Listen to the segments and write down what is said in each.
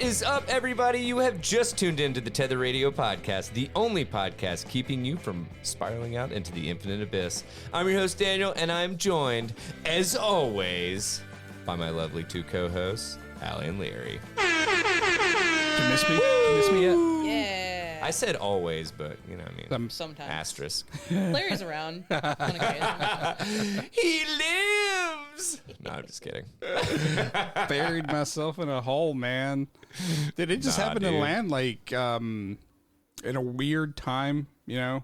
What is up, everybody? You have just tuned into the Tether Radio podcast, the only podcast keeping you from spiraling out into the infinite abyss. I'm your host, Daniel, and I'm joined, as always, by my lovely two co-hosts, Allie and Larry. Did you miss me? You miss me yet? Yeah. I said always, but, you know what I mean. Sometimes. Asterisk. Larry's around. He lives! No, I'm just kidding. Buried myself in a hole, man. Did it just happen to land like in a weird time? You know,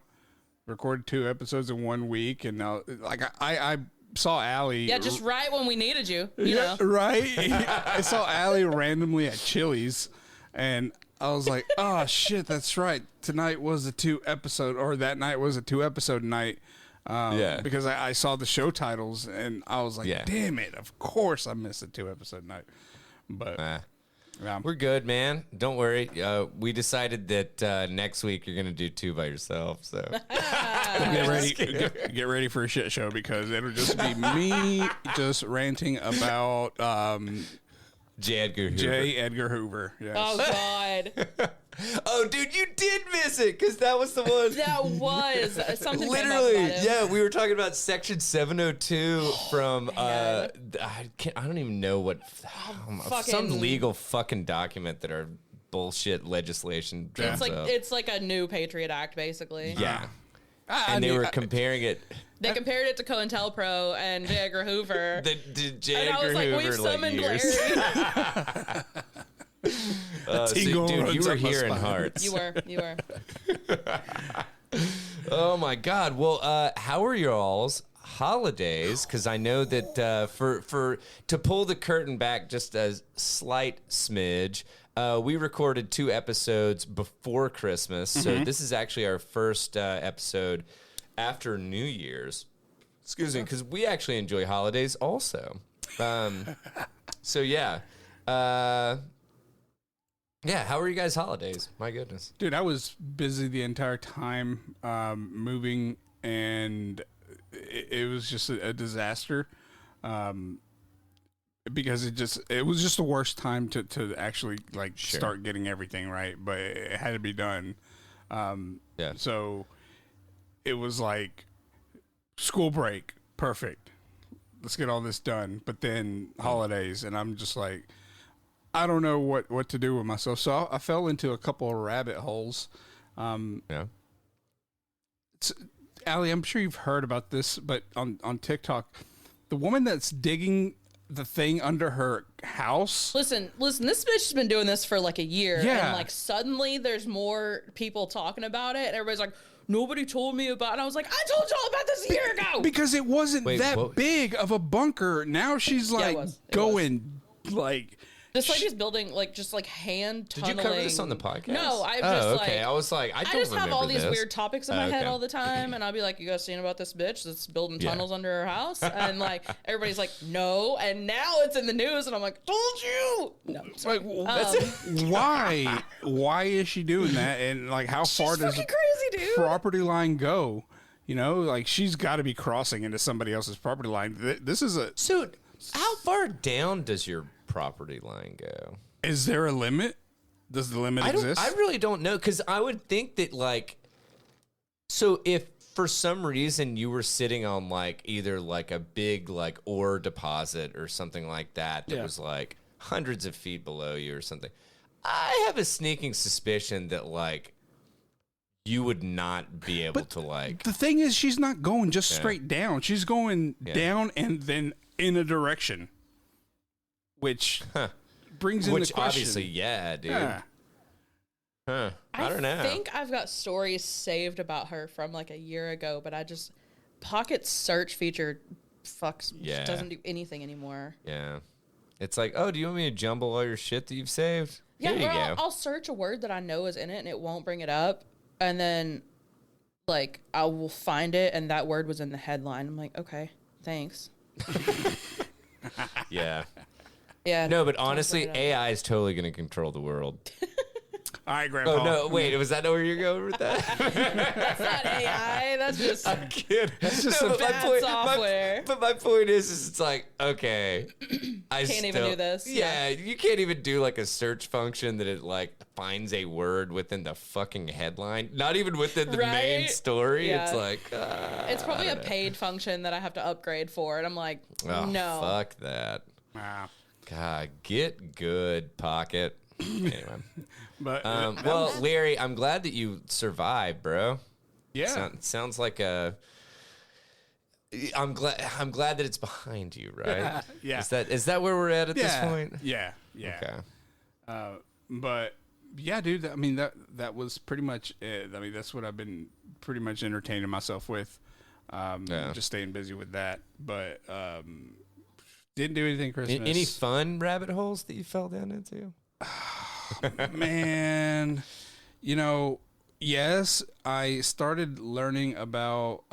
recorded 2 episodes in 1 week, and like I saw Allie. Yeah, just right when we needed you. You know, right? I saw Allie randomly at Chili's, and I was like, "Oh shit, that's right. Tonight was a 2-episode, or that night was a 2-episode night." Because I saw the show titles, and I was like, "Damn it! Of course I missed a 2-episode night." But we're good, man. Don't worry. We decided that next week you're gonna do 2 by yourself. So get ready for a shit show, because it'll just be me just ranting about J. Edgar Hoover. Yes. Oh God. Oh, dude, you did miss it, because that was the one. That was something. Literally, came up about yeah. We were talking about Section 702 from I don't even know what some legal fucking document that our bullshit legislation. It's like a new Patriot Act, basically. Yeah. And they were comparing it. They compared it to COINTELPRO and J. Edgar Hoover. The J. And Edgar I was like, Hoover, we've summoned years. Larry. Dude, you were here in hearts. You were. Oh my God. Well, how are your all's holidays? Because I know that for to pull the curtain back just a slight smidge, we recorded 2 episodes before Christmas, so this is actually our first episode after New Year's. Excuse me, because we actually enjoy holidays also. So yeah. Yeah, how are you guys' holidays? My goodness. Dude, I was busy the entire time moving, and it was just a disaster because it was just the worst time to actually start getting everything right, but it had to be done. So it was like school break, perfect. Let's get all this done. But then holidays, and I'm just like, I don't know what to do with myself. So I fell into a couple of rabbit holes. Allie, I'm sure you've heard about this, but on TikTok, the woman that's digging the thing under her house. Listen, this bitch has been doing this for like a year. Yeah. And like suddenly there's more people talking about it, and everybody's like, nobody told me about it. And I was like, I told y'all about this a year ago. Because it wasn't big of a bunker. Now she's like going like. This lady's building just hand tunneling. Did you cover this on the podcast? No, I just okay. I was like, I just have all these weird topics in my head all the Okay. time, and I'll be like, you guys seen about this bitch that's building tunnels under her house? And like everybody's like, no, and now it's in the news, and I'm like, told you. No, like, why is she doing that? And like, how far does fucking crazy, dude. property line go? You know, like she's got to be crossing into somebody else's property line. This is a So how far down does your property line go? Is there a limit? Does the limit exist? I really don't know, because I would think that so if for some reason you were sitting on either a big ore deposit or something like that was hundreds of feet below you or something, I have a sneaking suspicion that you would not be able to The thing is, she's not going just straight down. She's going down and then in a direction. Which brings into question. Obviously, dude. Yeah. Huh. I don't know. I think I've got stories saved about her from a year ago, but Pocket search feature doesn't do anything anymore. Yeah. It's like, oh, do you want me to jumble all your shit that you've saved? Yeah, Here you go. I'll search a word that I know is in it and it won't bring it up. And then, I will find it and that word was in the headline. I'm like, okay, thanks. Yeah. Yeah. No, but honestly, AI is totally going to control the world. All right, Grandpa. Oh, no, wait, was that where you're going with that? That's not AI. That's just... I'm kidding. That's just bad software. But my point is it's okay, Can't even do this. Yeah, you can't even do like a search function that it like finds a word within the fucking headline. Not even within the main story. Yeah. It's like it's probably a paid function that I have to upgrade for, and I'm like, no, fuck that. Wow. God, get good, Pocket. Anyway, but well, Larry, I'm glad that you survived, bro. Yeah, sounds like a. I'm glad that it's behind you, right? Yeah. Is that where we're at this point? Yeah. Okay. But yeah, dude. I mean that was pretty much it. I mean that's what I've been pretty much entertaining myself with. Just staying busy with that. But didn't do anything Christmas. Any fun rabbit holes that you fell down into? Man, yes, I started learning about.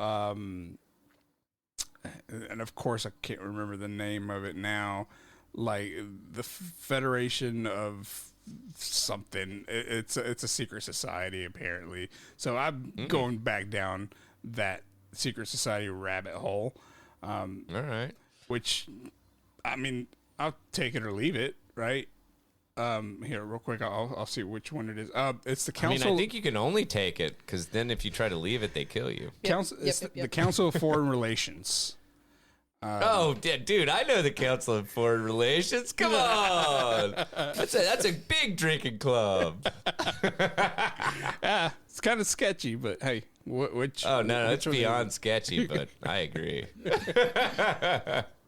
And of course, I can't remember the name of it now. Like the Federation of something. It's a secret society apparently. So I'm going back down that secret society rabbit hole. All right. Which, I mean, I'll take it or leave it. Right. Here, real quick, I'll see which one it is. It's the council. I mean, I think you can only take it because then if you try to leave it, they kill you. The Council of Foreign Relations. Dude, I know the Council of Foreign Relations. Come on, that's a big drinking club. Yeah, it's kind of sketchy, but hey, which? Oh no, it's beyond sketchy, but I agree.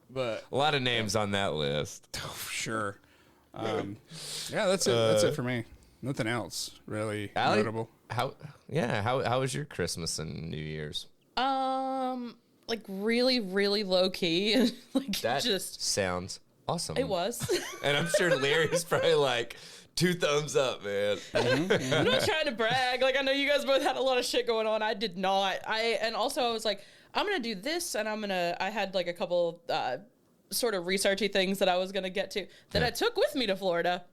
But a lot of names on that list. Oh, sure. Yeah, that's it. That's it for me. Nothing else really notable. How was your Christmas and New Year's? Like really, really low key. Like that just sounds awesome. It was. And I'm sure Larry's probably like 2 thumbs up, man. I'm not trying to brag. Like I know you guys both had a lot of shit going on. I did not. And also I was like, I'm gonna do this, and I had like a couple sort of researchy things that I was gonna get to that I took with me to Florida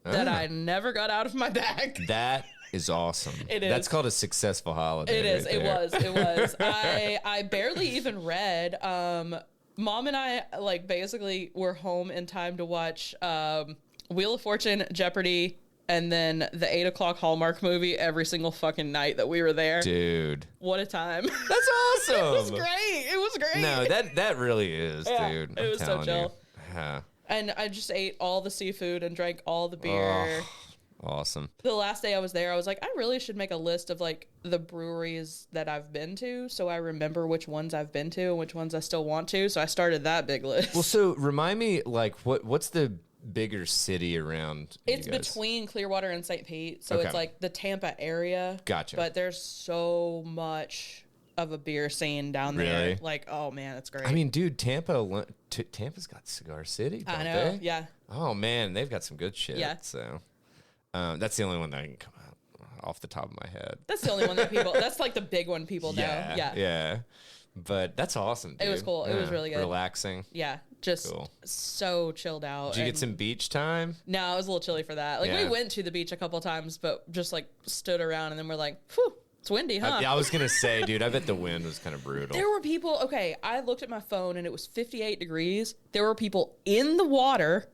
that I never got out of my bag. That is awesome. It is. That's called a successful holiday. It is. Right It was. I barely even read. Mom and I like basically were home in time to watch Wheel of Fortune, Jeopardy, and then the 8 o'clock Hallmark movie every single fucking night that we were there. Dude. What a time. That's awesome. It was great. It was great. No, that really is, dude. It was so chill. Yeah. And I just ate all the seafood and drank all the beer. Oh, awesome. The last day I was there, I was like, I really should make a list of like the breweries that I've been to so I remember which ones I've been to and which ones I still want to. So I started that big list. Well, so remind me, like, what's the bigger city around It's between Clearwater and St. Pete. So it's like the Tampa area. Gotcha. But there's so much of a beer scene down there. Like, oh man, it's great. I mean, dude, Tampa's got Cigar City, don't I know, they? yeah. Oh man, they've got some good shit. Yeah. So that's the only one that I can come out off the top of my head. That's the only one that that's like the big one people know. Yeah. But that's awesome, dude. It was cool. It was really good. Relaxing. Yeah. Just so chilled out. Did you get some beach time? No, it was a little chilly for that. Like we went to the beach a couple of times, but just like stood around and then we're like, whew, it's windy, huh? I was going to say, dude, I bet the wind was kind of brutal. There were people, okay, I looked at my phone and it was 58 degrees. There were people in the water.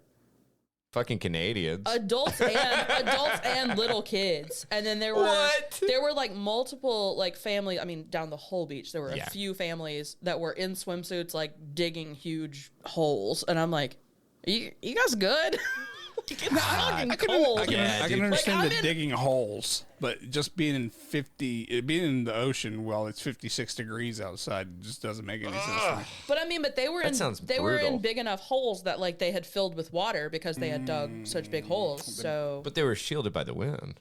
Fucking Canadians. Adults and little kids. And then there were like multiple like families. I mean, down the whole beach, there were a few families that were in swimsuits, like digging huge holes. And I'm like, you guys good? It's fucking cold. I can understand digging holes, but just being in the ocean while it's 56 degrees outside just doesn't make any sense to me. But I mean, they were in big enough holes that like they had filled with water because they had dug such big holes. So, but they were shielded by the wind,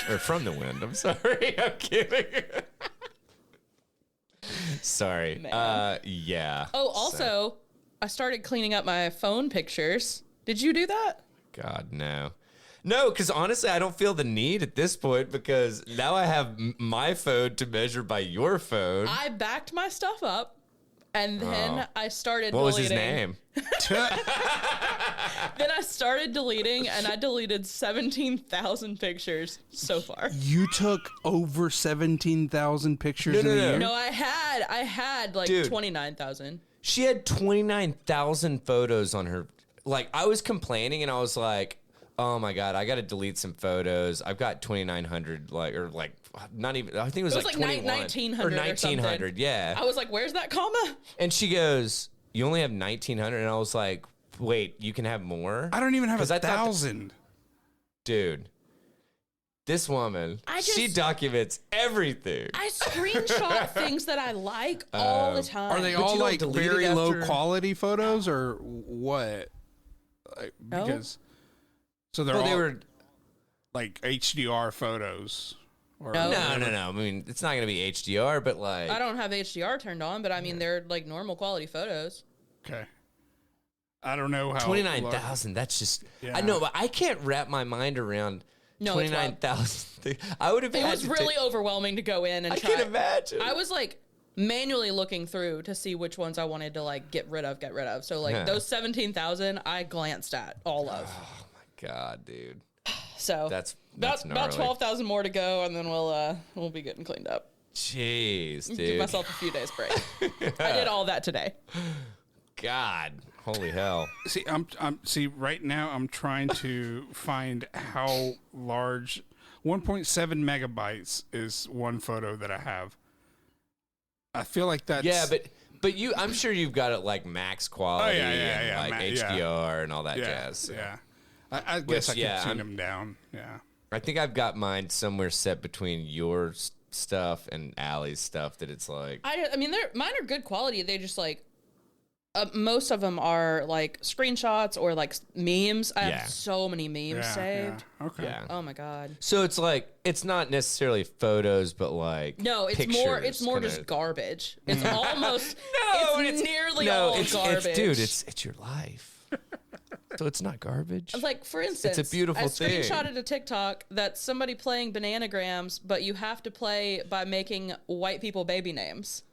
or from the wind. I'm sorry, I'm kidding. Sorry. Yeah. Oh, also, I started cleaning up my phone pictures. Did you do that? God, no. No, because honestly, I don't feel the need at this point because now I have my phone to measure by your phone. I backed my stuff up, and then I started What deleting. was his name? Then I started deleting, and I deleted 17,000 pictures so far. You took over 17,000 pictures in a year? No, I had like 29,000. She had 29,000 photos on her like I was complaining and I was like, oh my God, I got to delete some photos. I've got 2,900, not even, I think it was like 1900 or 1900. Yeah. I was like, where's that comma? And she goes, you only have 1,900. And I was like, wait, you can have more? I don't even have 1,000. Dude, this woman, she documents everything. I screenshot things that I like all the time. Are they all like very low quality photos or what? Because so they were like HDR photos. Or no. I mean, it's not going to be HDR, but like I don't have HDR turned on, but I mean they're like normal quality photos. Okay. I don't know how 29,000. That's just I know, but I can't wrap my mind around 29,000. I would have. It was really overwhelming to go in and I can imagine. I was like manually looking through to see which ones I wanted to like get rid of. So like those 17,000, I glanced at all of. Oh my God, dude. So that's about 12,000 more to go, and then we'll be getting cleaned up. Jeez, dude. Give myself a few days break. I did all that today. God, holy hell. See, see right now I'm trying to find how large 1.7 megabytes is one photo that I have. I feel like that's but I'm sure you've got it like max quality and like HDR and all that jazz. So. Yeah. I guess I can tune them down. Yeah. I think I've got mine somewhere set between your stuff and Allie's stuff that it's like. I mean, mine are good quality. They just like. Most of them are like screenshots or like memes. I have so many memes saved. Yeah. Okay. Yeah. Oh my God. So it's like it's not necessarily photos, but like no, it's more just garbage. It's almost it's nearly all garbage. Dude, it's your life. So it's not garbage. Like for instance, it's a beautiful thing. I screenshotted a TikTok that's somebody playing bananagrams, but you have to play by making white people baby names.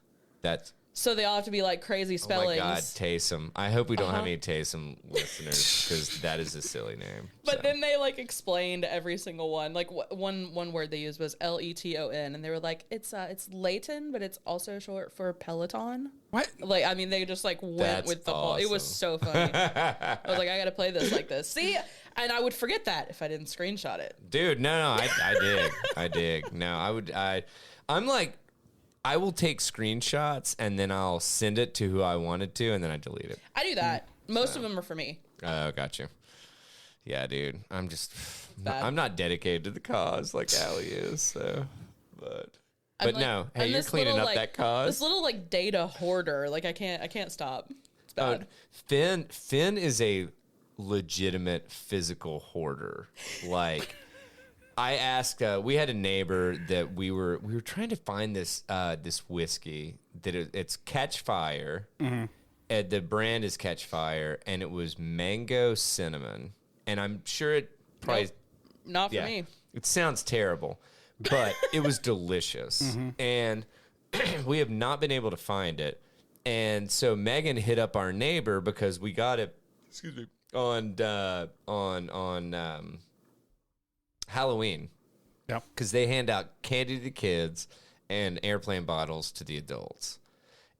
So they all have to be like crazy spellings. Oh my God, Taysom. I hope we don't have any Taysom listeners because that is a silly name. But then they like explained every single one. Like one word they used was LETON, and they were like, it's Leighton, but it's also short for Peloton. What? Like I mean, they just like went with the whole. It was so funny. I was like, I got to play this like this. See, and I would forget that if I didn't screenshot it. Dude, no, I dig. No, I'm like. I will take screenshots and then I'll send it to who I wanted to and then I delete it. I do that. Most of them are for me. Oh, got you. Yeah, dude. I'm not dedicated to the cause like Allie is, so but no, hey, you're cleaning up that cause. This little like data hoarder. Like I can't stop. It's bad. Finn is a legitimate physical hoarder. Like I asked. We had a neighbor that we were trying to find this whiskey that it's Catch Fire. Mm-hmm. And the brand is Catch Fire, and it was mango cinnamon. And I'm sure it probably not for me. It sounds terrible, but it was delicious. Mm-hmm. And we have not been able to find it. And so Megan hit up our neighbor because we got it. Excuse me. On Halloween. Yep. Because they hand out candy to the kids and airplane bottles to the adults.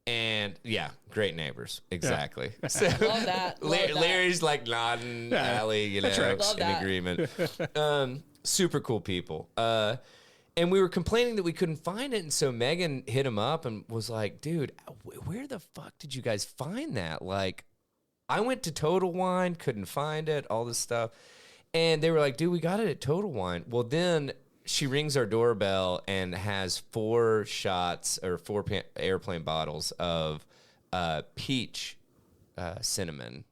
And yeah, great neighbors. Exactly. Yeah. So, love that. Larry's like nodding, Allie, right. In agreement. Super cool people. And we were complaining that we couldn't find it. And so Megan hit him up and was like, dude, where the fuck did you guys find that? Like, I went to Total Wine, couldn't find it, all this stuff. And they were like, dude, we got it at Total Wine. Well, then she rings our doorbell and has 4 shots or 4 airplane bottles of peach cinnamon,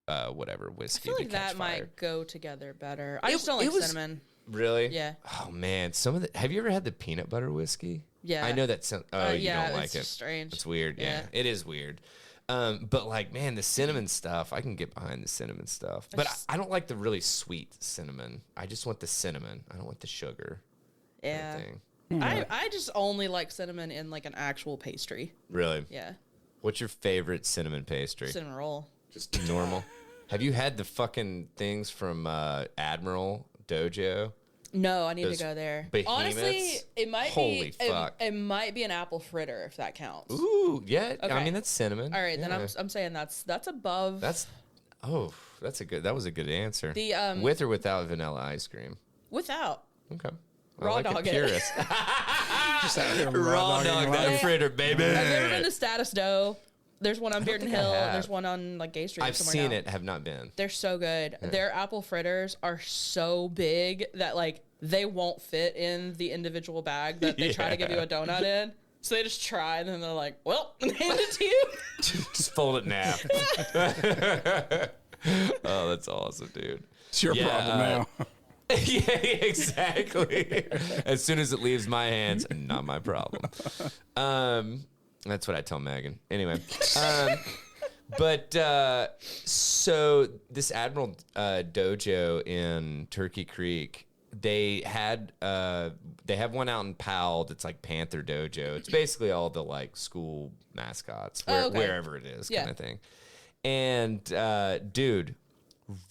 whatever, whiskey. I feel like that might go together better. I just don't like cinnamon. Really? Yeah. Oh, man. Have you ever had the peanut butter whiskey? Yeah. I know that sounds, you don't like it. It's strange. It's weird. Yeah. It is weird. But like, man, the cinnamon stuff, I can get behind the cinnamon stuff. But I don't like the really sweet cinnamon. I just want the cinnamon. I don't want the sugar. Yeah. I just only like cinnamon in like an actual pastry. Really? Yeah. What's your favorite cinnamon pastry? Cinnamon roll. Just normal. Have you had the fucking things from Admiral Dojo? No, I need to go there. Behemoths? Honestly, it might Holy be fuck. It might be an apple fritter if that counts. Ooh, yeah. Okay. I mean, that's cinnamon. All right, then I'm saying that's above. That's Oh, that was a good answer. The with or without vanilla ice cream? Without. Okay. Raw dog it. Curious. Just out here Raw dog that fritter, baby. Have you ever been to Status Dough? There's one on Bearden Hill. have. There's one on like Gay Street. I've seen it, have not been. They're so good. Their apple fritters are so big that like they won't fit in the individual bag that they try to give you a donut in. So they just try and then they're like, well, and hand it to you. Just fold it in half. Oh, that's awesome, dude. It's your problem now. Yeah, exactly. As soon as it leaves my hands, not my problem. That's what I tell Megan. Anyway, but so this Admiral Dojo in Turkey Creek, they have one out in Powell that's like Panther Dojo. It's basically all the like school mascots, wherever it is, kind of thing. And dude,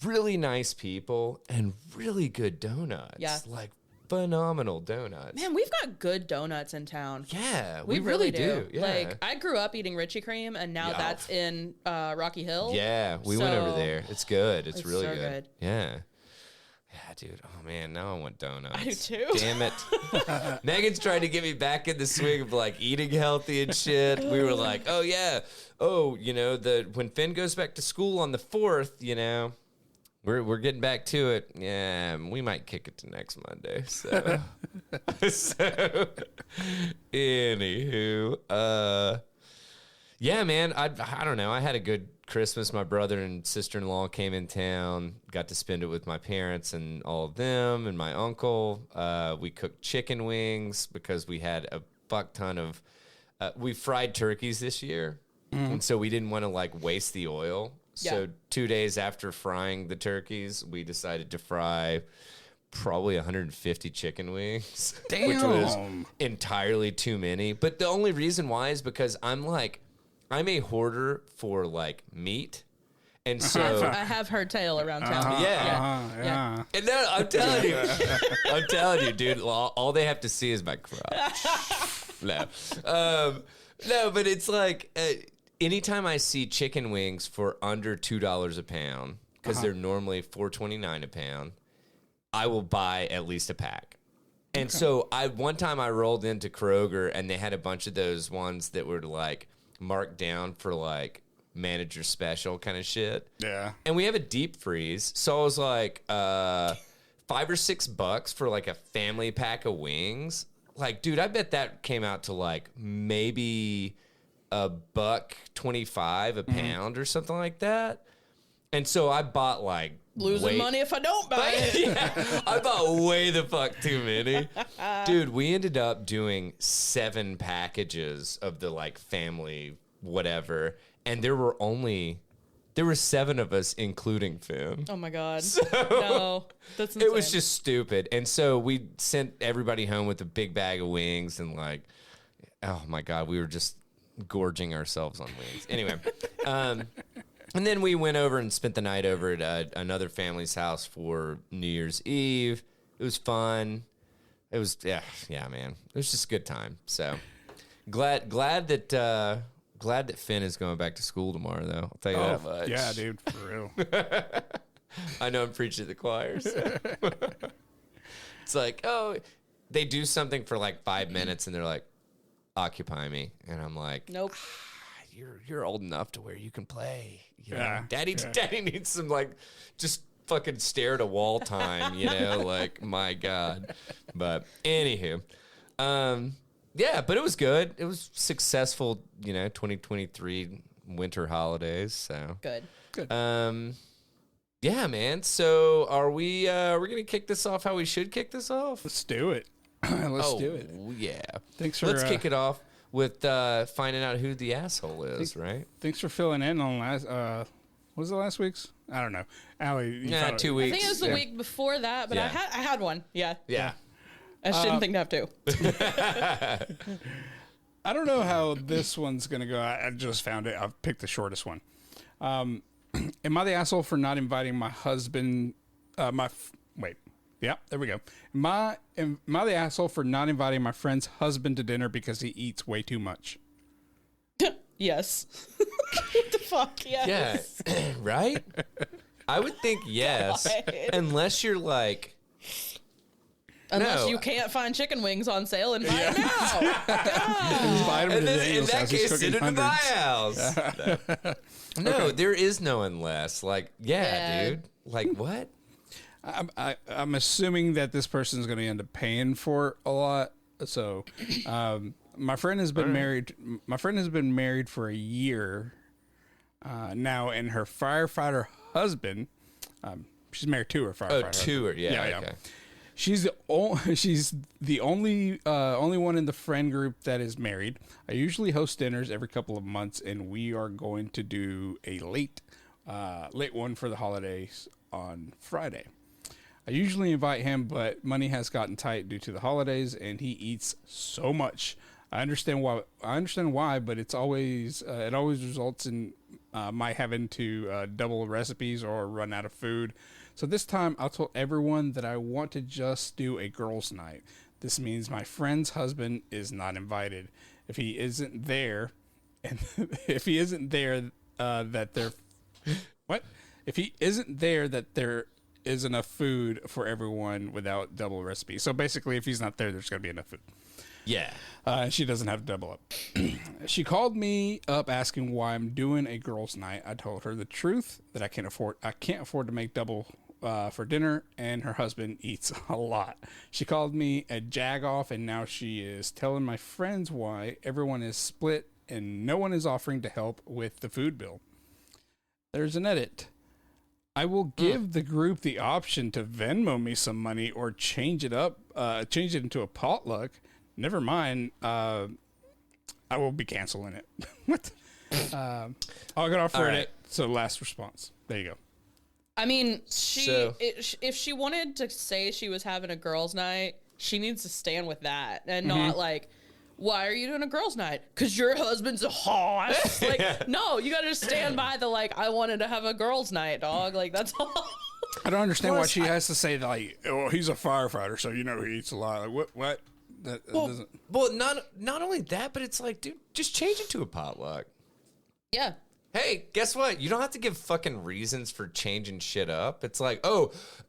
really nice people and really good donuts. Yeah, like phenomenal donuts. Man, we've got good donuts in town. Yeah, we really do. Yeah. Like I grew up eating Richie Cream, and now that's in Rocky Hill. Yeah, we went over there. It's good. It's really so good. Yeah. Yeah, dude. Oh man, now I want donuts. I do too. Damn it. Megan's trying to get me back in the swing of like eating healthy and shit. We were like, oh yeah. Oh, you know, when Finn goes back to school on the 4th, you know, we're getting back to it. Yeah, we might kick it to next Monday. So, anywho, yeah, man, I don't know. I had a good Christmas. My brother and sister-in-law came in town, got to spend it with my parents and all of them and my uncle. We cooked chicken wings because we had a fuck ton of, we fried turkeys this year. And so we didn't want to like waste the oil. So 2 days after frying the turkeys, we decided to fry probably 150 chicken wings. Damn. Which was entirely too many. But the only reason why is because I'm a hoarder for like meat. And so I have heard tale around town. Yeah. And no, I'm telling you, dude, all they have to see is my crotch. No, but it's like, anytime I see chicken wings for under $2 a pound, because they're normally $4.29 a pound, I will buy at least a pack. And so one time I rolled into Kroger and they had a bunch of those ones that were like marked down for like manager special kind of shit. Yeah. And we have a deep freeze. So I was like, $5 or $6 for like a family pack of wings. Like, dude, I bet that came out to like maybe $1.25 a pound or something like that. And so I bought like losing money if I don't buy it. Yeah, I bought way the fuck too many. Dude, we ended up doing 7 packages of the like family whatever, and there were 7 of us, including Finn. Oh my god. So, no, that's insane. It was just stupid. And so we sent everybody home with a big bag of wings, and like, oh my god, we were just gorging ourselves on wings. Anyway, and then we went over and spent the night over at another family's house for New Year's Eve. It was fun. It was yeah, man. It was just a good time. So glad that Finn is going back to school tomorrow, though. I'll tell you that much. Yeah, dude, for real. I know I'm preaching to the choir. So. It's like, oh, they do something for like 5 minutes, and they're like, occupy me, and I'm like, nope. You're old enough to where you can play. You know? Daddy needs some like just fucking stare at a wall time. You know, like my god. But anywho, yeah, but it was good. It was successful. You know, 2023 winter holidays. So good. Yeah, man. So are we gonna kick this off how we should kick this off? Let's do it. Let's do it. Yeah. Let's kick it off with finding out who the asshole is, right? Thanks for filling in on last. What was it last week's? I don't know. Allie, 2 weeks. I think it was the week before that, but I had one. Yeah. Yeah. I just didn't think to have two. I don't know how this one's gonna go. I just found it. I've picked the shortest one. Am I the asshole for not inviting my husband? Yeah, there we go. Am I the asshole for not inviting my friend's husband to dinner because he eats way too much? Yes. What the Fuck yes. Yeah, right? I would think yes, unless you're like... Unless you can't find chicken wings on sale and buy them now. And then, in that case, send it to my house. No, there is no unless. Like, dude. Like, what? I'm assuming that this person's going to end up paying for a lot. So, my friend has been married. My friend has been married for a year now, and her firefighter husband. She's married to her firefighter. Oh, to her, yeah. Okay. She's the only one in the friend group that is married. I usually host dinners every couple of months, and we are going to do a late one for the holidays on Friday. I usually invite him, but money has gotten tight due to the holidays, and he eats so much. I understand why, but it always results in my having to double recipes or run out of food. So this time, I'll tell everyone that I want to just do a girls' night. This means my friend's husband is not invited. If he isn't there, that there is enough food for everyone without double recipes. So basically, if he's not there, there's going to be enough food. Yeah. She doesn't have to double up. She called me up asking why I'm doing a girls' night. I told her the truth, that I can't afford to make double for dinner, and her husband eats a lot. She called me a jagoff, and now she is telling my friends why everyone is split and no one is offering to help with the food bill. There's an edit. I will give the group the option to Venmo me some money or change it into a potluck. Never mind. I will be canceling it. What? I'll get offered it. So last response. There you go. I mean, if she wanted to say she was having a girls' night, she needs to stand with that and not like, why are you doing a girls' night? Because your husband's a hoss. Like, no, you got to just stand by the, like, I wanted to have a girls' night, dog. Like, that's all. I don't understand why she has to say, like, oh, he's a firefighter, so you know he eats a lot. Like, what? That doesn't... Well, not only that, but it's like, dude, just change it to a potluck. Yeah. Hey, guess what? You don't have to give fucking reasons for changing shit up. It's like,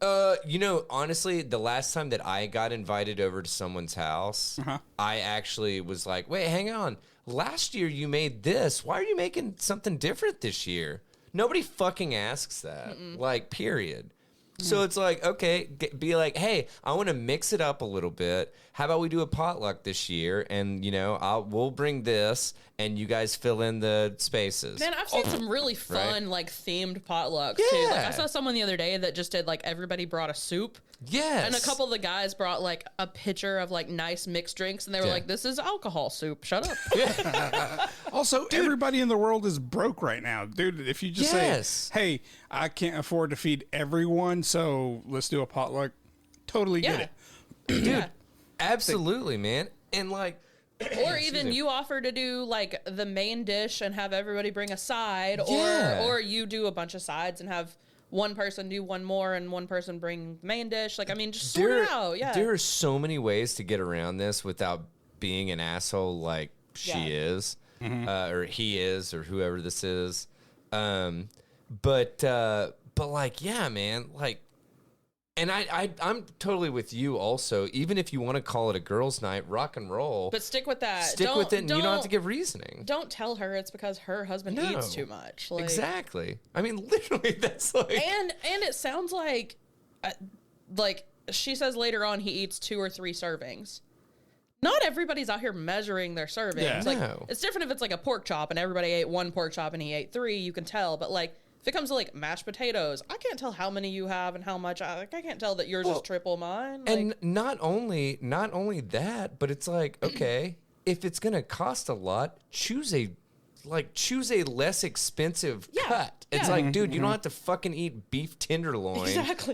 honestly, the last time that I got invited over to someone's house, I actually was like, wait, hang on. Last year you made this. Why are you making something different this year? Nobody fucking asks that. Like, period. So it's like, okay, be like, hey, I want to mix it up a little bit. How about we do a potluck this year? And, we'll bring this, and you guys fill in the spaces. Man, I've seen some really fun, like, themed potlucks, too. Like, I saw someone the other day that just did, like, everybody brought a soup. Yes. And a couple of the guys brought, like, a pitcher of, like, nice mixed drinks, and they were like, this is alcohol soup. Shut up. Also, everybody in the world is broke right now. Dude, if you just say, hey, I can't afford to feed everyone, so let's do a potluck. Totally get it. Dude, absolutely, man. And, like... Or even you offer to do, like, the main dish and have everybody bring a side, or you do a bunch of sides and have... one person do one more and one person bring main dish. Like, I mean, just sort it out. Yeah. There are so many ways to get around this without being an asshole like she is, or he is, or whoever this is. But like, yeah, man, like, and I'm totally with you also. Even if you want to call it a girls' night, rock and roll. But stick with that. Stick with it, and you don't have to give reasoning. Don't tell her it's because her husband eats too much. Like, exactly. I mean, literally, that's like... And it sounds like she says later on he eats 2 or 3 servings. Not everybody's out here measuring their servings. Yeah. Like, it's different if it's like a pork chop and everybody ate 1 pork chop and he ate 3, you can tell. But, like, if it comes to, like, mashed potatoes, I can't tell how many you have and how much. I can't tell that yours is triple mine. Like, and not only that, but it's like, okay, if it's going to cost a lot, choose a less expensive cut. It's like, dude, you don't have to fucking eat beef tenderloin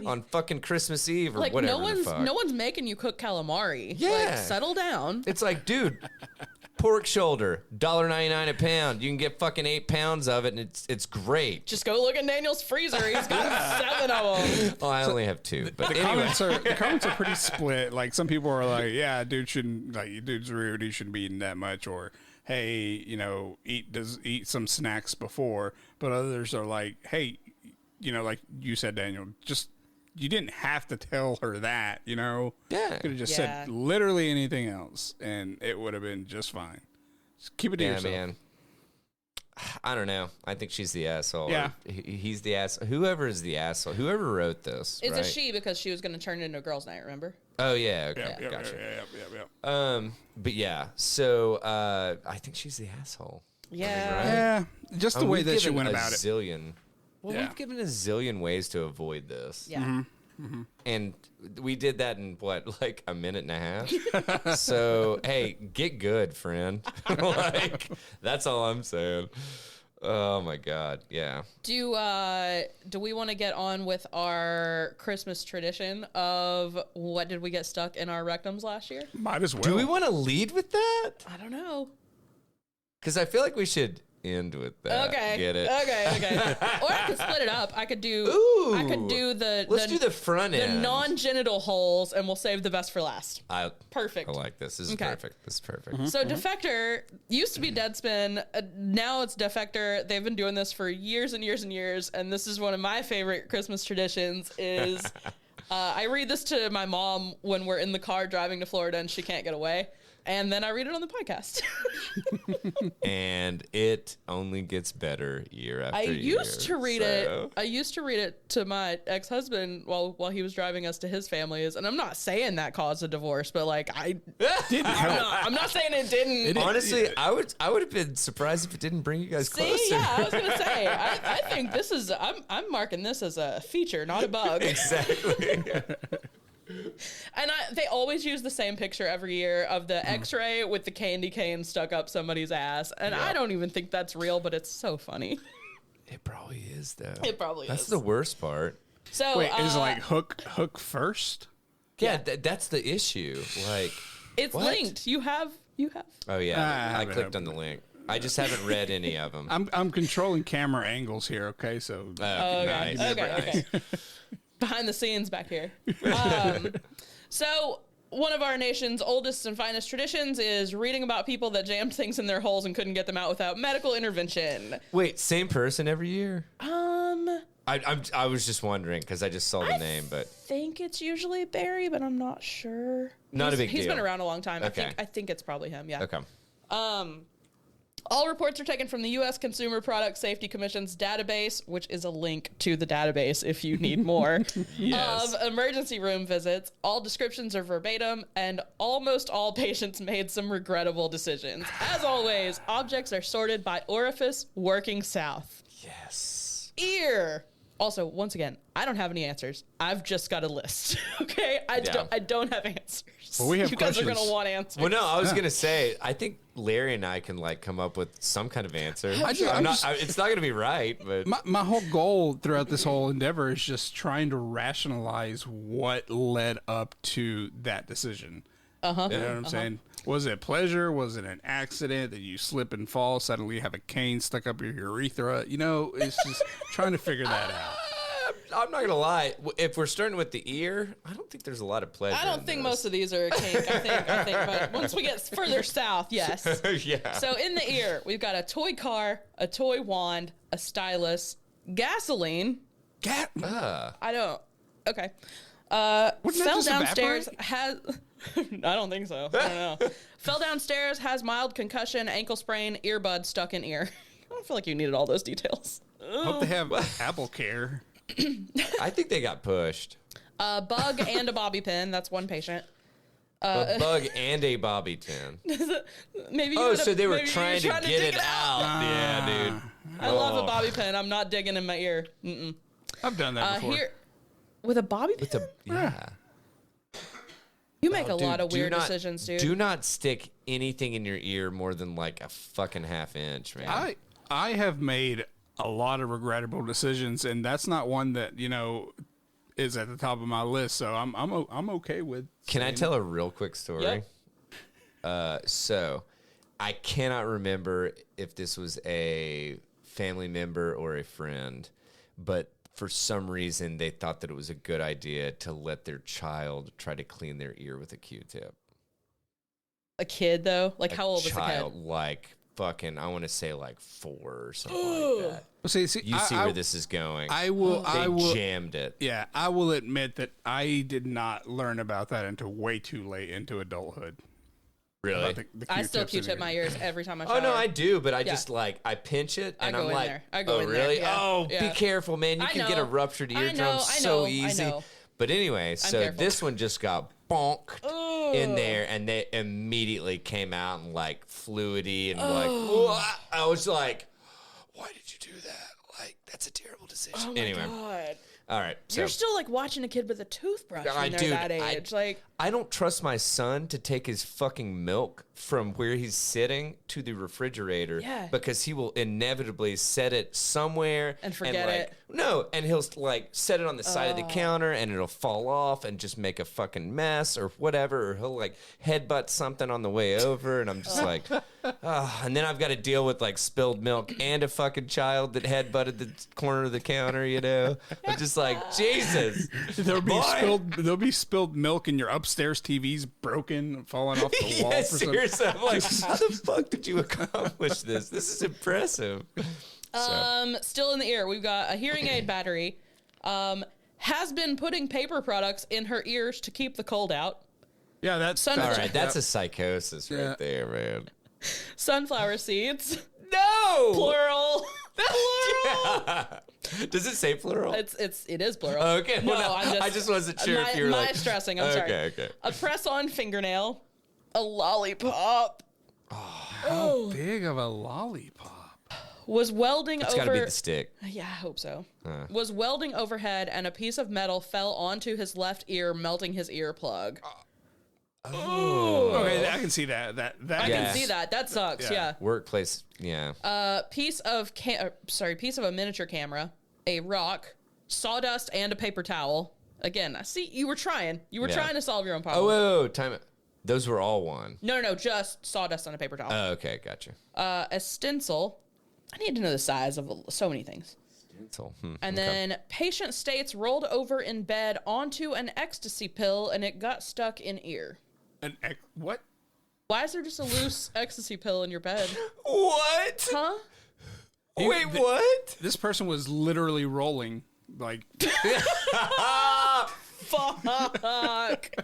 on fucking Christmas Eve or like, whatever no one's making you cook calamari. Yeah. Like, settle down. It's like, dude, pork shoulder, $1.99 a pound. You can get fucking 8 pounds of it, and it's great. Just go look in Daniel's freezer. He's got 7 of them. Oh, I only have 2. But the comments are pretty split. Like, some people are like, yeah, dude's rude. He shouldn't be eating that much. Or hey, eat some snacks before, but others are like, hey, like you said, Daniel, just you didn't have to tell her that, Yeah. Could have just said literally anything else, and it would have been just fine. Just keep it to yourself. Man. I don't know. I think she's the asshole. Yeah. He's the asshole. Whoever is the asshole. Whoever wrote this. It's a she because she was going to turn it into a girls' night, remember? Oh, yeah. Okay. Yep, Gotcha. Yep. But yeah, so I think she's the asshole. Yeah. I mean, right? Yeah. Just the way that she went about it. Well, we've given a zillion ways to avoid this. Yeah. Mm-hmm. And we did that in like a minute and a half. So, hey, get good, friend. Like, that's all I'm saying. Oh my God. Yeah. Do we want to get on with our Christmas tradition of what did we get stuck in our rectums last year? Might as well. Do we want to lead with that? I don't know. Because I feel like we should end with that. Okay. Get it? Okay. Or I could split it up. I could do Let's do the front end. The non-genital holes, and we'll save the best for last. Perfect. I like this. This is perfect. This is perfect. Mm-hmm. So Defector used to be Deadspin. Now it's Defector. They've been doing this for years and years and years, and this is one of my favorite Christmas traditions is I read this to my mom when we're in the car driving to Florida and she can't get away. And then I read it on the podcast. And it only gets better year after year. I used to read it to my ex-husband while he was driving us to his family's. And I'm not saying that caused a divorce, but like didn't help. I'm not saying it didn't. Honestly, I would have been surprised if it didn't bring you guys closer. Yeah, I was gonna say. I think this is. I'm marking this as a feature, not a bug. Exactly. And they always use the same picture every year of the X-ray with the candy cane stuck up somebody's ass, and I don't even think that's real, but it's so funny. It probably is, though. It probably is. That's the worst part. So wait, is like hook first? Yeah, that's the issue. Like, it's linked. You have. Oh yeah, I clicked on the link. I just haven't read any of them. I'm controlling camera angles here. Okay, so nice. Okay. Behind the scenes back here. So one of our nation's oldest and finest traditions is reading about people that jammed things in their holes and couldn't get them out without medical intervention. Wait, same person every year? I was just wondering because I just saw the name, but I think it's usually Barry, but I'm not sure. Not a big deal. He's been around a long time. Okay. I think it's probably him. Yeah. Okay. All reports are taken from the U.S. Consumer Product Safety Commission's database, which is a link to the database if you need more, of emergency room visits. All descriptions are verbatim, and almost all patients made some regrettable decisions. As always, objects are sorted by orifice working south. Yes. Ear. Also, once again, I don't have any answers. I've just got a list. Okay, I don't have answers. Well, we have you questions. guys are gonna want answers. Well, no, I was gonna say I think Larry and I can like come up with some kind of answer. It's not gonna be right, but my whole goal throughout this whole endeavor is just trying to rationalize what led up to that decision. You know what I'm saying? Was it pleasure? Was it an accident that you slip and fall? Suddenly you have a cane stuck up your urethra? It's just trying to figure that out. I'm not gonna lie. If we're starting with the ear, I don't think there's a lot of pleasure. I don't think most of these are a kink. I think, but once we get further south, yes. Yeah. So in the ear, we've got a toy car, a toy wand, a stylus, gasoline. I don't. Okay. Fell downstairs. Has. I don't think so. I don't know. Fell downstairs. Has mild concussion, ankle sprain, earbud stuck in ear. I don't feel like you needed all those details. Hope they have Apple Care. I think they got pushed. A bug and a bobby pin. That's one patient. A bug and a bobby pin. Maybe. So they were trying to get it out. Yeah, dude. I love a bobby pin. I'm not digging in my ear. I've done that before. Here, with a bobby pin. Yeah. You make a lot of weird decisions, dude. Do not stick anything in your ear more than like a fucking half inch, man. I have made a lot of regrettable decisions, and that's not one that is at the top of my list. So I'm okay with. Can I tell a real quick story? Yep. So I cannot remember if this was a family member or a friend, but for some reason they thought that it was a good idea to let their child try to clean their ear with a Q-tip. A kid though? Like how old was the child, kid? like fucking, I want to say like 4 or something like that. Well, see, You see where this is going. I will. They jammed it. Yeah, I will admit that I did not learn about that until way too late into adulthood. Really? The I still Q-tips Q-tip in my your- ears every time I shower. Oh no, I do, but I just like I pinch it and I go I'm in like, there. I go oh in there, really? yeah. Oh, Yeah. be careful, man. You I can get a know. ruptured I eardrum know, so I easy. know. But anyway, so careful. this one just got bonked in there, and they immediately came out and like fluidy and like, "Whoa." I was like, why did you do that? Like, that's a terrible decision. Oh my anyway, God. all right. So You're still like watching a kid with a toothbrush when they're that age. I don't trust my son to take his fucking milk from where he's sitting to the refrigerator because he will inevitably set it somewhere and forget like, it. No, and he'll like set it on the side of the counter and it'll fall off and just make a fucking mess or whatever. Or he'll like headbutt something on the way over, and I'm just like, and then I've got to deal with like spilled milk and a fucking child that headbutted the corner of the counter. You know, I'm just like, Jesus. There'll be spilled milk in your upstairs TV's broken, falling off the wall. Yeah, For some, seriously, I'm like, how the fuck did you accomplish this? This is impressive. Still in the ear, we've got a hearing aid battery. Has been putting paper products in her ears to keep the cold out. Yeah, that's all right. That's a psychosis right there, man. Sunflower seeds. No, Plural. Plural. Yeah. Does it say plural? It is plural. Okay. No, Well, I just wasn't sure if you were like stressing. I'm sorry. Okay. A press-on fingernail. A lollipop. How big of a lollipop? Was welding It's over. got to be the stick. Yeah, I hope so. Was welding overhead, and a piece of metal fell onto his left ear, melting his earplug. Okay, I can see that. That I can see that. That sucks. Yeah. Workplace. Yeah. Piece of a miniature camera, a rock, sawdust, and a paper towel. Again, I see you were trying. You were trying to solve your own problem. Oh, whoa, time it. Those were all one. No, just sawdust on a paper towel. Oh, okay, gotcha. A stencil. I need to know the size of so many things. Stencil. And then patient states rolled over in bed onto an ecstasy pill and it got stuck in ear. What? Why is there just a loose ecstasy pill in your bed? What? Huh? Wait, what? This person was literally rolling like. Fuck.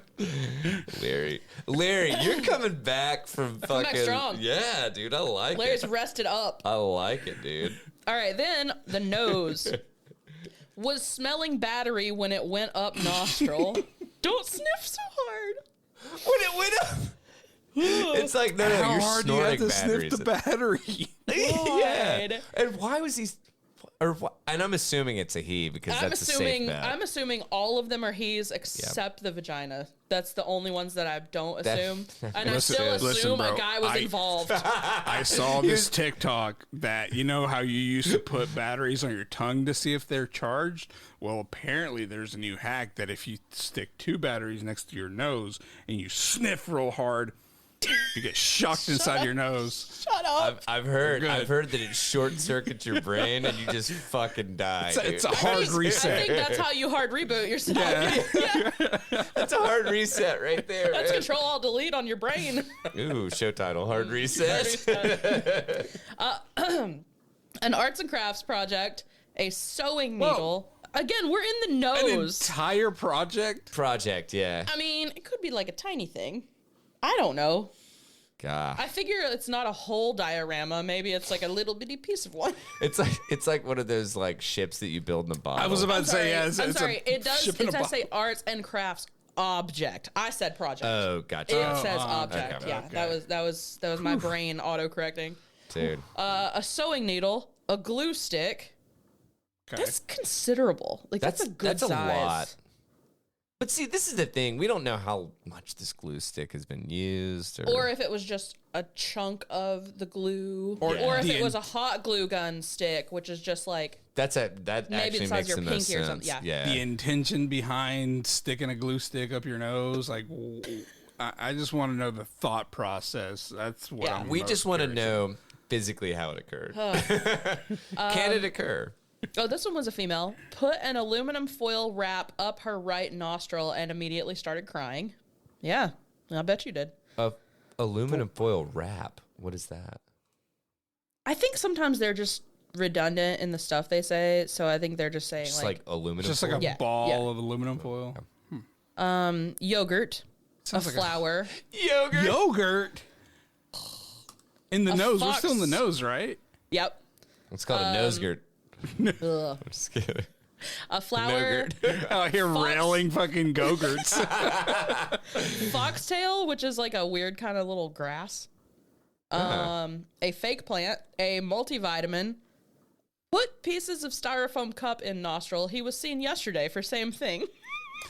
Larry, you're coming back from fucking. back strong. Yeah, dude, I like Larry's it. rested up. I like it, dude. All right, then the nose was smelling battery when it went up nostril. Don't sniff so hard. When it went up. It's like, no, How you're hard do you have snorting to sniff batteries. the battery? Yeah. And why was he? And I'm assuming it's a he because that's a safe bet. I'm assuming all of them are he's except the vagina. That's the only ones that I don't assume. And I still assume bro, a guy was involved. I saw this TikTok that, you know how you used to put batteries on your tongue to see if they're charged? Well, apparently there's a new hack that if you stick 2 batteries next to your nose and you sniff real hard, you get shocked inside your nose. Shut up. I've heard that it short circuits your brain and you just fucking die. It's a hard reset. I think that's how you hard reboot yourself. Yeah. That's a hard reset right there. That's man. Control Alt Delete on your brain. Ooh, show title, hard reset. An arts and crafts project, a sewing needle. Again, we're in the nose. An entire project? Project, yeah. I mean, it could be like a tiny thing. I don't know. God. I figure it's not a whole diorama. Maybe it's like a little bitty piece of one. It's like one of those like ships that you build in a bottle. I was about to say, yeah. I'm sorry. It does say arts and crafts object. I said project. Oh, gotcha. It says object. okay, Yeah, okay. that was my brain auto-correcting. Dude. A sewing needle, a glue stick. Okay. That's considerable. Like that's a good size. a lot. But see, this is the thing. We don't know how much this glue stick has been used. Or if it was just a chunk of the glue. Or if it was a hot glue gun stick, which is just like... that maybe actually the size makes of the your most pinky or sense. something. Yeah. The intention behind sticking a glue stick up your nose, like, I just want to know the thought process. That's what I'm We just want to curious know physically how it occurred. Can it occur? Oh, this one was a female. Put an aluminum foil wrap up her right nostril and immediately started crying. Yeah, I bet you did. A Aluminum foil wrap. What is that? I think sometimes they're just redundant in the stuff they say, so I think they're just saying Just like aluminum Just foil? like a ball of aluminum foil. Yogurt, Sounds like flour. Yogurt? In the nose. We're fox. still in the nose, right? Yep. It's called a nosegurt. Ugh. I'm just kidding. A flour. Out here railing fucking Go-Gurts. Foxtail, which is like a weird kind of little grass. A fake plant, a multivitamin. Put pieces of styrofoam cup in nostril. He was seen yesterday for same thing.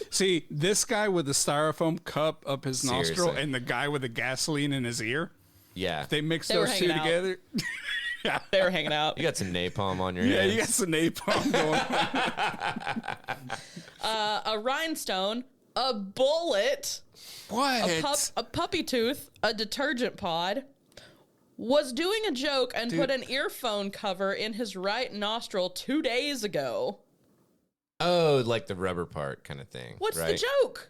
See, this guy with the styrofoam cup up his nostril Seriously. and the guy with the gasoline in his ear, Yeah. they mixed They were those two hanging out. together. Yeah. They were hanging out. You got some napalm on your Yeah, hands. you got some napalm going. A rhinestone, a bullet, What? a puppy tooth, a detergent pod. Was doing a joke and put an earphone cover in his right nostril 2 days ago. Oh, like the rubber part kind of thing. What's right? the joke?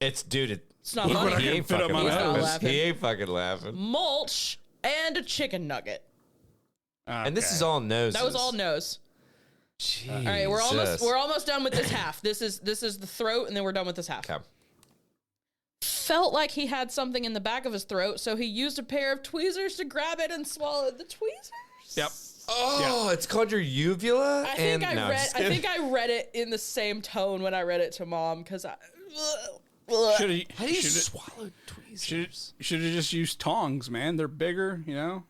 It's It's not funny. He ain't fit up fucking my laughing. nose. He ain't fucking laughing. Mulch and a chicken nugget. And this is all noses. That was all nose. Jesus. All right, we're almost done with this half. This is the throat, and then we're done with this half. Okay. Felt like he had something in the back of his throat, so he used a pair of tweezers to grab it and swallowed the tweezers. Yep. Oh, it's called your uvula? I think I read it in the same tone when I read it to Mom because I. How do you swallow tweezers? Should have just used tongs, man. They're bigger, you know.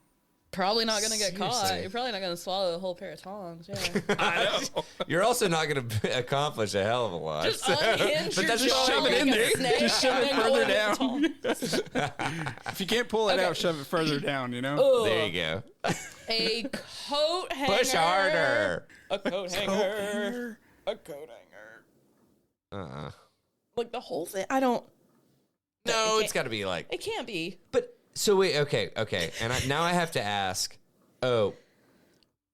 Probably not gonna get caught. Seriously. You're probably not gonna swallow the whole pair of tongs. Yeah. I know. You're also not going to accomplish a hell of a lot. Just unhinge But your that's jaw shove it like in a there. snake Just shove and it then further go into the tongue. If you can't pull it Okay. out, shove it further down, you know. There you go. A coat hanger. Push harder. A coat hanger. A coat hanger. Like the whole thing. I don't. No, It it's got to be like. It can't be. But so wait, okay, and now I have to ask. Oh,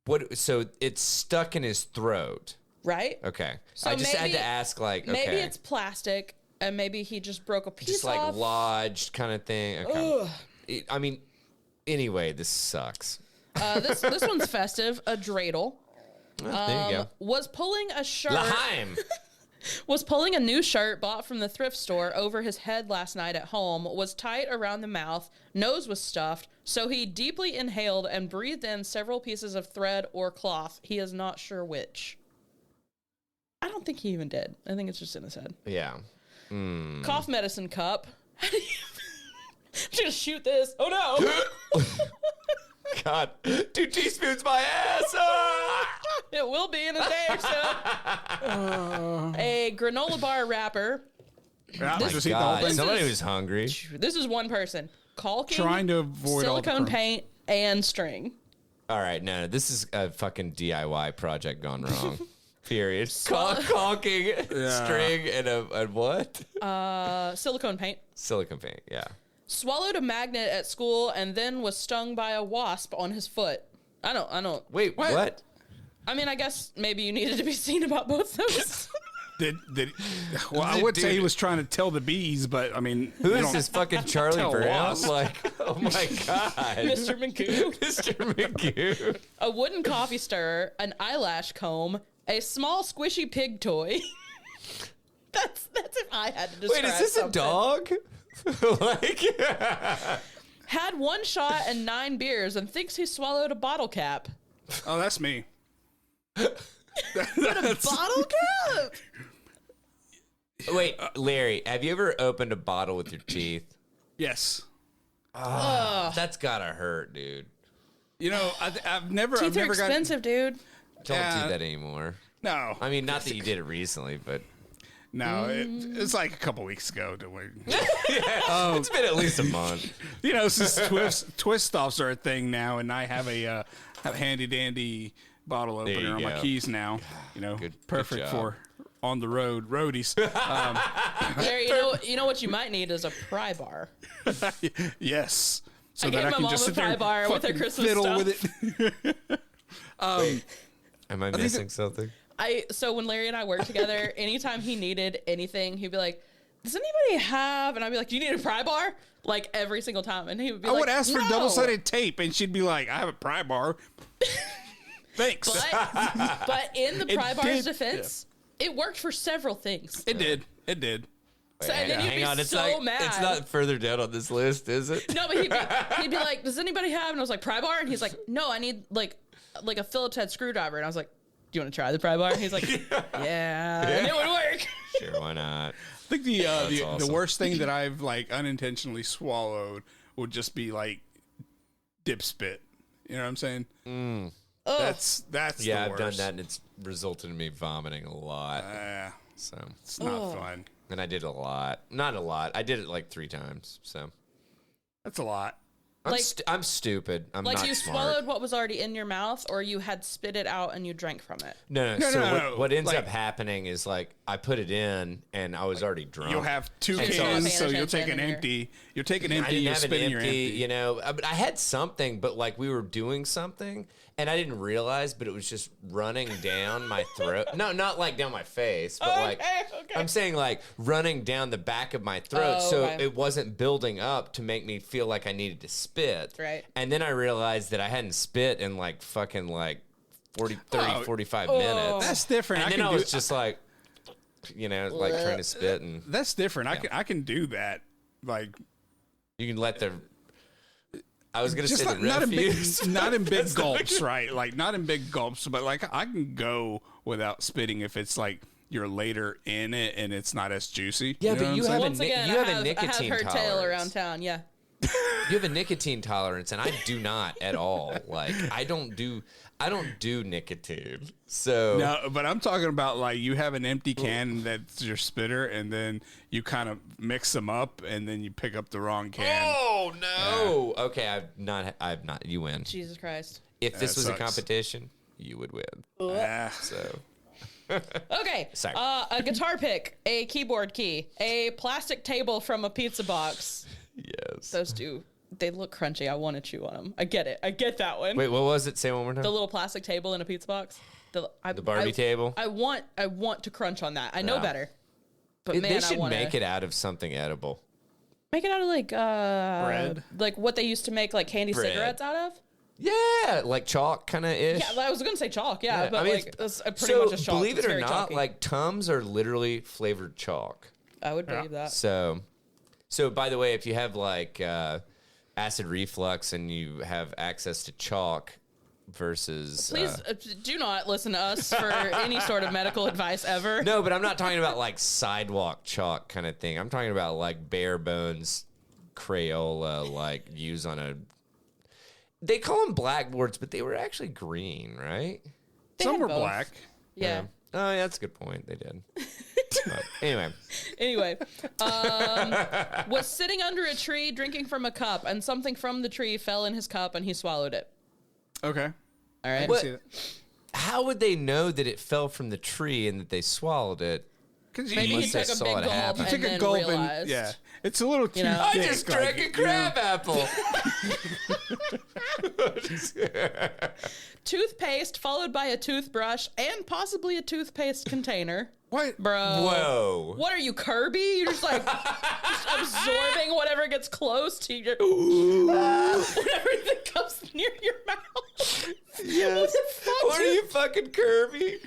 what? So it's stuck in his throat. Right? Okay. So I just had maybe- to ask, like, okay. Maybe it's plastic, and maybe he just broke a piece just like off. lodged kind of thing. Okay. I mean, anyway, this sucks. This one's festive. A dreidel. Well, there you go. Was pulling a shirt. Laheim. Was pulling a new shirt bought from the thrift store over his head last night at home, was tight around the mouth, nose was stuffed, so he deeply inhaled and breathed in several pieces of thread or cloth. He is not sure which. I don't think he even did. I think it's just in his head. Yeah. Cough medicine cup. Just shoot this. Oh no! God, 2 teaspoons my ass. Ah! It will be in a day or so. A granola bar wrapper. Yeah, My just eat the whole God, thing. somebody was hungry. This is one person. Caulking, Trying to avoid all the silicone crumbs. paint, and string. All right, no, this is a fucking DIY project gone wrong. Period. Swallow- Caulking, string, and a what? Silicone paint. Silicone paint. Yeah. Swallowed a magnet at school and then was stung by a wasp on his foot. I don't. Wait, what? I mean, I guess maybe you needed to be seen about both those. Well, I would say he Dude. was trying to tell the bees, but I mean, Who you is don't- this fucking Charlie tell Brown? wasp. Like, oh my God. Mr. McGoo. Mr. McGoo. A wooden coffee stirrer, an eyelash comb, a small squishy pig toy. That's if I had to describe Wait, is this something. a dog? Like, Had 1 shot and 9 beers and thinks he swallowed a bottle cap. Oh, that's me. Bottle cap? wait, Larry, have you ever opened a bottle with your teeth? Yes. That's gotta hurt, dude. You know, I've never Teeth are gotten. expensive, dude. Don't Yeah. do that anymore. No, I mean, not that you did it recently, but no, it's like a couple weeks ago. Don't worry. it's been at least a month. You know, since twist offs are a thing now, and I have a handy dandy bottle you opener on my go. keys now. You know, Good perfect job. for on the road roadies. Larry, you know what you might need is a pry bar. Yes, so I that gave I my can mom just a sit there pry and bar with her fucking Christmas fiddle stuff. with it. Am I missing something? So when Larry and I worked together, anytime he needed anything, he'd be like, "Does anybody have?" And I'd be like, "Do you need a pry bar?" like every single time, and he would be I like, would ask for "No!" double-sided tape, and she'd be like, "I have a pry bar." Thanks. But in the pry bar's did- defense, it worked for several things. It did. It did. So, and then you'd be it's so mad. It's not further down on this list, is it? No, but he'd be like, "Does anybody have?" And I was like, "Pry bar," and he's like, "No, I need like a Phillips head screwdriver." And I was like, "Do you want to try the pry bar?" And he's like, "Yeah," and it would work. Sure, why not? I think the worst thing that I've like unintentionally swallowed would just be like dip spit. You know what I'm saying? That's Yeah, the I've done worst. that, and it's resulted in me vomiting a lot. So, It's not fun. and I did a lot. Not a lot. I did it like 3 times. So That's a lot. I'm stupid. I'm Like not you smart. swallowed what was already in your mouth, or you had spit it out and you drank from it. No. No, So no. what ends Like- up happening is like I put it in, and I was already drunk. You'll have 2 And so- cans, so Paying you'll take an attention empty. You'll take an I empty. didn't You have spit an in your empty, empty. you know. But I had something, but like we were doing something, and I didn't realize, but it was just running down my throat. No, not like down my face, but like Okay. I'm saying like running down the back of my throat, so okay. it wasn't building up to make me feel like I needed to spit. Right. And then I realized that I hadn't spit in like fucking like 40, 30, 45 minutes. That's different. And I then can I do. was just like, you know, like trying to spit, and That's different. I can do that. Like you can let the. I was gonna just say not, the not in big, refuse. not in big gulps, right? Like not in big gulps, but like I can go without spitting if it's like you're later in it and it's not as juicy. Yeah, know but what I'm you saying? have Once again, you I have a have nicotine heard tale tolerance. around town. Yeah. You have a nicotine tolerance, and I do not at all. Like I don't do nicotine. So No, but I'm talking about like you have an empty can that's your spitter, and then you kind of mix them up, and then you pick up the wrong can. Oh no! Okay, I've not. You win. Jesus Christ. If this That was a sucks. competition, you would win. So Okay. Sorry. A guitar pick, a keyboard key, a plastic table from a pizza box. yes. Those two, they look crunchy. I want to chew on them. I get it. I get that one. Wait, what was it? Say one more time. The little plastic table in a pizza box. The Barbie table? I want to crunch on that. I know Yeah. better. But man, They I should want make it out of something edible. Make it out of like Bread? like what they used to make like candy Bread. cigarettes out of. Yeah, like chalk kind of ish. Yeah, I was gonna say chalk. Yeah, but I mean, like that's pretty so much just chalk. believe It's it or very not, chalky. like Tums are literally flavored chalk. I would believe that. So by the way, if you have like acid reflux and you have access to chalk versus Please do not listen to us for any sort of medical advice ever. no, but I'm not talking about like sidewalk chalk kind of thing. I'm talking about like bare bones Crayola, like used on a. They call them blackboards, but they were actually green, right? They Some had were both. black. Yeah. Oh, yeah, that's a good point. They did. But anyway, Anyway, was sitting under a tree drinking from a cup, and something from the tree fell in his cup, and he swallowed it. Okay. All right. What- See that? how would they know that it fell from the tree and that they swallowed it? Because Maybe he Unless they took a saw big it gulp happen. and took a then gulp realized. and yeah, it's a little too know? I thick. just like, drank a you know. crab apple. Toothpaste followed by a toothbrush and possibly a toothpaste container. What? Bro. Whoa. What are you, Kirby? You're just like just absorbing whatever gets close to you. Whatever that comes near your mouth. Yes. What the fuck, What are dude? you fucking Kirby?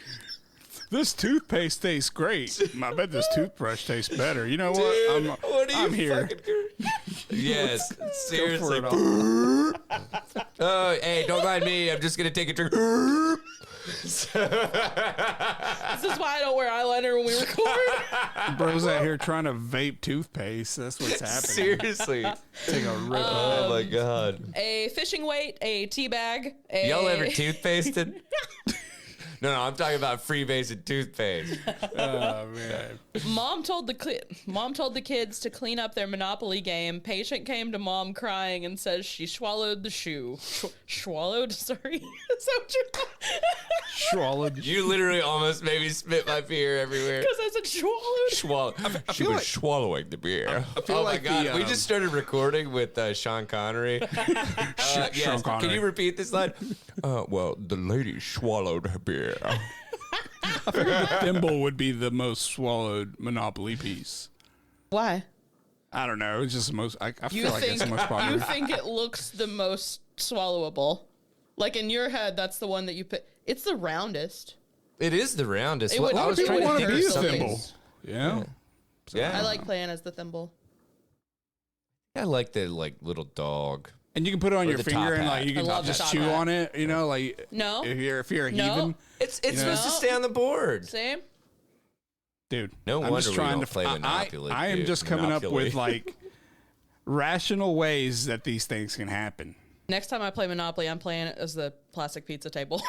This toothpaste tastes great. I bet this toothbrush tastes better. You know what? Dude, I'm what are you here. fucking Kirby? Yes, seriously. Go for it all. Oh, hey, don't mind me. I'm just gonna take a drink. This is why I don't wear eyeliner when we record. Bro's out here trying to vape toothpaste. That's what's happening. Seriously. Take a rip. Oh my god. A fishing weight, a tea bag. Y'all ever toothpasted? No, I'm talking about freebasing toothpaste. Oh man. Mom told the kids to clean up their Monopoly game. Patient came to mom crying and says she swallowed the shoe. Swallowed? Sorry. Is that what you're Swallowed. You literally almost made me spit my beer everywhere. Because I said swallowed. Swallow. She feel was like- swallowing the beer. feel Oh like my god! the, We just started recording with Sean Connery. Sean Yes. Connery. Can you repeat this line? Well, the lady swallowed her beer. Thimble would be the most swallowed Monopoly piece. Why? I don't know. It's just the most. I feel like it's the most popular. You think it looks the most swallowable? Like in your head, that's the one that you pick. It's the roundest. It is the roundest. It would- I was People trying to want think to of be a something. thimble. Yeah. Yeah. I like playing as the thimble. I like the little dog. And you can put it on Or your the finger top and hat. you can I love the just top chew hat. on it. You know, like No. if you're a No. heathen, It's supposed to No. stay on the board. Same. dude. No I'm wonder just we trying don't to play Monopoly, I am dude. just coming up Monopoly. with like rational ways that these things can happen. Next time I play Monopoly, I'm playing it as the plastic pizza table.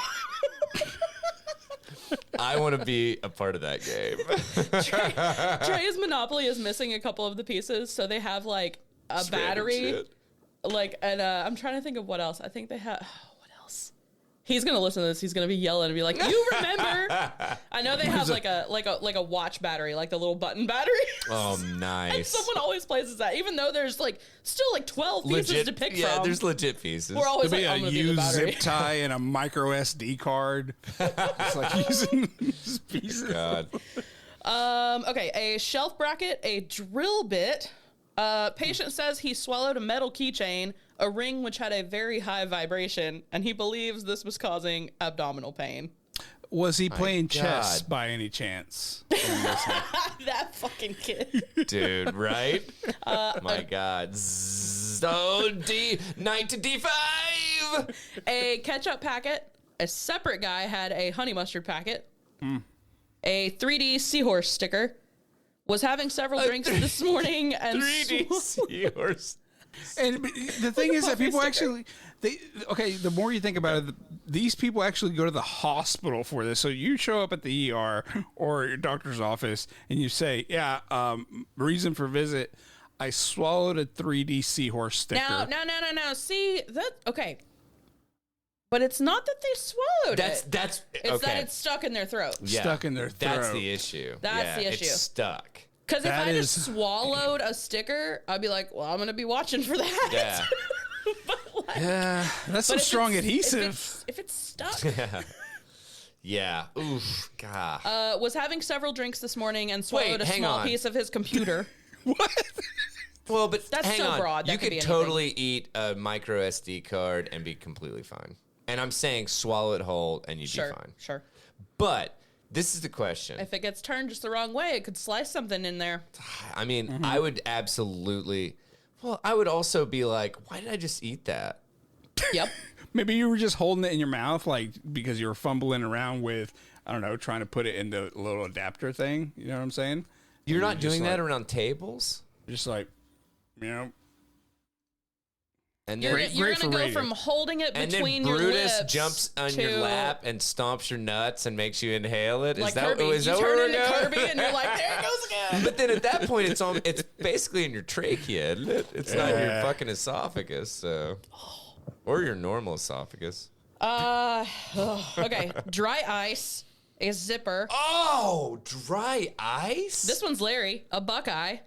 I want to be a part of that game. Trey's Monopoly is missing a couple of the pieces, so they have like a battery, shit. like, and I'm trying to think of what else. I think they have. What else? He's gonna listen to this. He's gonna be yelling and be like, "You remember?" I know they have like a watch battery, like the little button battery. Oh, And nice. someone always plays as that, even though there's like still like 12 pieces to pick yeah, from. there's legit pieces. We're always There'll like, be I'm a gonna be the used battery. zip tie and a micro SD card. It's like using these pieces. God. Okay, a shelf bracket, a drill bit. Patient says he swallowed a metal keychain, a ring which had a very high vibration, and he believes this was causing abdominal pain. Was he playing chess God. by any chance? That fucking kid. Dude, right? My God. Knight to D5! A ketchup packet. A separate guy had a honey mustard packet. A 3D seahorse sticker. Was having several drinks this morning and 3D seahorse. And the thing is that people actually, the more you think about it, these people actually go to the hospital for this. So you show up at the ER or your doctor's office and you say, reason for visit, I swallowed a 3D seahorse sticker. No. See, that, okay. But it's not that they swallowed it. That's It's okay. that it's stuck in their throat. Yeah, stuck in their That's throat. the issue. That's the issue. It's stuck. Because if That I just is- swallowed a sticker, I'd be like, well, I'm going to be watching for that. Yeah. But like, Yeah, that's some if strong it's- adhesive. If it's stuck. Yeah. Oof. God. Was having several drinks this morning and swallowed a hang small on. piece of his computer. What? Well, but That's hang so on. broad. That You could could be anything. totally eat a micro SD card and be completely fine. And I'm saying swallow it whole and you'd be fine. Sure. But this is the question. If it gets turned just the wrong way, it could slice something in there. I mean, Mm-hmm. I would absolutely. Well, I would also be like, why did I just eat that? Yep. Maybe you were just holding it in your mouth, like because you were fumbling around with, I don't know, trying to put it in the little adapter thing. You know what I'm saying? You're not just doing that like- around tables? Just like, And You're, then, Great you're for going to go radio. from holding it and between then your Brutus lips jumps on to, your lap and stomps your nuts and makes you inhale it. like Is that, Kirby. is You that where turn we're into going? Kirby and you're like, there it goes again. But then at that point, it's basically in your trachea, isn't it? It's not your fucking esophagus, so. Or your normal esophagus. Okay. Dry ice, a zipper. Oh, dry ice? This one's Larry, a Buckeye.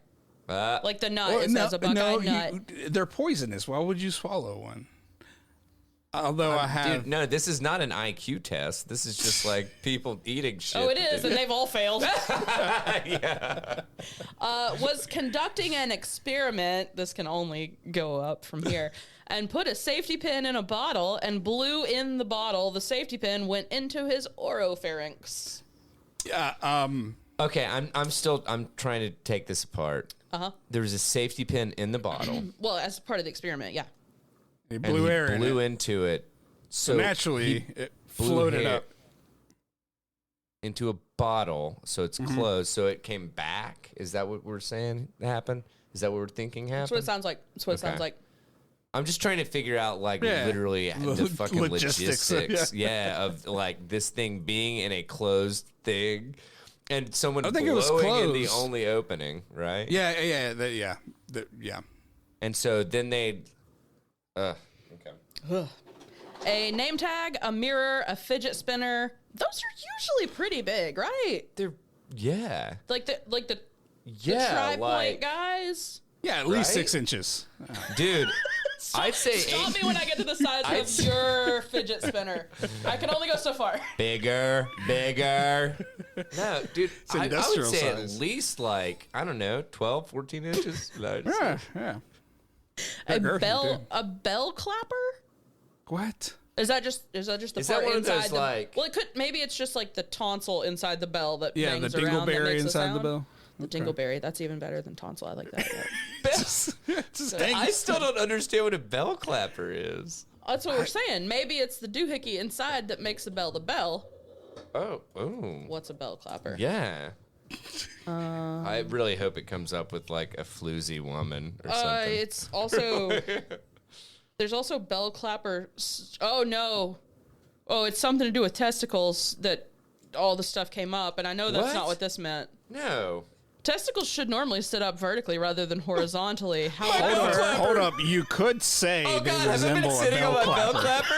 Uh, Like the nut. It says a Buckeye nut. they're poisonous. Why would you swallow one? Although I have, Dude, no, this is not an IQ test. This is just like people eating shit. Oh, it is, and they've all failed. Yeah. Was conducting an experiment. This can only go up from here. And put a safety pin in a bottle and blew in the bottle. The safety pin went into his oropharynx. Okay, I'm trying to take this apart. There was a safety pin in the bottle. Well, as part of the experiment, yeah. they and blew he air blew in it. into it. So Naturally, it blew floated hair up. into a bottle, so it's closed. So it came back. Is that what we're saying happened? Is that what we're thinking That's what it happened? sounds like. That's what it sounds Okay. like. I'm just trying to figure out, like, Yeah. literally the fucking Logistics, logistics. Yeah, of like this thing being in a closed thing, and someone I think it was blowing in the closed. only opening, right? Yeah. And so then they, okay. A name tag, a mirror, a fidget spinner. Those are usually pretty big, right? They're yeah, Like the yeah, tri-point like guys. Yeah, at least Right? 6 inches. dude. I'd say stop me when I get to the size of your fidget spinner. I can only go so far. Bigger. No, dude, I would say size. at least like, I don't know, 12, 14 inches. Yeah. A bell clapper? What? Is that just the Is part that one of inside those, the like... Well, maybe it's just like the tonsil inside the bell that Yeah, bangs the around that dingleberry makes a inside the sound. bell. The dingleberry, that's even better than tonsil. I like that. I still don't understand what a bell clapper is. That's what we're saying. Maybe it's the doohickey inside that makes the bell. Oh. What's a bell clapper? Yeah. I really hope it comes up with like a floozy woman or something. It's also... There's also bell clapper... Oh, no. Oh, it's something to do with testicles that all the stuff came up, and I know that's not what this meant. No. Testicles should normally sit up vertically rather than horizontally. However, Hold up. You could say they resemble a bell clapper.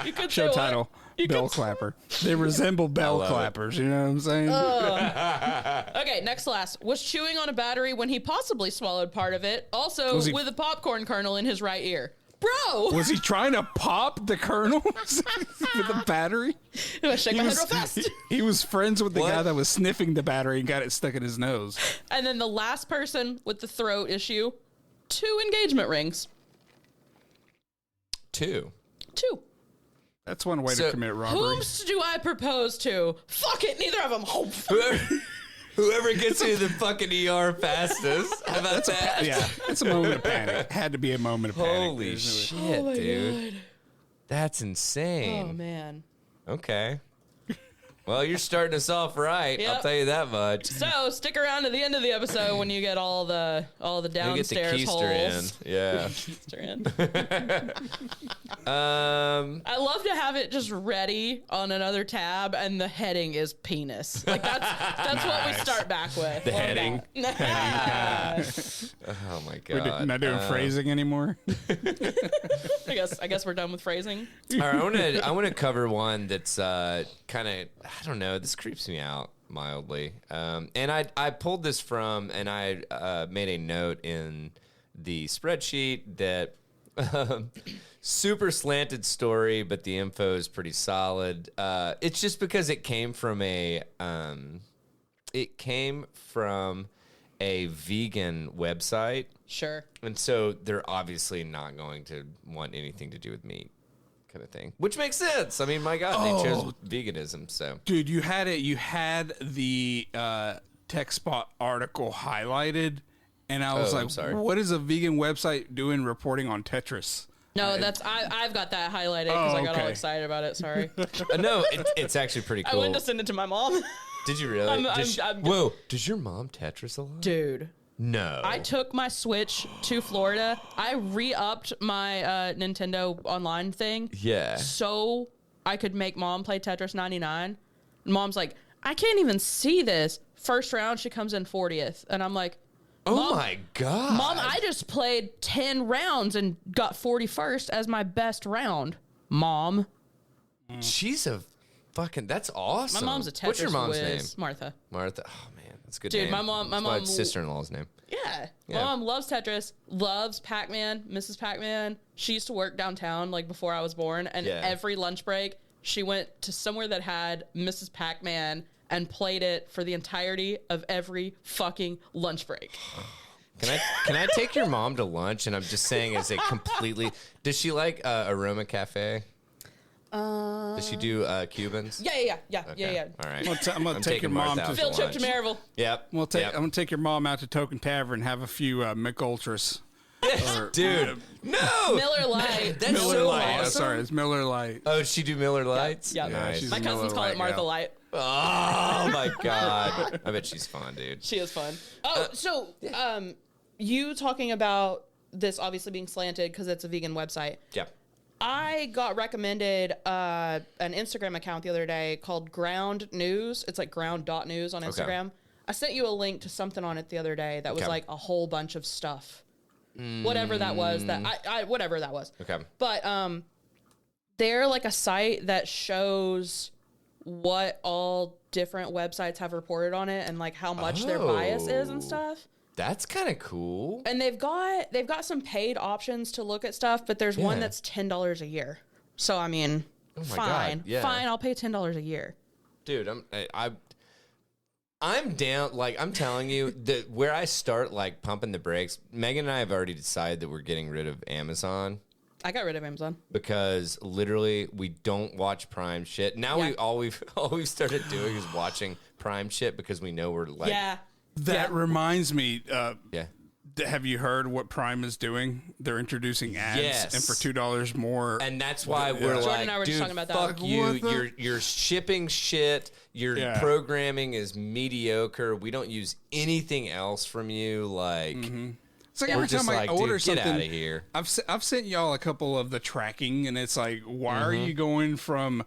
You could Show say title. Bell clapper. They resemble bell clappers. You know what I'm saying? Okay, next to last. Was chewing on a battery when he possibly swallowed part of it. Also, with a popcorn kernel in his right ear. Bro! Was he trying to pop the kernel with a battery? I shake my head real fast. He was friends with the guy that was sniffing the battery and got it stuck in his nose. And then the last person with the throat issue, 2 engagement rings. 2. That's one way to commit robbery. Whomst do I propose to? Fuck it, neither of them. Whoever gets you to the fucking ER fastest. How about that? Yeah, it's a moment of panic. Had to be a moment of panic. Holy shit, dude. God. That's insane. Oh, man. Okay. Well, you're starting us off right. Yep. I'll tell you that much. So stick around to the end of the episode when you get all the downstairs holes. Yeah. Keister in. I love to have it just ready on another tab, and the heading is penis. Like that's what we start back with. The heading. Oh my god. We're not doing phrasing anymore. I guess we're done with phrasing. All right, I want to cover one that's kind of, I don't know, this creeps me out mildly. And I pulled this from, and I made a note in the spreadsheet that super slanted story, but the info is pretty solid. It's just because it came from a vegan website. Sure. And so they're obviously not going to want anything to do with meat, kind of thing, which makes sense. I mean, my God, they chose veganism. So, dude, you had the TechSpot article highlighted, and I was what is a vegan website doing reporting on Tetris? No, I've got that highlighted because I got all excited about it. Sorry. No, it's actually pretty cool. I went to send it to my mom. Did you really? Whoa, does your mom Tetris a lot? Dude. No. I took my Switch to Florida. I re-upped my Nintendo online thing. Yeah. So I could make mom play Tetris 99. And mom's like, I can't even see this. First round, she comes in 40th. And I'm like, oh my God. Mom, I just played 10 rounds and got 41st as my best round. Mom. She's a fucking, that's awesome. My mom's a Tetris What's your mom's whiz. name? Martha. Martha. Oh man, that's a good Dude, name. my mom my sister-in-law's name. Yeah. My mom loves Tetris, loves Pac-Man, Mrs. Pac-Man. She used to work downtown like before I was born, and every lunch break she went to somewhere that had Mrs. Pac-Man and played it for the entirety of every fucking lunch break. Can I take your mom to lunch? And I'm just saying, as a completely, does she like Aroma Cafe? Does she do Cubans? Yeah. All right. I'm gonna take your mom to field trip to Maryville. Yep. I'm gonna take your mom out to Token Tavern and have a few McUltras. Dude, no. Miller Lite. That's Miller so Lite. awesome. Sorry, it's Miller Lite. Oh, she do Miller Lights? Yeah. Nice. My cousins call it Martha Light. Oh my God. I bet she's fun, dude. She is fun. Oh, so you talking about this obviously being slanted because it's a vegan website. Yeah. I got recommended an Instagram account the other day called Ground News. It's like ground.news on Instagram. Okay. I sent you a link to something on it the other day that was like a whole bunch of stuff. Whatever that was. Whatever that was. Okay. But they're like a site that shows what all different websites have reported on it and like how much their bias is and stuff. That's kind of cool. And they've got some paid options to look at stuff, but there's one that's $10 a year. So I mean, fine, I'll pay $10 a year. Dude, I'm down. Like, I'm telling you, that where I start like pumping the brakes. Megan and I have already decided that we're getting rid of Amazon. I got rid of Amazon because literally we don't watch Prime shit. Now all we've started doing is watching Prime shit because we know we're like That reminds me. Have you heard what Prime is doing? They're introducing ads, and for $2 more. And that's why we're Jordan like, and I were dude, just talking about fuck that. you. You're shipping shit. Your programming is mediocre. We don't use anything else from you. Like, it's like every time I order something, get out of here. I've sent y'all a couple of the tracking, and it's like, why are you going from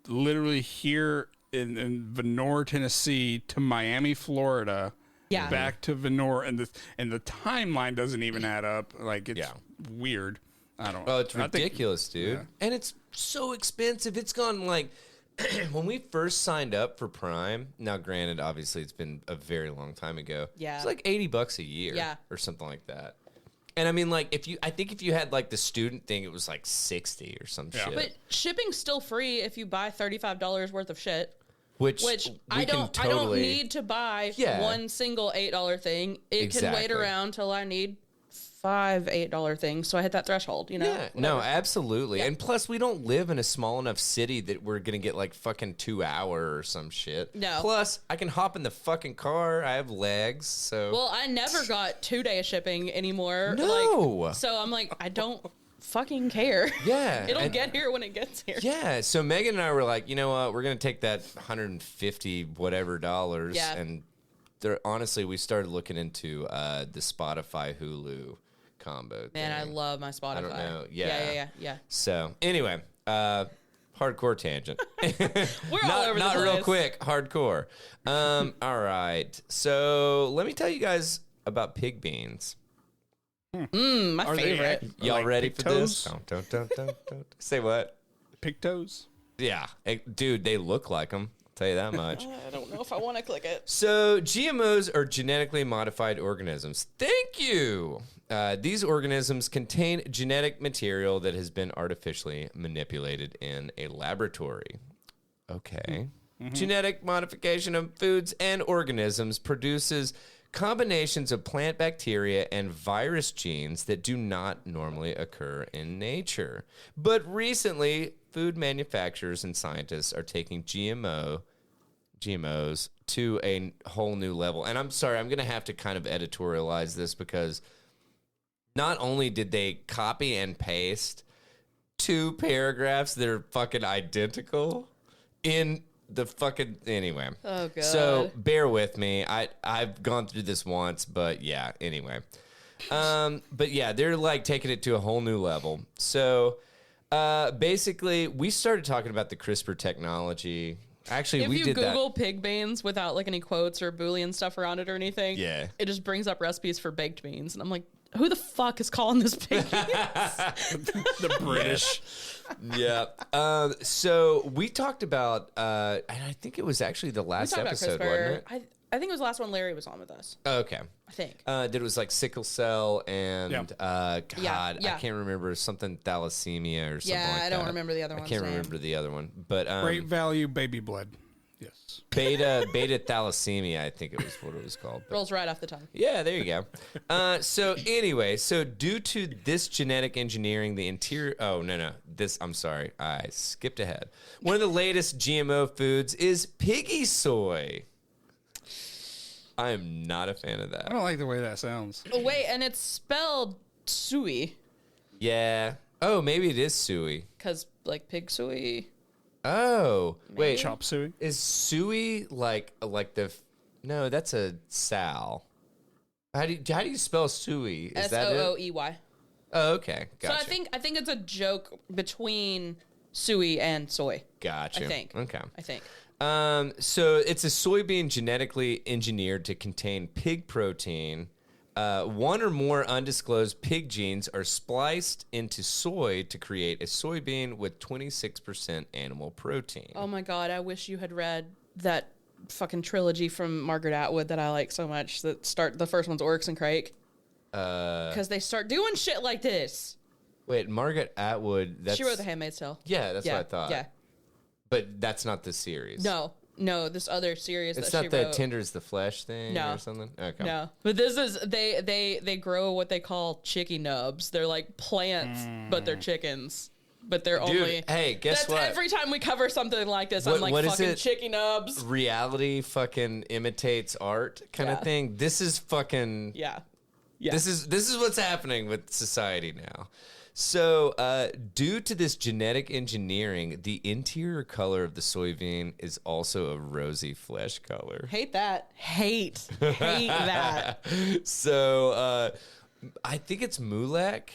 literally here in Vonore, Tennessee, to Miami, Florida? Back to Vonore, and the timeline doesn't even add up. Like, it's weird. I don't. Oh, it's ridiculous, dude. And it's so expensive. It's gone like when we first signed up for Prime. Now, granted, obviously, it's been a very long time ago. Yeah, it's like $80 a year, or something like that. And I mean, like, I think if you had like the student thing, it was like 60 or some shit. But shipping's still free if you buy $35 worth of shit. Which I don't need to buy one single $8 thing. It can wait around till I need 5 $8 things. So I hit that threshold, you know? Yeah, no, absolutely. And plus, we don't live in a small enough city that we're going to get like fucking 2 hour or some shit. No. Plus, I can hop in the fucking car. I have legs, so. Well, I never got 2-day shipping anymore. No. Like, so I'm like, I don't fucking care. Yeah. It'll get here when it gets here. Yeah. So Megan and I were like, you know what? We're going to take that $150 whatever dollars. Yeah. And honestly, we started looking into the Spotify Hulu combo. Man, I love my Spotify. I don't know. Yeah. So anyway, hardcore tangent. We're all over the Not place. real quick. Hardcore. All right. So let me tell you guys about pig beans. My favorite. Y'all like ready pig for this? Don't. Say what? Pig toes? Yeah. Dude, they look like them. I'll tell you that much. I don't know if I want to click it. So GMOs are genetically modified organisms. Thank you. These organisms contain genetic material that has been artificially manipulated in a laboratory. Okay. Genetic modification of foods and organisms produces combinations of plant bacteria and virus genes that do not normally occur in nature. But recently, food manufacturers and scientists are taking GMOs to a whole new level. And I'm sorry, I'm going to have to kind of editorialize this because not only did they copy and paste 2 paragraphs that are fucking identical in the fucking anyway. Oh god. So bear with me. I've gone through this once, but yeah, anyway. But yeah, they're like taking it to a whole new level. So basically we started talking about the CRISPR technology. Actually, if we you did Google pig beans without like any quotes or Boolean stuff around it or anything, it just brings up recipes for baked beans. And I'm like, who the fuck is calling this pig beans? The British. Yeah. So we talked about, and I think it was actually the last episode, wasn't it? I think it was the last one Larry was on with us. Okay. I think. That it was like sickle cell and, I can't remember, something thalassemia or something like that. I don't remember the other one. I can't remember the other one. But Great value baby blood. Yes. Beta thalassemia, I think it was what it was called. But rolls right off the tongue. Yeah, there you go. So anyway, due to this genetic engineering, the interior. Oh no, I'm sorry, I skipped ahead. One of the latest GMO foods is piggy soy. I am not a fan of that. I don't like the way that sounds. Oh wait, and it's spelled suey. Yeah. Oh, maybe it is suey. Cause like pig suey. Oh, wait. Chop suey? Is suey like the? No, that's a sow. How do you spell suey? Is that it? SOOEY. Oh, okay. Gotcha. So I think it's a joke between suey and soy. Gotcha. I think. Okay. I think. So it's a soybean genetically engineered to contain pig protein. One or more undisclosed pig genes are spliced into soy to create a soybean with 26% animal protein. Oh my god! I wish you had read that fucking trilogy from Margaret Atwood that I like so much. The first one's Oryx and Crake. Because they start doing shit like this. Wait, Margaret Atwood. She wrote The Handmaid's Tale. Yeah, that's what I thought. Yeah. But that's not the series. No, this other series it's that she wrote. It's not the Tinder's the Flesh thing or something? Okay. No. But this is, they grow what they call chicky nubs. They're like plants, but they're chickens. But they're only... Hey, guess what? Every time we cover something like this, I'm like, fucking chicky nubs. Reality fucking imitates art kind of thing. This is fucking... Yeah. This is what's happening with society now. So, due to this genetic engineering, the interior color of the soybean is also a rosy flesh color. Hate that. Hate that. So, I think it's Moolec,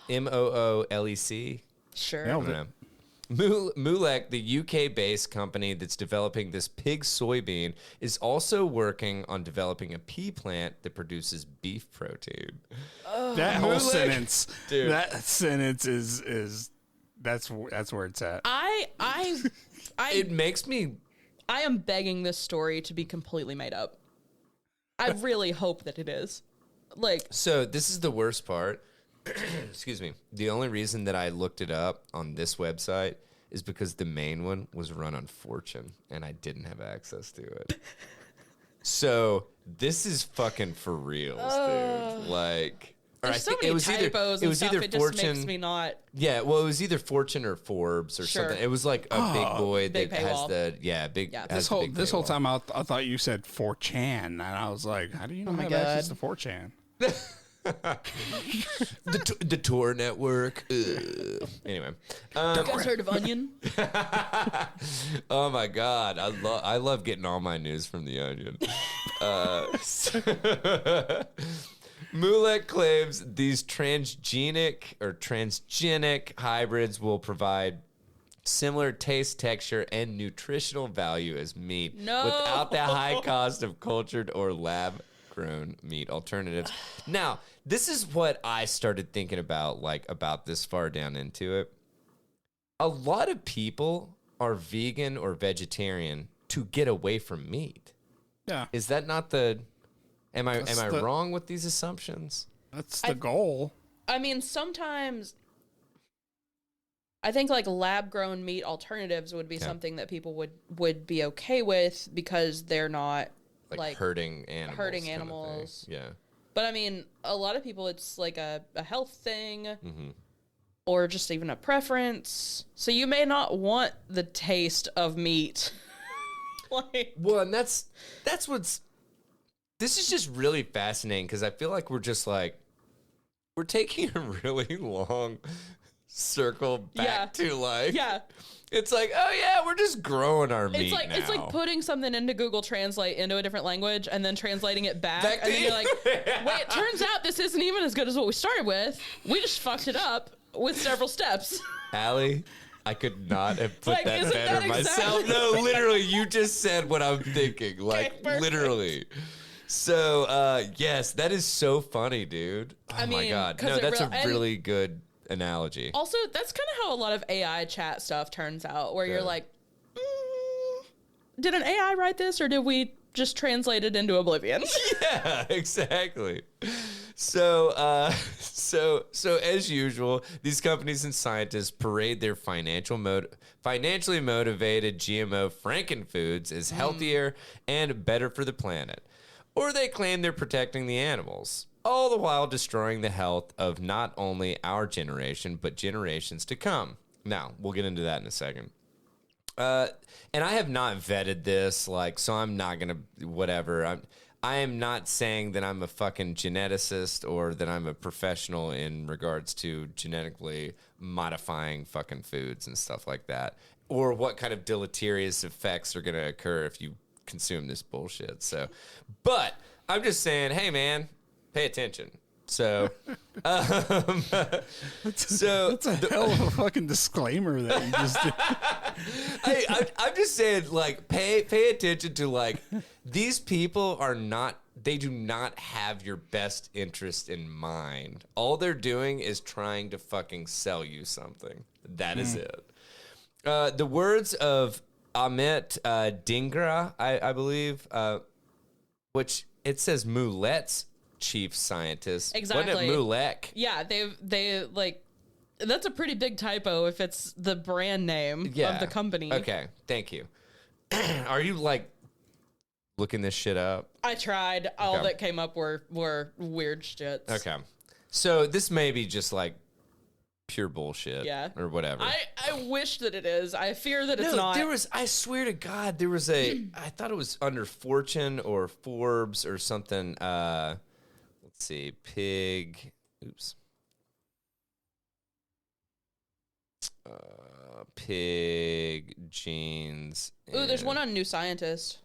Moolec. Sure. Moolec, the UK-based company that's developing this pig soybean, is also working on developing a pea plant that produces beef protein. That whole sentence, dude. That sentence is that's where it's at. It makes me. I am begging this story to be completely made up. I really hope that it is. So this is the worst part. Excuse me. The only reason that I looked it up on this website is because the main one was run on Fortune and I didn't have access to it. So this is fucking for reals, dude. There's so many typos and stuff. It just makes me not. Yeah, well, it was either Fortune or Forbes or something. It was like a big boy big that paywall. has big. Yeah. This whole time I thought you said 4chan, and I was like, how do you know how to access to 4chan? the Tor network. Anyway, you guys heard of Onion? Oh my god, I love getting all my news from the Onion. Moolec claims these transgenic hybrids will provide similar taste, texture, and nutritional value as meat without the high cost of cultured or lab-grown meat alternatives. Now, this is what I started thinking about, about this far down into it. A lot of people are vegan or vegetarian to get away from meat. Yeah. Is that not the... Am I wrong with these assumptions? That's the goal. I mean, sometimes I think lab-grown meat alternatives would be something that people would be okay with because they're not hurting animals. Yeah. But I mean, a lot of people, it's like a health thing or just even a preference. So you may not want the taste of meat. Well, and that's what's... This is just really fascinating because I feel like we're just we're taking a really long circle back to it's we're just growing our meat now. It's like putting something into Google Translate into a different language and then translating it back and then you're like, wait, it turns out this isn't even as good as what we started with. We just fucked it up with several steps. Allie, I could not have put that isn't better that myself. exactly? No, literally, you just said what I'm thinking. Literally. So, yes, that is so funny, dude. Oh, my God. No, that's a really good analogy. Also, that's kind of how a lot of AI chat stuff turns out, where you're like, did an AI write this, or did we just translate it into oblivion? Yeah, exactly. So as usual, these companies and scientists parade their financially motivated GMO frankenfoods as healthier and better for the planet. Or they claim they're protecting the animals, all the while destroying the health of not only our generation, but generations to come. Now, we'll get into that in a second. And I have not vetted this, so I'm not going to, whatever. I am not saying that I'm a fucking geneticist or that I'm a professional in regards to genetically modifying fucking foods and stuff like that, or what kind of deleterious effects are going to occur if you consume this bullshit. But I'm just saying, hey man, pay attention. That's a hell of a fucking disclaimer that you just did. I'm just saying, pay attention to these people they do not have your best interest in mind. All they're doing is trying to fucking sell you something. That is it. The words of Amit Dhingra, I believe, which it says Moulet's chief scientist. Exactly. Wasn't it Moulek? Yeah, they like, that's a pretty big typo if it's the brand name of the company. Okay, thank you. Are you like looking this shit up? I tried. All that came up were weird shits. Okay. So this may be just like pure bullshit. Yeah. Or whatever. I wish that it is. I fear that it's not. There was, I swear to God, there was I thought it was under Fortune or Forbes or something. Let's see. Pig genes. Ooh, there's one on New Scientist.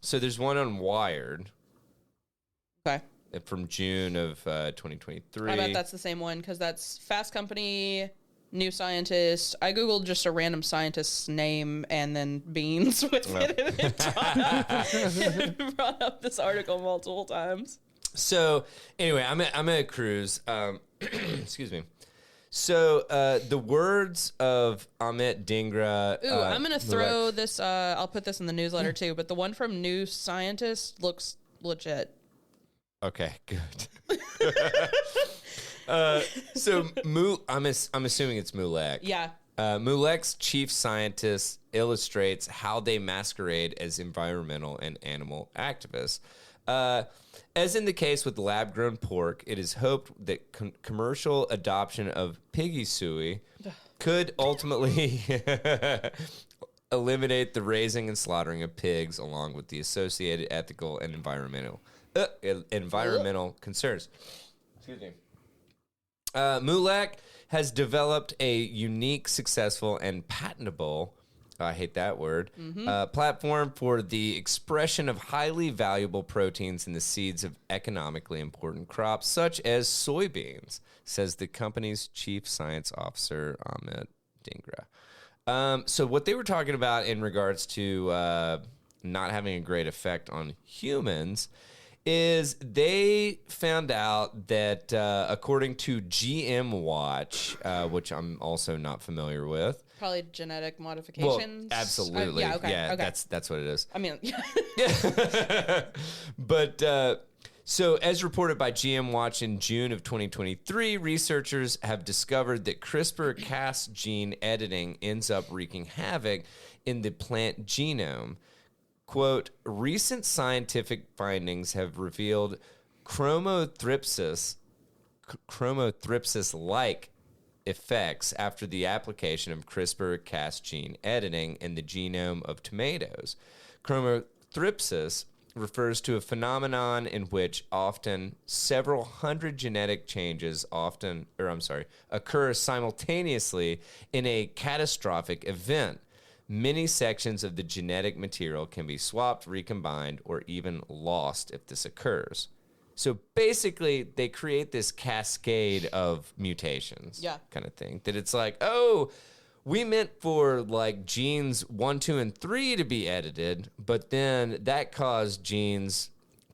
So there's one on Wired. Okay. From June of 2023. I bet that's the same one because that's Fast Company, New Scientist. I googled just a random scientist's name and then beans with it, and it brought up this article multiple times. So anyway, I'm at a cruise. Excuse me. So the words of Amit Dhingra. Ooh, I'm gonna throw this. I'll put this in the newsletter too. But the one from New Scientist looks legit. Okay, good. So I'm assuming it's Moulek. Yeah. Moulek's chief scientist illustrates how they masquerade as environmental and animal activists. As in the case with lab-grown pork, it is hoped that commercial adoption of piggy suey could ultimately eliminate the raising and slaughtering of pigs, along with the associated ethical and environmental concerns. Excuse me. Moulek has developed a unique, successful, and patentable, I hate that word, platform for the expression of highly valuable proteins in the seeds of economically important crops, such as soybeans, says the company's chief science officer, Amit Dhingra. So what they were talking about in regards to not having a great effect on humans is they found out that according to GM Watch, which I'm also not familiar with. Probably genetic modifications. Well, absolutely. Yeah, okay, okay. That's what it is. I mean, But so as reported by GM Watch in June of 2023, researchers have discovered that CRISPR-Cas gene editing ends up wreaking havoc in the plant genome. Quote, recent scientific findings have revealed chromothripsis-like effects after the application of CRISPR-Cas gene editing in the genome of tomatoes. Chromothripsis refers to a phenomenon in which often several hundred genetic changes occur simultaneously in a catastrophic event. Many sections of the genetic material can be swapped, recombined, or even lost if this occurs. So basically, they create this cascade of mutations, kind of thing. That it's like, oh, we meant for like genes 1, 2, and 3 to be edited, but then that caused genes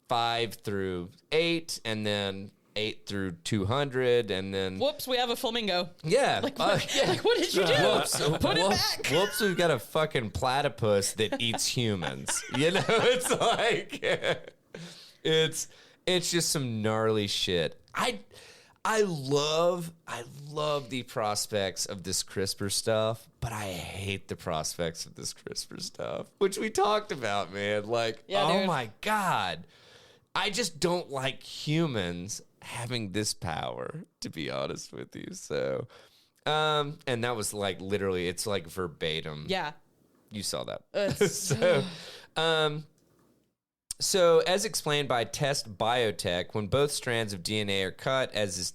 5 through 8, and then 8 through 200, and then whoops, we have a flamingo. Yeah, like what did you do? Put it back. Whoops, we've got a fucking platypus that eats humans. You know, it's like it's just some gnarly shit. I love the prospects of this CRISPR stuff, but I hate the prospects of this CRISPR stuff, which we talked about, man. Like, dude. My God. I just don't like humans having this power, to be honest with you. So, and that was like literally, it's like verbatim. Yeah. You saw that. So as explained by Test Biotech, when both strands of DNA are cut, as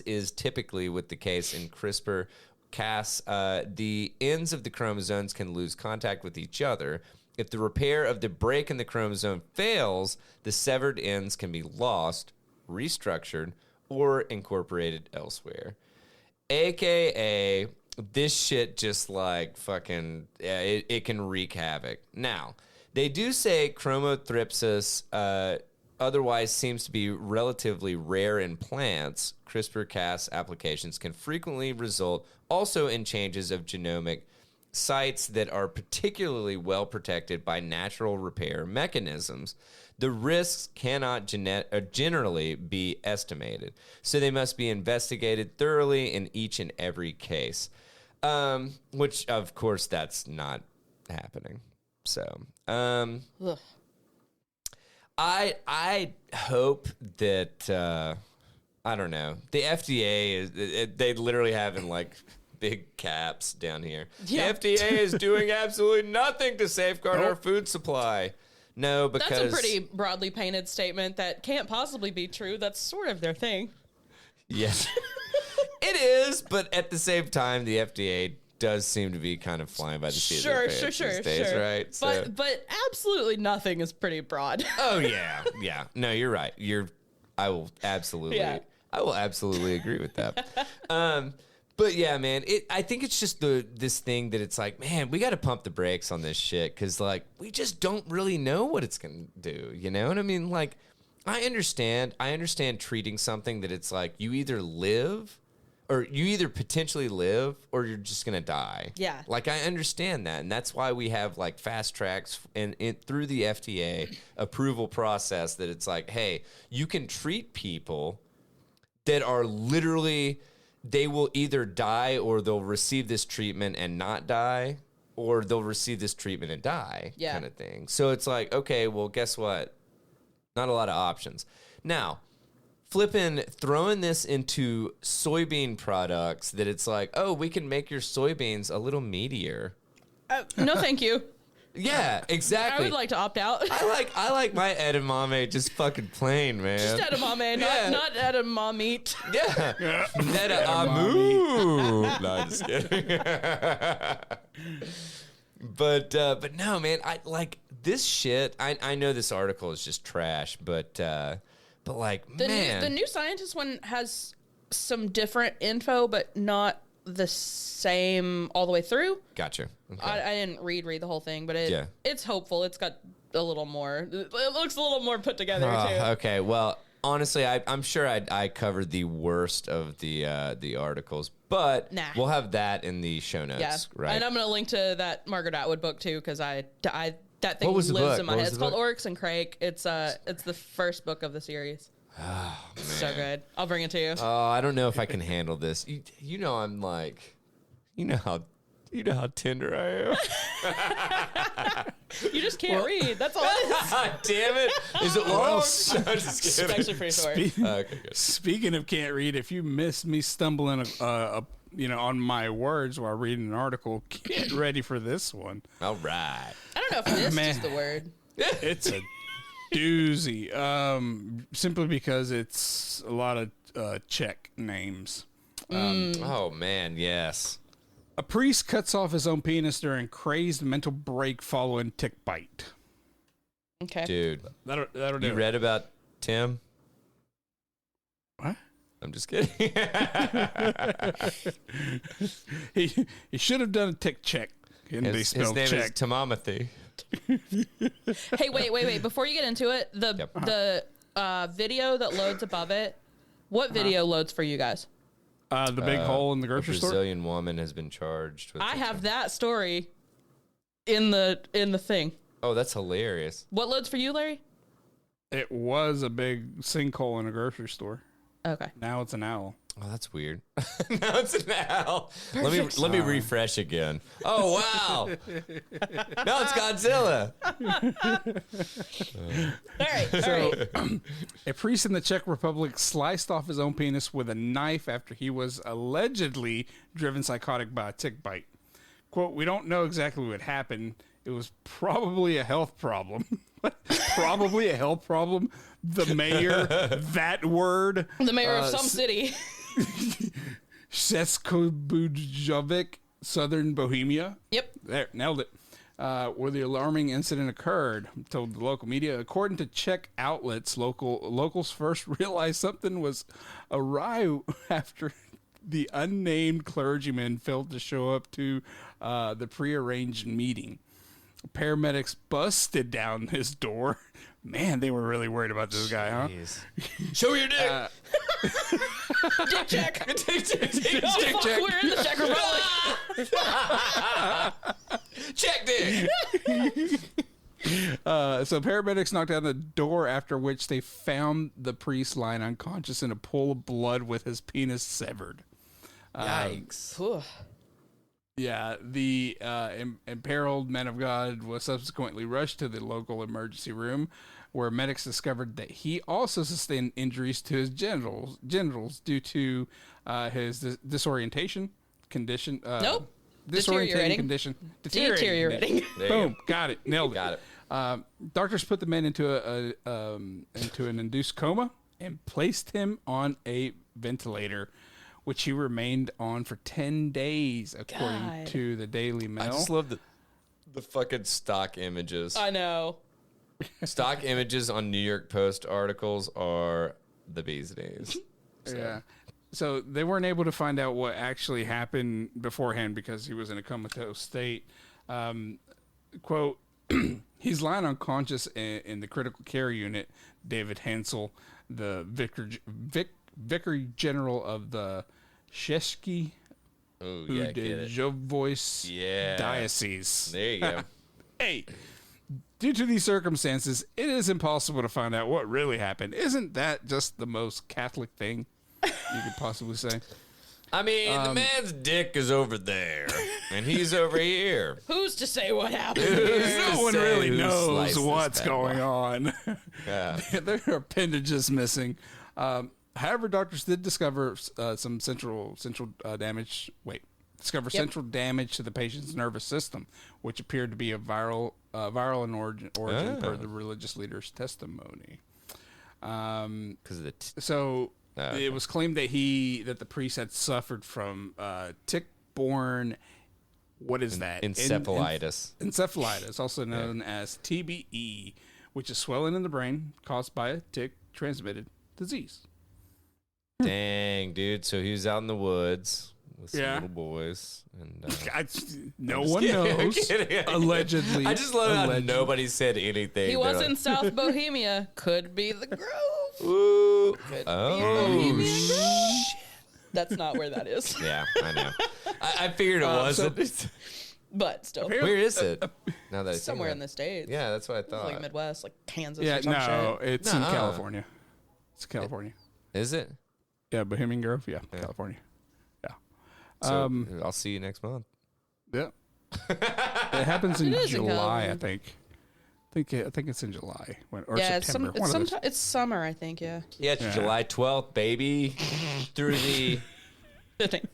is typically with the case in CRISPR-Cas, the ends of the chromosomes can lose contact with each other. If the repair of the break in the chromosome fails, the severed ends can be lost, restructured, or incorporated elsewhere. AKA, this shit just like fucking, it can wreak havoc. Now, they do say chromothripsis otherwise seems to be relatively rare in plants. CRISPR-Cas applications can frequently result also in changes of genomic sites that are particularly well protected by natural repair mechanisms. The risks cannot generally be estimated, so they must be investigated thoroughly in each and every case, which, of course, that's not happening. So I hope that, I don't know, the FDA, they literally have in like big caps down here. Yeah. The FDA is doing absolutely nothing to safeguard our food supply. No, because... That's a pretty broadly painted statement that can't possibly be true. That's sort of their thing. Yes. It is, but at the same time, the FDA does seem to be kind of flying by the seat of their pants these days, right? But absolutely nothing is pretty broad. Oh, yeah. Yeah. No, you're right. I will absolutely agree with that. But yeah, man, I think it's just this thing that it's like, man, we got to pump the brakes on this shit because, like, we just don't really know what it's going to do, you know what I mean? Like, I understand treating something that it's like you either potentially live or you're just going to die. Yeah. Like, I understand that, and that's why we have, like, fast tracks and through the FDA approval process that it's like, hey, you can treat people that are literally... They will either die or they'll receive this treatment and not die, or they'll receive this treatment and die, kind of thing. So it's like, okay, well, guess what? Not a lot of options. Now, throwing this into soybean products that it's like, oh, we can make your soybeans a little meatier. No, thank you. Yeah, exactly. I would like to opt out. I like my edamame just fucking plain, man. Just edamame, not edamame. Yeah. Edamame. No, I'm just kidding. But no, man, I like this shit. I know this article is just trash, but like, the New Scientist one has some different info, but not the same all the way through. Gotcha. Okay. I didn't read the whole thing, but it's hopeful. It's got a little more. It looks a little more put together too. Okay. Well, honestly, I'm sure I covered the worst of the articles, but we'll have that in the show notes, right? And I'm gonna link to that Margaret Atwood book too, because that thing lives in my head. It's called Oryx and Crake. It's the first book of the series. Oh, man. So good. I'll bring it to you. Oh, I don't know if I can handle this. You know, I'm like, you know how tender I am. You just can't read. That's all it is. Damn it. Is it long? It's actually pretty short. Okay, good. Speaking of can't read, if you missed me stumbling on my words while reading an article, get ready for this one. All right. I don't know if this is the word. It's a doozy. Simply because it's a lot of Czech names. Oh, man, yes. A priest cuts off his own penis during crazed mental break following tick bite. Okay. Dude. That'll do you read about Tim? What? I'm just kidding. He should have done a tick check. His name is Timothy. Hey, wait. Before you get into it, the video that loads above it, what video loads for you guys? The big hole in the grocery store. A Brazilian woman has been charged with. I have that story in the thing. Oh, that's hilarious. What loads for you, Larry? It was a big sinkhole in a grocery store. Okay. Now it's an owl. Oh, that's weird. Now it's an owl. Let me refresh again. Oh, wow. Now it's Godzilla. All right. A priest in the Czech Republic sliced off his own penis with a knife after he was allegedly driven psychotic by a tick bite. Quote, "We don't know exactly what happened. It was probably a health problem." Probably a health problem? The mayor, that word. The mayor of some city. Českobudějovic, Southern Bohemia. Yep. There, nailed it. Where the alarming incident occurred, told the local media. According to Czech outlets, locals first realized something was awry after the unnamed clergyman failed to show up to the prearranged meeting. Paramedics busted down his door. Man, they were really worried about this guy, huh? Show your dick. Dick check. Dick check. Oh, fuck, check. we're in the Czech Republic. Check dick. So paramedics knocked on the door, after which they found the priest lying unconscious in a pool of blood with his penis severed. Yikes. Yeah, the imperiled man of God was subsequently rushed to the local emergency room, where medics discovered that he also sustained injuries to his genitals due to his disorientation condition. Nope. Disorientating condition. Deteriorating. Boom. Got it. Nailed it. Got it. Doctors put the man into an induced coma and placed him on a ventilator, which he remained on for 10 days, according to the Daily Mail. I just love the fucking stock images. I know. Stock images on New York Post articles are the bee's knees. Yeah. So they weren't able to find out what actually happened beforehand because he was in a comatose state. Quote, he's lying unconscious in the critical care unit. David Hansel, the vicar general of the Sheshki Udejovois diocese. There you go. Hey, due to these circumstances, it is impossible to find out what really happened. Isn't that just the most Catholic thing you could possibly say? I mean, the man's dick is over there, and he's over here. Who's to say what happened? No one really knows what's going on. Yeah. There are appendages missing. However, doctors did discover some central damage. Central damage to the patient's nervous system, which appeared to be a viral in origin per the religious leader's testimony. Because of the it was claimed that the priest had suffered from tick-borne. What is that? Encephalitis. Encephalitis, also known as TBE, which is swelling in the brain caused by a tick-transmitted disease. Dang, dude. So he was out in the woods with some little boys. And no one knows. Allegedly. I just love how nobody said anything. He was in South Bohemia. Could be the Grove. Ooh. Could be Bohemian Grove. That's not where that is. Yeah, I know. I figured it wasn't. But still. Where is it? Now that somewhere in the States. Yeah, that's what I thought. Like Midwest, like Kansas or some shit. It's in Nuh-uh. California. It's California. Is it? Yeah, Bohemian Grove. Yeah, California. Yeah. So I'll see you next month. Yeah. It happens in July, I think. I think it's in July or September. It's summer, I think. Yeah. Yeah, it's July 12th, baby, through the 15th.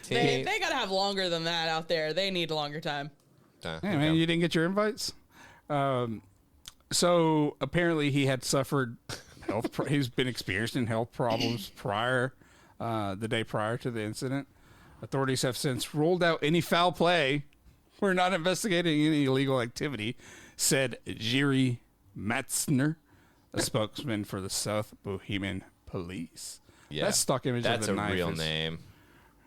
They gotta have longer than that out there. They need a longer time. Hey man, you didn't get your invites. So apparently he had suffered he's been experiencing health problems the day prior to the incident. Authorities have since ruled out any foul play. We're not investigating any illegal activity, said Jiri Matzner, a spokesman for the South Bohemian Police. Yeah, that stock image of the knife That's a real name.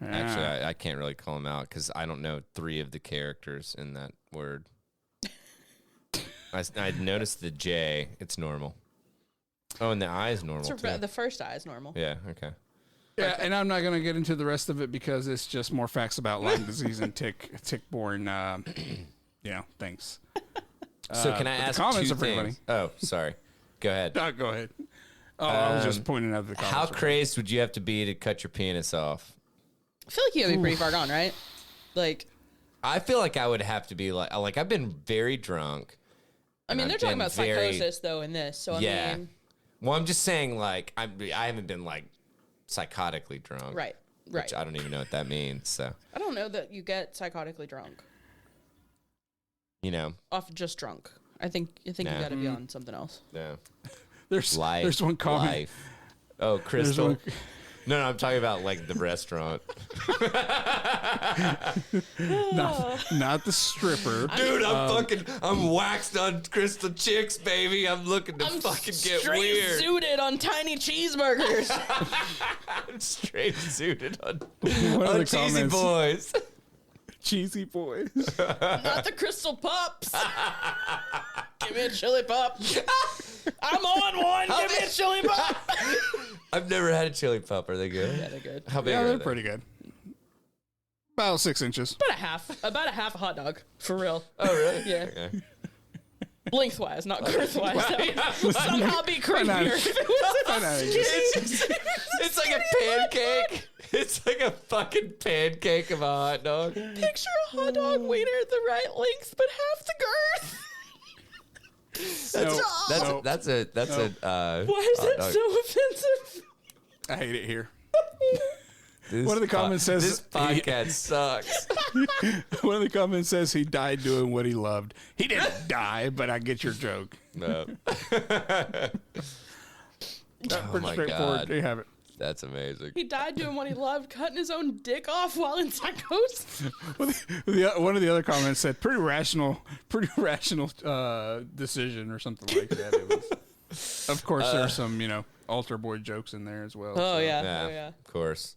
Actually, I can't really call him out because I don't know 3 of the characters in that word. I noticed the J. It's normal. Oh, and the I is normal, too. The first I is normal. Yeah, okay. Yeah, and I'm not going to get into the rest of it because it's just more facts about Lyme disease and tick-borne, things. So can I ask two things? Oh, sorry. Go ahead. No, go ahead. Oh, I was just pointing out the comments. How crazed would you have to be to cut your penis off? I feel like you gotta be pretty far gone, right? Like, I feel like I would have to be like I've been very drunk. I mean, they're talking about psychosis though in this, so I mean. Well, I'm just saying, like I haven't been like psychotically drunk, right? Which I don't even know what that means. So I don't know that you get psychotically drunk. You know, off just drunk. I think you got to be on something else. Yeah. There's one comment. Life. Oh, Crystal. No, I'm talking about like the restaurant. not the stripper. Dude, I'm waxed on Crystal Chicks, baby. I'm looking to fucking get weird. Zooted on tiny cheeseburgers. I'm straight zooted on cheesy boys. Cheesy boys. Not the Crystal Pups. Give me a chili pup. I'm on one. Give me a chili pup. I've never had a chili pup. Are they good? Yeah, they're good. How big Yeah, are they're they? pretty good. About 6 inches. About a half a hot dog, for real. Oh, really? Yeah. Okay. Lengthwise, not girthwise. That would somehow be creepier if it was It's like a pancake. It's like a fucking pancake of a hot dog. Picture a hot dog wiener the right length, but half the girth. That's a Why is it so offensive? I hate it here. This One of the comments says this podcast sucks. One of the comments says he died doing what he loved. He didn't die, but I get your joke. No. Pretty my straightforward. God. There you have it. That's amazing. He died doing what he loved, cutting his own dick off while in psychosis. One of the other comments said pretty rational decision or something like that. It was, of course, there's some altar boy jokes in there as well. Oh so. yeah. Of course.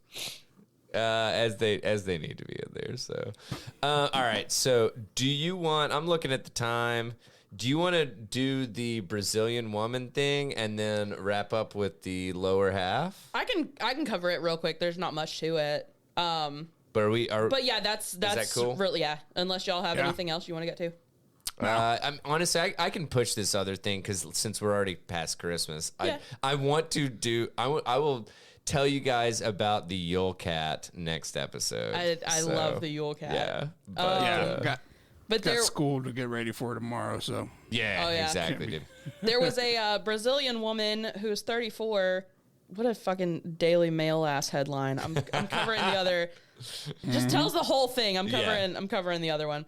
As they need to be in there. So, all right. So, do you want? I'm looking at the time. Do you want to do the Brazilian woman thing and then wrap up with the lower half? I can cover it real quick. There's not much to it. But yeah, that's that cool? really, yeah. Unless y'all have anything else you want to get to. I'm honestly, I can push this other thing because since we're already past Christmas, Yeah. I want to do. I will tell you guys about the Yule Cat next episode. I love the Yule Cat. Yeah, but got school to get ready for tomorrow. So yeah, Oh, yeah. exactly, dude. There was a Brazilian woman who's 34. What a fucking Daily Mail ass headline. I'm covering the other. Just tells the whole thing. I'm covering the other one.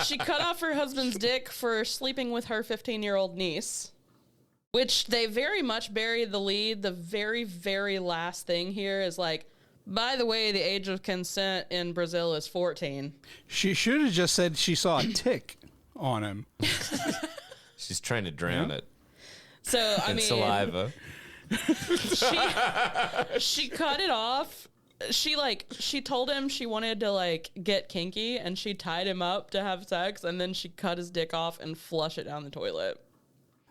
She cut off her husband's dick for sleeping with her 15-year-old niece, which they very much buried the lead. The very, very last thing here is like, by the way, the age of consent in Brazil is 14. she should have just said she saw a tick on him. She's trying to drown it So I in mean, saliva. she cut it off. She told him she wanted to get kinky, and she tied him up to have sex, and then she cut his dick off and flush it down the toilet.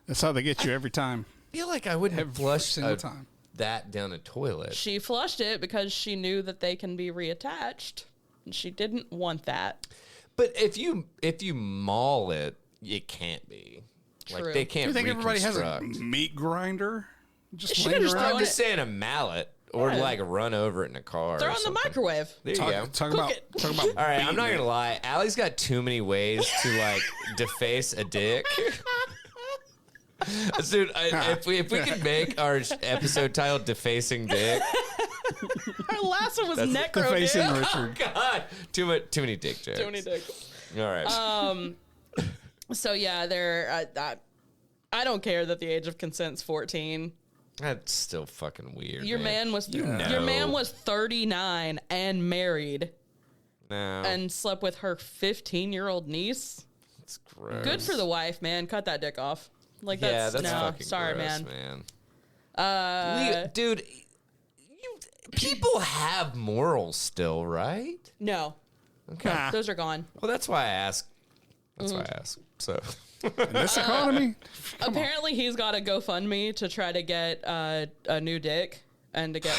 That's how they get you every time. I feel like I wouldn't Every flush single time. that down a toilet. She flushed it because she knew that they can be reattached, and she didn't want that. But if you maul it, it can't be. True. Like they can't. You think everybody has a reconstruct. meat grinder? She laying could've just around? I'm just saying a mallet or Yeah. run over it in a car. Throw or it in the something. microwave. There you go. Talk Cook about. it. All right, I'm not beating gonna lie. Allie's got too many ways to deface a dick. Dude, if we could make our episode title "Defacing Dick," Her last one was the necro facing dick. Richard. God, too many dick jokes. Too many dicks. All right. So yeah, I don't care that the age of consent's 14. That's still fucking weird. Your man was your know. man was 39 and married no, and slept with her 15-year-old niece. it's gross. Good for the wife, man. Cut that dick off. Like Yeah, that's that's no, fucking sorry, gross, man. Dude, people have morals still, right? No, Okay. those are gone. Well, that's why I ask. That's why I ask. So, In this economy, Apparently, he's got a GoFundMe to try to get a new dick and to get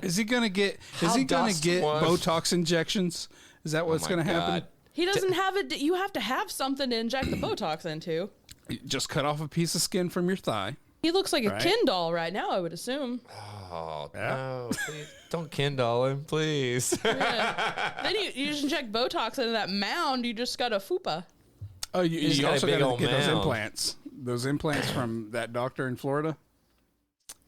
is he gonna get? How Is he gonna dust get was- Botox injections? Is that what's my gonna happen? God. He doesn't have it. You have to have something to inject the Botox into. Just cut off a piece of skin from your thigh. He looks like a Right. Ken doll right now, I would assume. Oh, Yeah. no. Please, don't Kindle him, please. Then you just inject Botox into that mound. You just got a fupa. Oh, just you got a also big got to old get those mound. implants. Those implants from that doctor in Florida.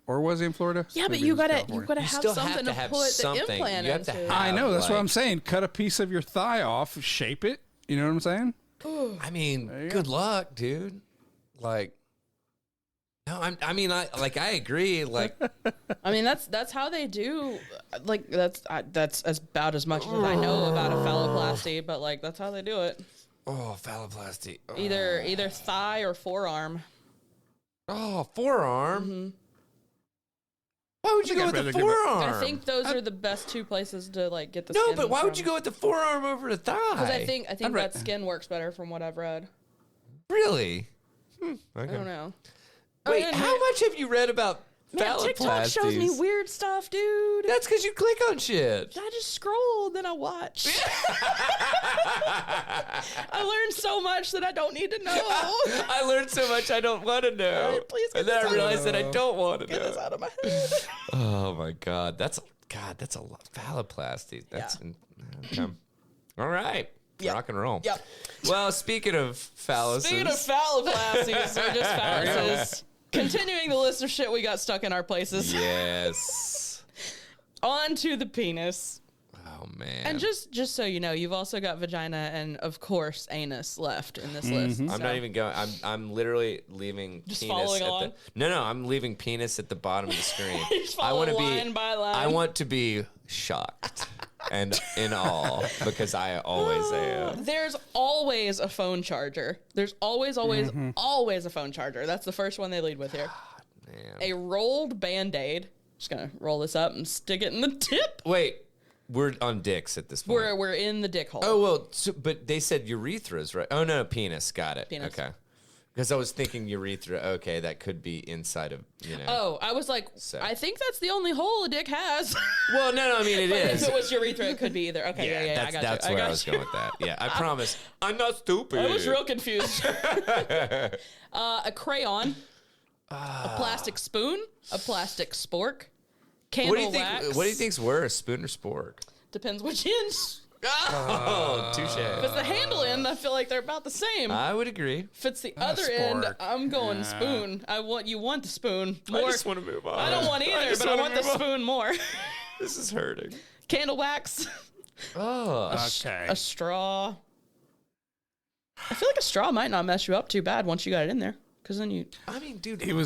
Or was he in Florida? Yeah, but Maybe you it was gotta California. have still have something to to have put something. the implant You have to into. I know. That's what like- I'm saying. Cut a piece of your thigh off, shape it. You know what I'm saying? I mean, you good luck, dude. Like, no, I mean, I agree. Like, I mean, that's how they do. Like that's as about as much as I know about a phalloplasty, but like that's how they do it. oh, phalloplasty. Oh, Either thigh or forearm. oh, forearm. Why would you go with I'd the rather give it- forearm? I think those are the best two places to like get the no, skin but why would from. you go with the forearm over the thigh? Because I think I'd that skin works better from what I've read. really. I don't know. Wait, how much have you read about phalloplasties? TikTok shows me weird stuff, dude. That's because you click on shit. I just scroll, then I watch. I learned so much that I don't need to know. I learned so much I don't want to know. Right, please get and then I realized that I don't want to Get know. this out of my head. Oh my God, that's a lot. Phalloplasty. That's okay. All right. Yep. Rock and roll. Yep. Well, speaking of phalluses. Speaking of phalloplasties, or just phalluses, continuing the list of shit we got stuck in our places. Yes. On to the penis. Oh man. And just so you know, you've also got vagina and of course anus left in this list. I'm not even going. I'm literally leaving Just penis following at along? No, I'm leaving penis at the bottom of the screen. Just follow line by line. I want to be shocked and in awe because I always am. There's always a phone charger. There's always a phone charger. That's the first one they lead with here. Man. A rolled Band-Aid. Just gonna roll this up and stick it in the tip. Wait, we're on dicks at this point. We're in the dick hole. Oh well, but they said urethras, right? Oh no, penis. Got it. Penis. Okay. Because I was thinking urethra. Okay, that could be inside of Oh, I was like, I think that's the only hole a dick has. Well, no, I mean it is. If it was urethra, it could be either. Okay, yeah, I got you. That's where I was going with that. Yeah, I promise. I'm not stupid. I was real confused. A crayon, a plastic spoon, a plastic spork, candle wax. What do you think's worse, spoon or spork? Depends which end. Oh, touche. If it's the handle end, I feel like they're about the same. I would agree. If it's the other end, spork. I'm going spoon. You want the spoon more. I just want to move on. I don't want either, but I want the spoon more. This is hurting. Candle wax, Oh. Okay. a straw. I feel like a straw might not mess you up too bad once you got it in there, because then you. I mean, dude, They were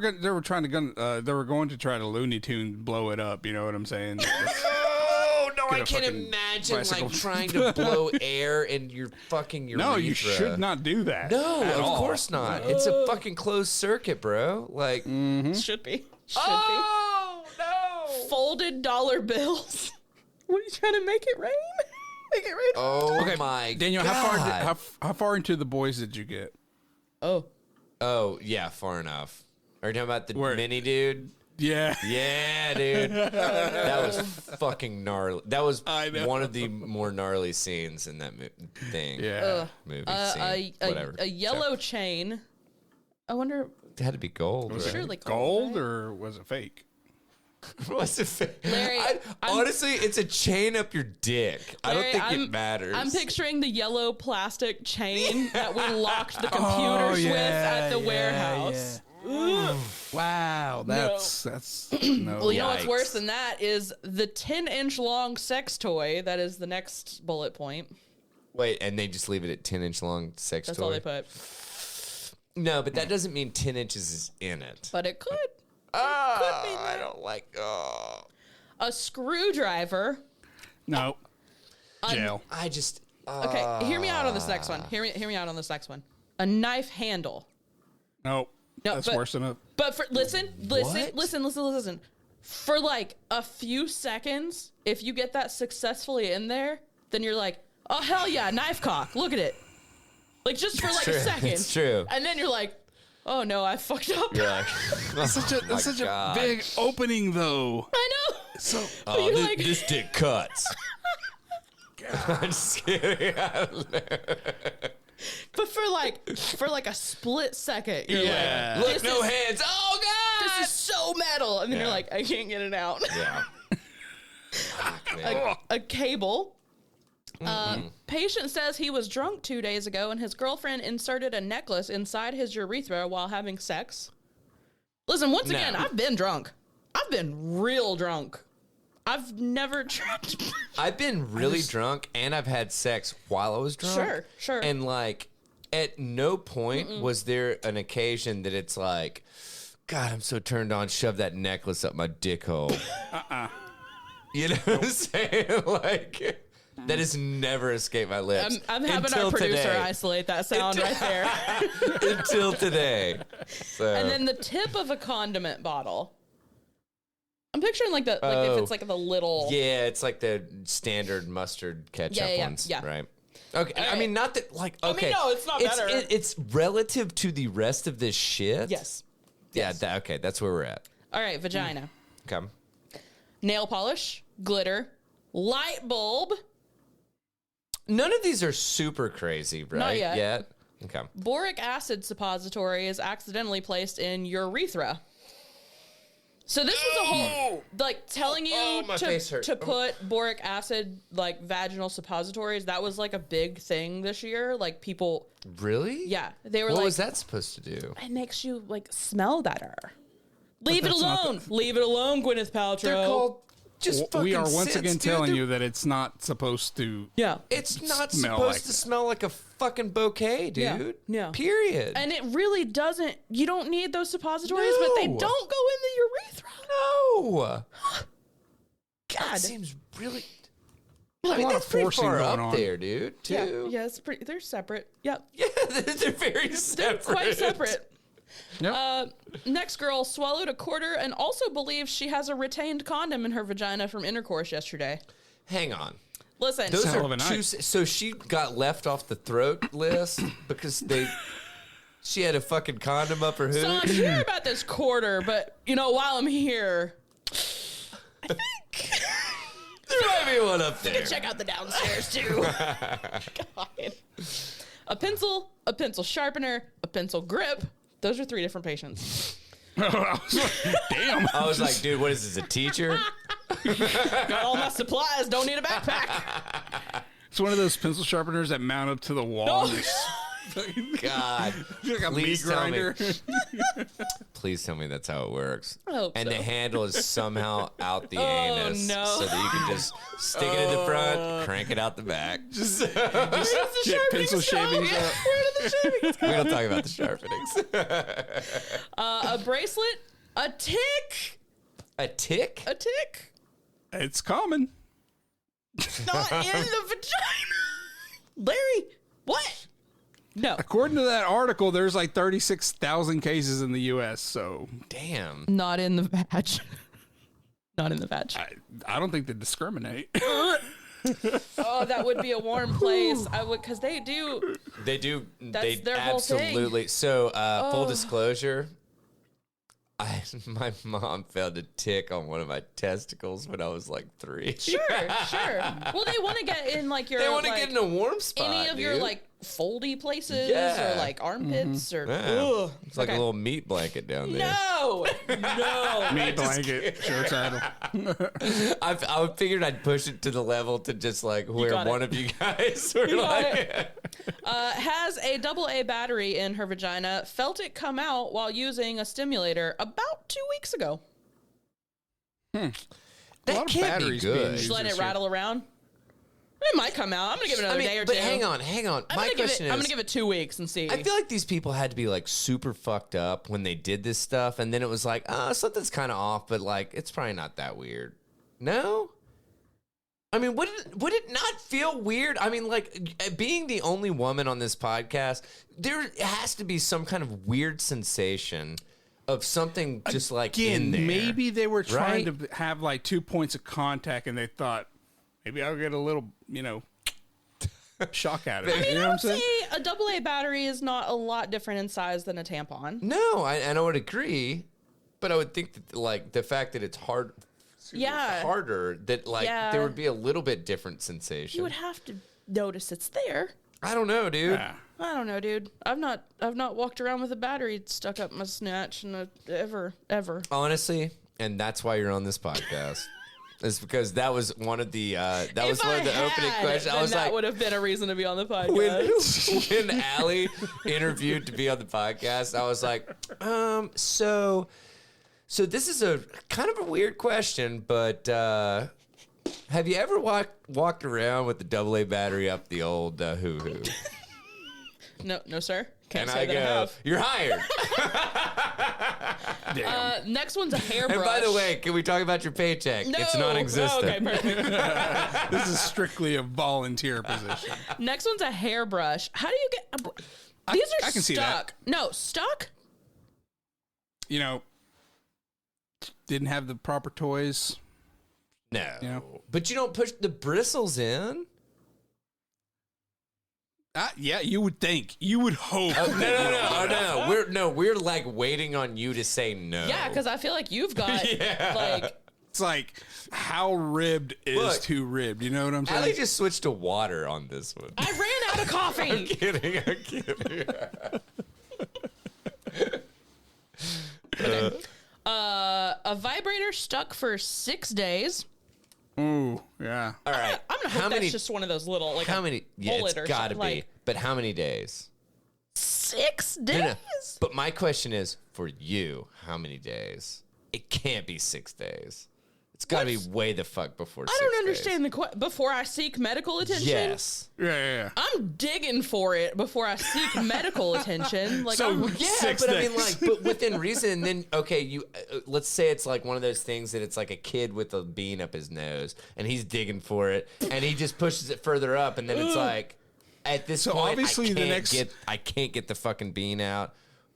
going to try to Looney Tune blow it up. You know what I'm saying? No, I Get a can't fucking imagine bicycle. like trying to blow air in your fucking urethra. No, you should not do that. No, at of all. course not. It's a fucking closed circuit, bro. Like, Should be. oh no! Folded dollar bills. What are you trying to make it rain? Make it rain. Oh my Daniel, God. how far into the boys did you get? Oh yeah, far enough. Are you talking about the mini dude? Yeah. Yeah, dude. That was fucking gnarly. That was I know. one of the more gnarly scenes in that thing. Yeah. Movie scene. Whatever. A yellow chain. I wonder. It had to be gold. Was right? Surely it gold right? or was it fake? What's it? Larry, honestly, it's a chain up your dick. I don't Larry, think it matters. I'm picturing the yellow plastic chain that we locked the computers with at the warehouse. Yeah. Wow, that's no. Well, you know what's Yikes. worse than that is the 10-inch long sex toy. That is the next bullet point. Wait, and they just leave it at 10-inch long sex That's toy? all they put. No, but that doesn't mean 10 inches is in it. But it could. I don't like. A screwdriver. No. Jail. I just. Okay, hear me out on this next one. Hear me out on this next one. A knife handle. No. No, That's but- worse than a. But for listen. What? For like a few seconds, if you get that successfully in there, then you're like, oh hell yeah, knife cock. Look at it. Like just for like true. a second. It's true. And then you're like, oh no, I fucked up. You're like, That's such a big opening, though. I know. So. But you're like, this dick cuts. I'm just kidding. but for like a split second, you're Yeah. like, Look, this no is, hands. Oh God. This is so metal. And then Yeah. you're like, I can't get it out. Yeah. Fuck, man. A cable. Patient says he was drunk 2 days ago and his girlfriend inserted a necklace inside his urethra while having sex. Listen, once again, I've been drunk. I've been real drunk. I've never tried. I've been really drunk and I've had sex while I was drunk. Sure. And like, at no point was there an occasion that it's like, God, I'm so turned on. Shove that necklace up my dick hole. You know what I'm saying? Like, that has never escaped my lips. I'm having until our producer today. isolate that sound right there. Until today. So. And then the tip of a condiment bottle. I'm picturing like if it's like the little. Yeah, it's like the standard mustard ketchup ones, yeah. right? Okay, I mean, not that, like, okay. no, it's not better. It's relative to the rest of this shit. Yes. Yeah, okay, that's where we're at. All right, vagina. Okay. Nail polish, glitter, light bulb. None of these are super crazy, right? Not yet. Okay. Boric acid suppository is accidentally placed in urethra. So this was a whole, like, telling you to put boric acid, like, vaginal suppositories. That was, like, a big thing this year. Like, people... Really? Yeah. They were what like... What was that supposed to do? It makes you, like, smell better. Leave it alone. Leave it alone, Gwyneth Paltrow. They're called just fucking We are once again telling dude. you that it's not supposed to. Yeah. It's not smell supposed like to that. smell like a fucking bouquet, dude. Yeah. Period. And it really doesn't. You don't need those suppositories, but they No. don't go in the urethra. No. God. That seems really... A I mean, lot that's of pretty forcing far going up on. there, dude, too. Yeah, it's pretty. They're separate. Yep. Yeah, they're very separate. Quite separate. Yep. Next girl swallowed a quarter and also believes she has a retained condom in her vagina from intercourse yesterday. Hang on. Listen. Those hell of are a two... night. So she got left off the throat list because she had a fucking condom up her So hood? I'm sure about this quarter, but, you know, while I'm here, I think... There might be one up there. Check out the downstairs, too. God. A pencil sharpener, a pencil grip. Those are 3 different patients. Damn. I was like, dude, what is this, a teacher? Got all my supplies, don't need a backpack. It's one of those pencil sharpeners that mount up to the wall. God. Like a Please meat tell me. grinder. Please tell me that's how it works. I hope And so. the handle is somehow out the anus. no. So that you can just stick it in the front, crank it out the back. Just Where does the get pencil sharpenings shavings go? up. Where do the shavings go? We don't talk about the sharpenings. A bracelet, a tick, A tick? a tick. It's common. Not in the vagina. Larry, what? No. According to that article, there's like 36,000 cases in the U.S., so Damn. Not in the vag. Not in the vag. I don't think they discriminate. Oh, that would be a warm place. I would, because they do. They do. That's They their whole thing. absolutely. So, full disclosure, my mom found a tick on one of my testicles when I was like 3. Sure. Well, they want to get in like your. They want to like, get in a warm spot. any of your dude. like foldy places Yeah. or like armpits or. Yeah. Ugh. It's like Okay. a little meat blanket down there. No. Meat blanket, show title. I figured I'd push it to the level to just like where got one it. of you guys were got like. Has a AA battery in her vagina. Felt it come out while using a stimulator about 2 weeks ago. That lot of can't be batteries being good. used. Just letting it this year. rattle around. It might come out. I'm gonna give it another day or but two. hang on. My question is, I'm gonna give it 2 weeks and see. I feel like these people had to be like super fucked up when they did this stuff, and then it was like, something's kind of off, but like it's probably not that weird. No. I mean, would it not feel weird? I mean, like being the only woman on this podcast, there has to be some kind of weird sensation of something just like in there. Maybe they were trying right? to have like 2 points of contact, and they thought maybe I'll get a little, shock out of it. You know what I'm saying? See, a AA battery is not a lot different in size than a tampon. No, I would agree, but I would think that like the fact that it's harder, that like Yeah. there would be a little bit different sensation. You would have to notice it's there. I don't know, dude. Yeah. I don't know, dude. I've not walked around with a battery stuck up my snatch ever. Honestly, and that's why you're on this podcast. Is because that was one of the opening questions. I was that like, would have been a reason to be on the podcast. when Allie interviewed to be on the podcast, I was like, so this is a kind of a weird question, but have you ever walked around with the AA battery up the old hoo-hoo? No, sir. Can't And say I that I go, have. you're hired. Next one's a hairbrush. And by the way, can we talk about your paycheck? no. It's non-existent. Oh, okay, perfect. This is strictly a volunteer position. Next one's a hairbrush. How do you get? These are I can see that. stuck. No, stuck. Didn't have the proper toys. No. Yeah. But you don't push the bristles in? Yeah, you would think. You would hope. No. We're like waiting on you to say no. Yeah, because I feel like you've got like. It's like, how ribbed is too ribbed? You know what I'm saying? Allie just switched to water on this one. I ran out of coffee. I'm kidding. Okay. A vibrator stuck for 6 days. Ooh, yeah. All right. I'm gonna hope that's just one of those little like how many? Yeah, it's got to be. Like, but how many days? 6 days. No. But my question is for you: how many days? It can't be 6 days. It's got to be way the fuck before. I don't understand before I seek medical attention. Yes. Yeah. I'm digging for it before I seek medical attention. Like, So, I'm, 6 but days. I mean, like, but within reason. And then, okay, you let's say it's like one of those things that it's like a kid with a bean up his nose, and he's digging for it, and he just pushes it further up, and then it's like, at this point, obviously I can't get the fucking bean out.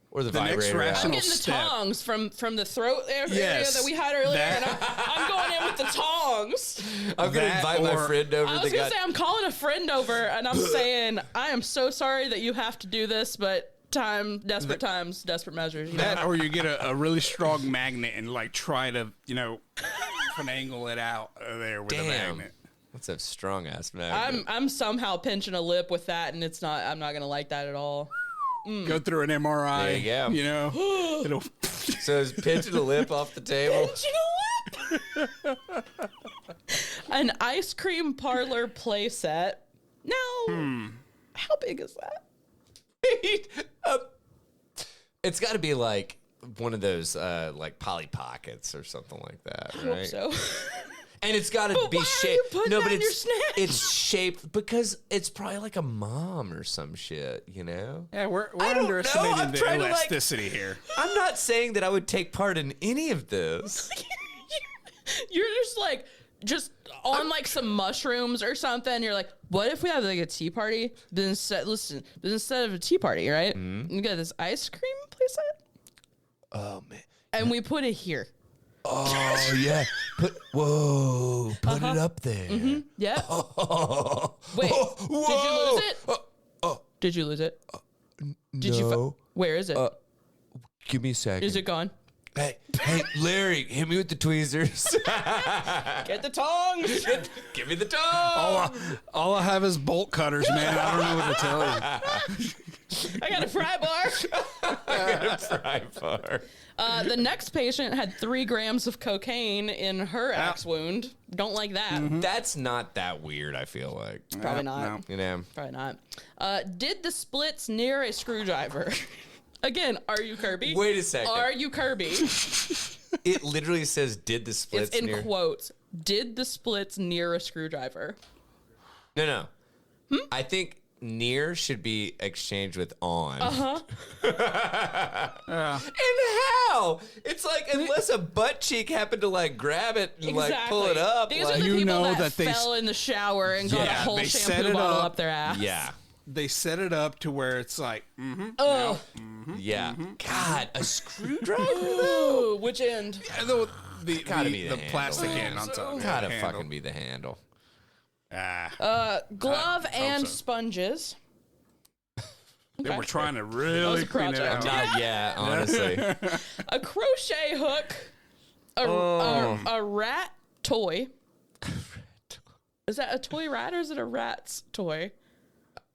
Or the next vibrator rational I'm getting the step. tongs from the throat area Yes, that we had earlier, that- and I'm going in with the tongs. I'm going to That invite my or- friend over. I was going to say, I'm calling a friend over, and I'm saying, I am so sorry that you have to do this, but desperate times, desperate measures. You know? That, or you get a really strong magnet and like try to, finagle it out there with a magnet. That's a strong ass magnet. I'm somehow pinching a lip with that, and I'm not going to like that at all. Go through an MRI. There you go. It'll. So is pinching a lip off the table? Pinching a lip. An ice cream parlor play set. Now, how big is that? It's got to be like one of those like Polly Pockets or something like that, I right? hope so. And it's got to be why are shaped. you putting No, that but in your it's snack? it's shaped because it's probably like a mom or some shit, Yeah, we're I don't know. underestimating I'm the trying to, like- elasticity here. I'm not saying that I would take part in any of this. You're just on like some mushrooms or something. You're like, what if we have like a tea party? But instead of a tea party, right? You got this ice cream place set, Oh man. and we put it here. Oh yeah. Put it up there. Yeah. Wait, did you lose it? Did you lose it? No. Where is it? Give me a second. Is it gone? Hey, Larry, hit me with the tweezers. Get the tongs. Give me the tongs. All I have is bolt cutters, man. I don't know what to tell you. I got a fry bar. The next patient had 3 grams of cocaine in her axe wound. Don't like that. That's not that weird, I feel like. Probably not. No. You know? Probably not. Did the splits near a screwdriver? Again, are you Kirby? Wait a second. Are you Kirby? It literally says, did the splits It's in near... quotes. Did the splits near a screwdriver? No. I think near should be exchanged with on. Yeah. And how? It's like, unless a butt cheek happened to like grab it and like pull it up. These like, are the You people know that that they fell in the shower and got a Yeah, whole they set shampoo it bottle up. up their ass. yeah. They set it up to where it's like, Oh, Yeah. God, a screwdriver? ooh, which end? the Gotta be the plastic handle. end on top. Gotta handle. fucking be the handle. Glove and so. sponges. They were trying to was really a clean it project. out. Not yet, honestly. A crochet hook. A rat toy. Is that a toy rat or is it a rat's toy?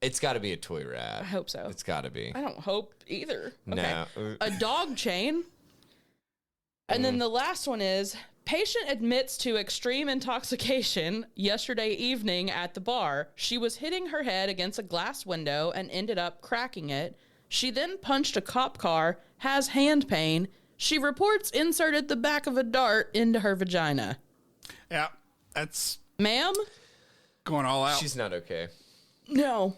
It's got to be a toy rat. I hope so. It's got to be. I don't hope either. Okay. No. A dog chain. And then the last one is patient admits to extreme intoxication yesterday evening at the bar. She was hitting her head against a glass window and ended up cracking it. She then punched a cop car, has hand pain. She reports inserted the back of a dart into her vagina. Yeah, that's Ma'am? going all out. She's not okay. No.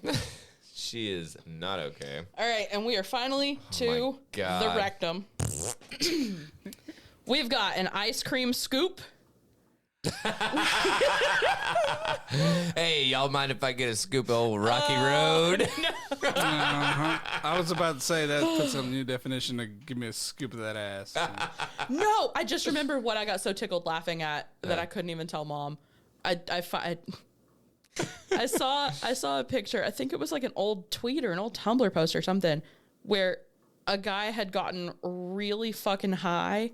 She is not okay. All right, and we are finally to God. the rectum. We've got an ice cream scoop. Hey, y'all mind if I get a scoop of old Rocky Road? I was about to say that puts a new definition to give me a scoop of that ass. No, I just remembered what I got so tickled laughing at that I couldn't even tell Mom. I saw a picture. I think it was like an old tweet or an old Tumblr post or something where a guy had gotten really fucking high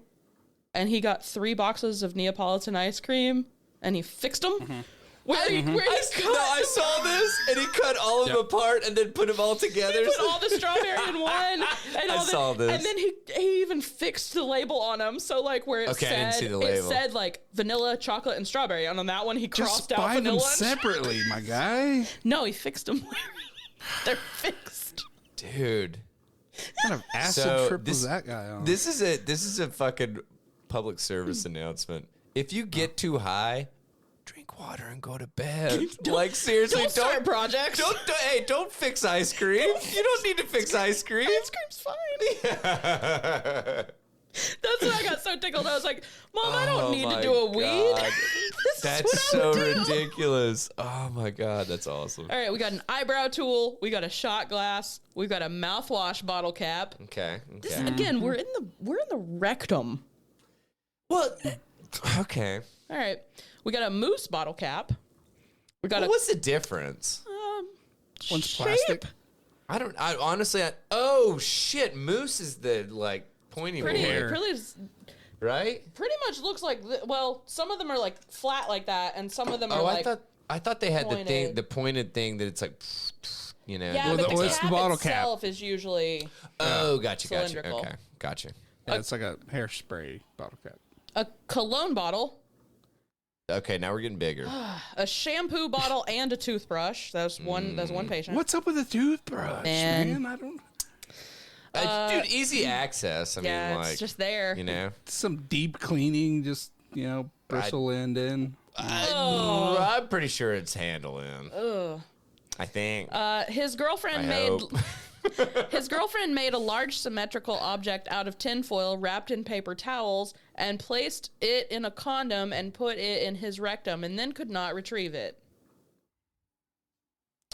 and he got 3 boxes of Neapolitan ice cream and he fixed them. Mm-hmm. I saw this, and he cut all of them apart and then put them all together. He put all the strawberry in one. And I saw this. And then he even fixed the label on them. So, like, where it said, like, vanilla, chocolate, and strawberry. And on that one, he crossed out vanilla. Just buy them separately, my guy. No, he fixed them. They're fixed. Dude. What kind of acid trip was that guy on? This is a fucking public service announcement. If you get too high, drink water and go to bed. Like, seriously, don't start projects. Don't fix ice cream. You don't need to fix ice cream. Ice cream's fine. Yeah. That's why I got so tickled. I was like, Mom, I don't need to do a weed. That's so ridiculous. Oh my God, that's awesome. All right, we got an eyebrow tool. We got a shot glass. We've got a mouthwash bottle cap. Okay. This, again, we're in the rectum. Well, okay. All right. We got a moose bottle cap. We got what's the difference? One's plastic. I honestly, oh shit, moose is the like pointy one. Right? Pretty much looks like well, some of them are like flat like that, and some of them are like. I thought they had the pointed thing that it's like, you know. Yeah, but the cap bottle itself is usually. Oh, gotcha. Cylindrical. Okay, gotcha. Yeah, it's like a hairspray bottle cap. A cologne bottle. Okay, now we're getting bigger. A shampoo bottle and a toothbrush. That's one patient. What's up with a toothbrush, man? I don't. Dude, easy access. I mean, like, it's just there. You know, some deep cleaning, just bristle end in. I'm pretty sure it's handle in. I think. His girlfriend made a large symmetrical object out of tinfoil wrapped in paper towels and placed it in a condom and put it in his rectum and then could not retrieve it.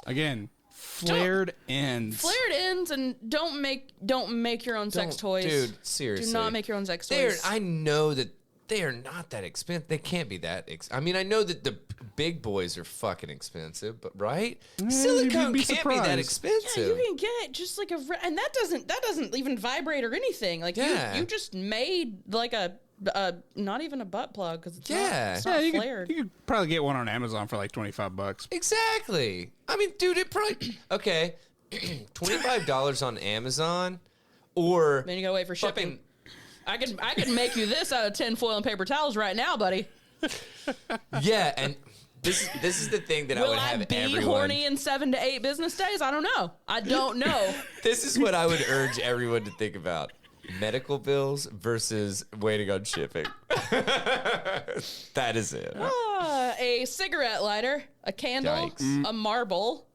Again, flared ends. Flared ends, and don't make your own sex toys. Dude, seriously. Do not make your own sex toys. I know that they are not that expensive. They can't be that I mean, I know that the big boys are fucking expensive, but right? Silicone can't be that expensive. Yeah, you can get just like and that doesn't even vibrate or anything. Like you just made like a not even a butt plug because it's not flared. You could probably get one on Amazon for like $25. Exactly. I mean, dude, it probably okay. $25 on Amazon, or then you gotta wait for shipping. I can make you this out of tinfoil and paper towels right now, buddy. Yeah, and this is the thing that I would have everyone. Will I be horny in 7 to 8 business days? I don't know. This is what I would urge everyone to think about. Medical bills versus waiting on shipping. That is it. A cigarette lighter, a candle, a marble.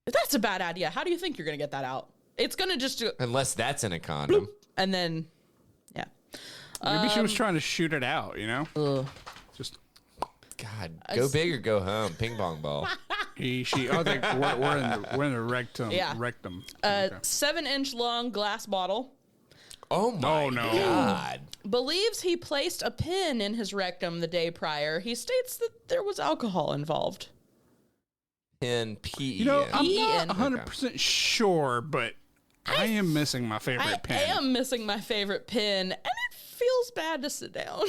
That's a bad idea. How do you think you're going to get that out? It's going to just do... Unless that's in a condom. Bloop, and then... Maybe she was trying to shoot it out, Just God, go big or go home. Ping pong ball. I think we're in the rectum. Yeah. Rectum. 7-inch long glass bottle. Oh my God. Believes he placed a pin in his rectum the day prior. He states that there was alcohol involved. Pin, P-E-N. I'm not 100% sure, but I am missing my favorite pin. I am missing my favorite pin, and it feels bad to sit down.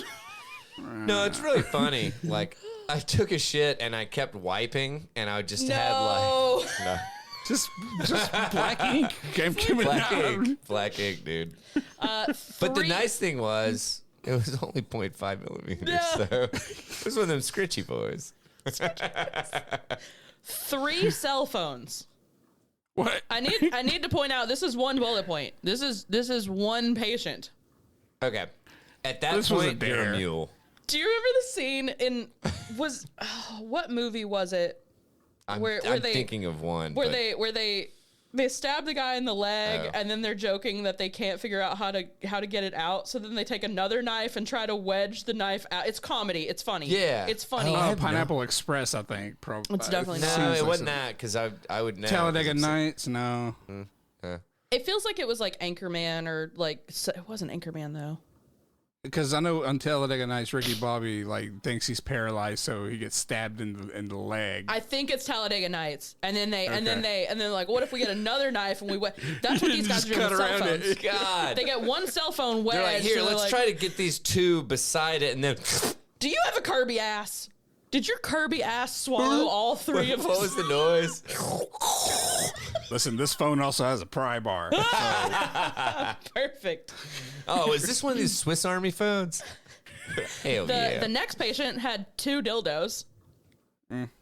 No, it's really funny. Like, I took a shit and I kept wiping, and I just had like just black ink. Black ink, dude. But the nice thing was, it was only 0.5 millimeters, so it was one of them scritchy boys. 3 cell phones. What? I need to point out, this is one bullet point. This is one patient. Okay. At that point, you're a mule. Do you remember the scene in what movie was it? I'm thinking of one where they stab the guy in the leg and then they're joking that they can't figure out how to get it out. So then they take another knife and try to wedge the knife out. It's comedy. It's funny. Yeah, it's funny. Pineapple Express, I think. It's definitely no. It wasn't that because I would know. Talladega Nights. No. It feels like it was like Anchorman or like it wasn't Anchorman though. Because I know on Talladega Nights, Ricky Bobby like thinks he's paralyzed, so he gets stabbed in the leg. I think it's Talladega Nights, and then they're like, what if we get another knife and we wet? That's what these guys are doing with cell phones. God, they get one cell phone wedged. they're like, here, let's try to get these two beside it, and then. Do you have a Kirby ass? Did your Kirby ass swallow all three of us? What was the noise? Listen, this phone also has a pry bar. So. Perfect. Oh, is this one of these Swiss Army phones? Hell yeah. The next patient had 2 dildos.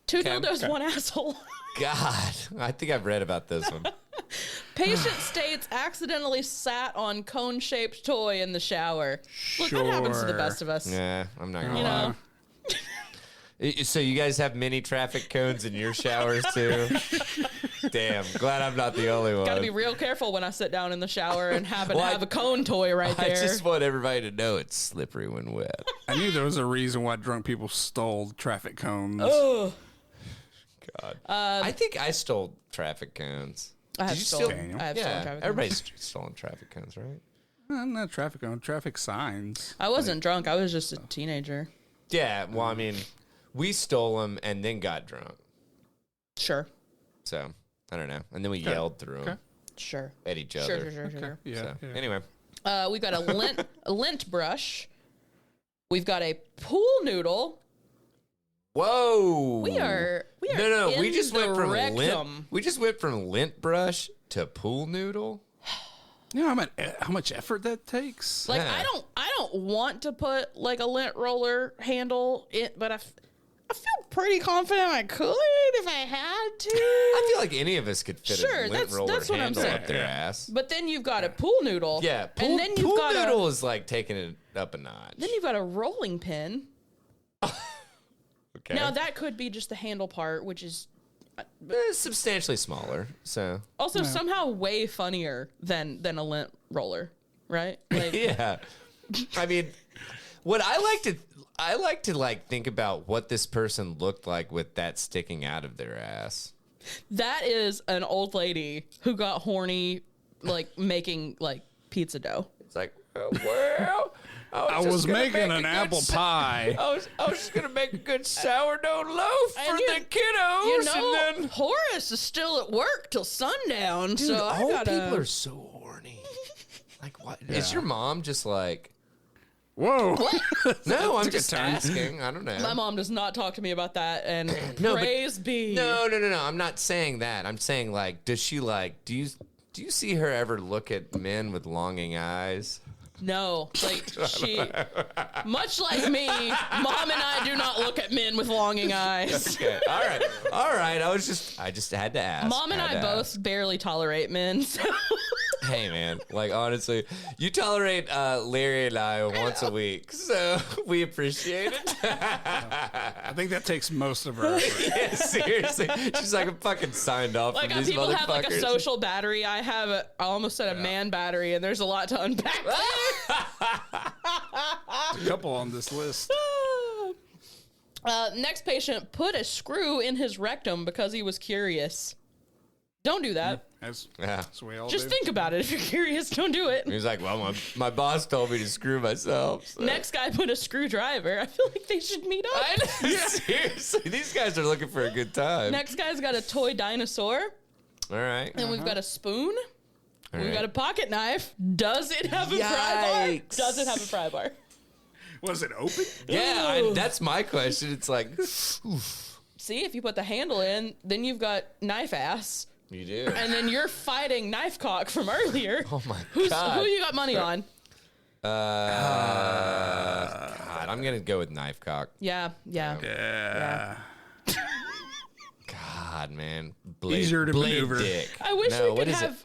Two dildos, one asshole. God, I think I've read about this one. Patient states accidentally sat on cone-shaped toy in the shower. Look, that happens to the best of us. Yeah, I'm not gonna You lie. know. So you guys have mini traffic cones in your showers too? Damn, glad I'm not the only one. Got to be real careful when I sit down in the shower and happen to have a cone toy right there. I just want everybody to know it's slippery when wet. I knew there was a reason why drunk people stole traffic cones. Oh, God. I think I stole traffic cones. I have Did you stolen. steal? I have stolen traffic cones. Everybody's stolen traffic cones, right? Not traffic cone, traffic signs. I wasn't drunk. I was just a teenager. Yeah, well, I mean, we stole them and then got drunk. Sure. So, I don't know. And then we yelled through them Sure. at each other. Sure. Yeah, So, yeah. anyway. We've got a lint brush. We've got a pool noodle. Whoa. We are No, in we just went from lint. rectum. We just went from lint brush to pool noodle. You know how much effort that takes? Like Yeah. I don't want to put like a lint roller handle in, but I feel pretty confident I could if I had to. I feel like any of us could fit Sure, a lint that's roller what I'm handle saying. up their ass. But then you've got a pool noodle. Yeah, and then you've pool got noodle is like taking it up a notch. then you've got a rolling pin. Okay. Now that could be just the handle part, which is Substantially smaller, so. also somehow way funnier than a lint roller, right? Like, Yeah. I mean, what I like to like think about what this person looked like with that sticking out of their ass. that is an old lady who got horny, like making like pizza dough. It's like, well, I was making an apple pie. I was just gonna make a good sourdough loaf for the kiddos. You know, and then Horace is still at work till sundown, dude, so I old gotta. people are so horny. Like, what? Is your mom just like? Whoa. No, I'm Took a just turn. asking. I don't know. My mom does not talk to me about that, and No, but- praise be. No. I'm not saying that. I'm saying like, does she like? Do you see her ever look at men with longing eyes? No, like she, much like me, Mom and I do not look at men with longing eyes. Okay. All right. I just had to ask. Mom and I both barely tolerate men. So. Hey man, like honestly, you tolerate Larry and I once a week, so we appreciate it. I think that takes most of her effort. Yeah, seriously, she's like, I'm fucking signed off Like from these people motherfuckers. have like a social battery. I have I almost said a man battery, and there's a lot to unpack. A couple on this list. Next patient put a screw in his rectum because he was curious. Don't do that. That's Yeah. we all Just do. think about it. If you're curious, don't do it. He's like, well, my boss told me to screw myself. So. Next guy put a screwdriver. I feel like they should meet up. I know, seriously, these guys are looking for a good time. Next guy's got a toy dinosaur. All right. Then we've got a spoon. All We've right. got a pocket knife. Does it have a pry bar? Yikes. Does it have a pry bar? Was it open? Yeah, that's my question. It's like, See, if you put the handle in, then you've got knife ass. you do. And then you're fighting knife cock from earlier. Oh my Who god. you got money on? God, I'm gonna go with knife cock. Yeah. Yeah. God, man, blade, Easier to blade maneuver. dick. I wish No, we what could is it?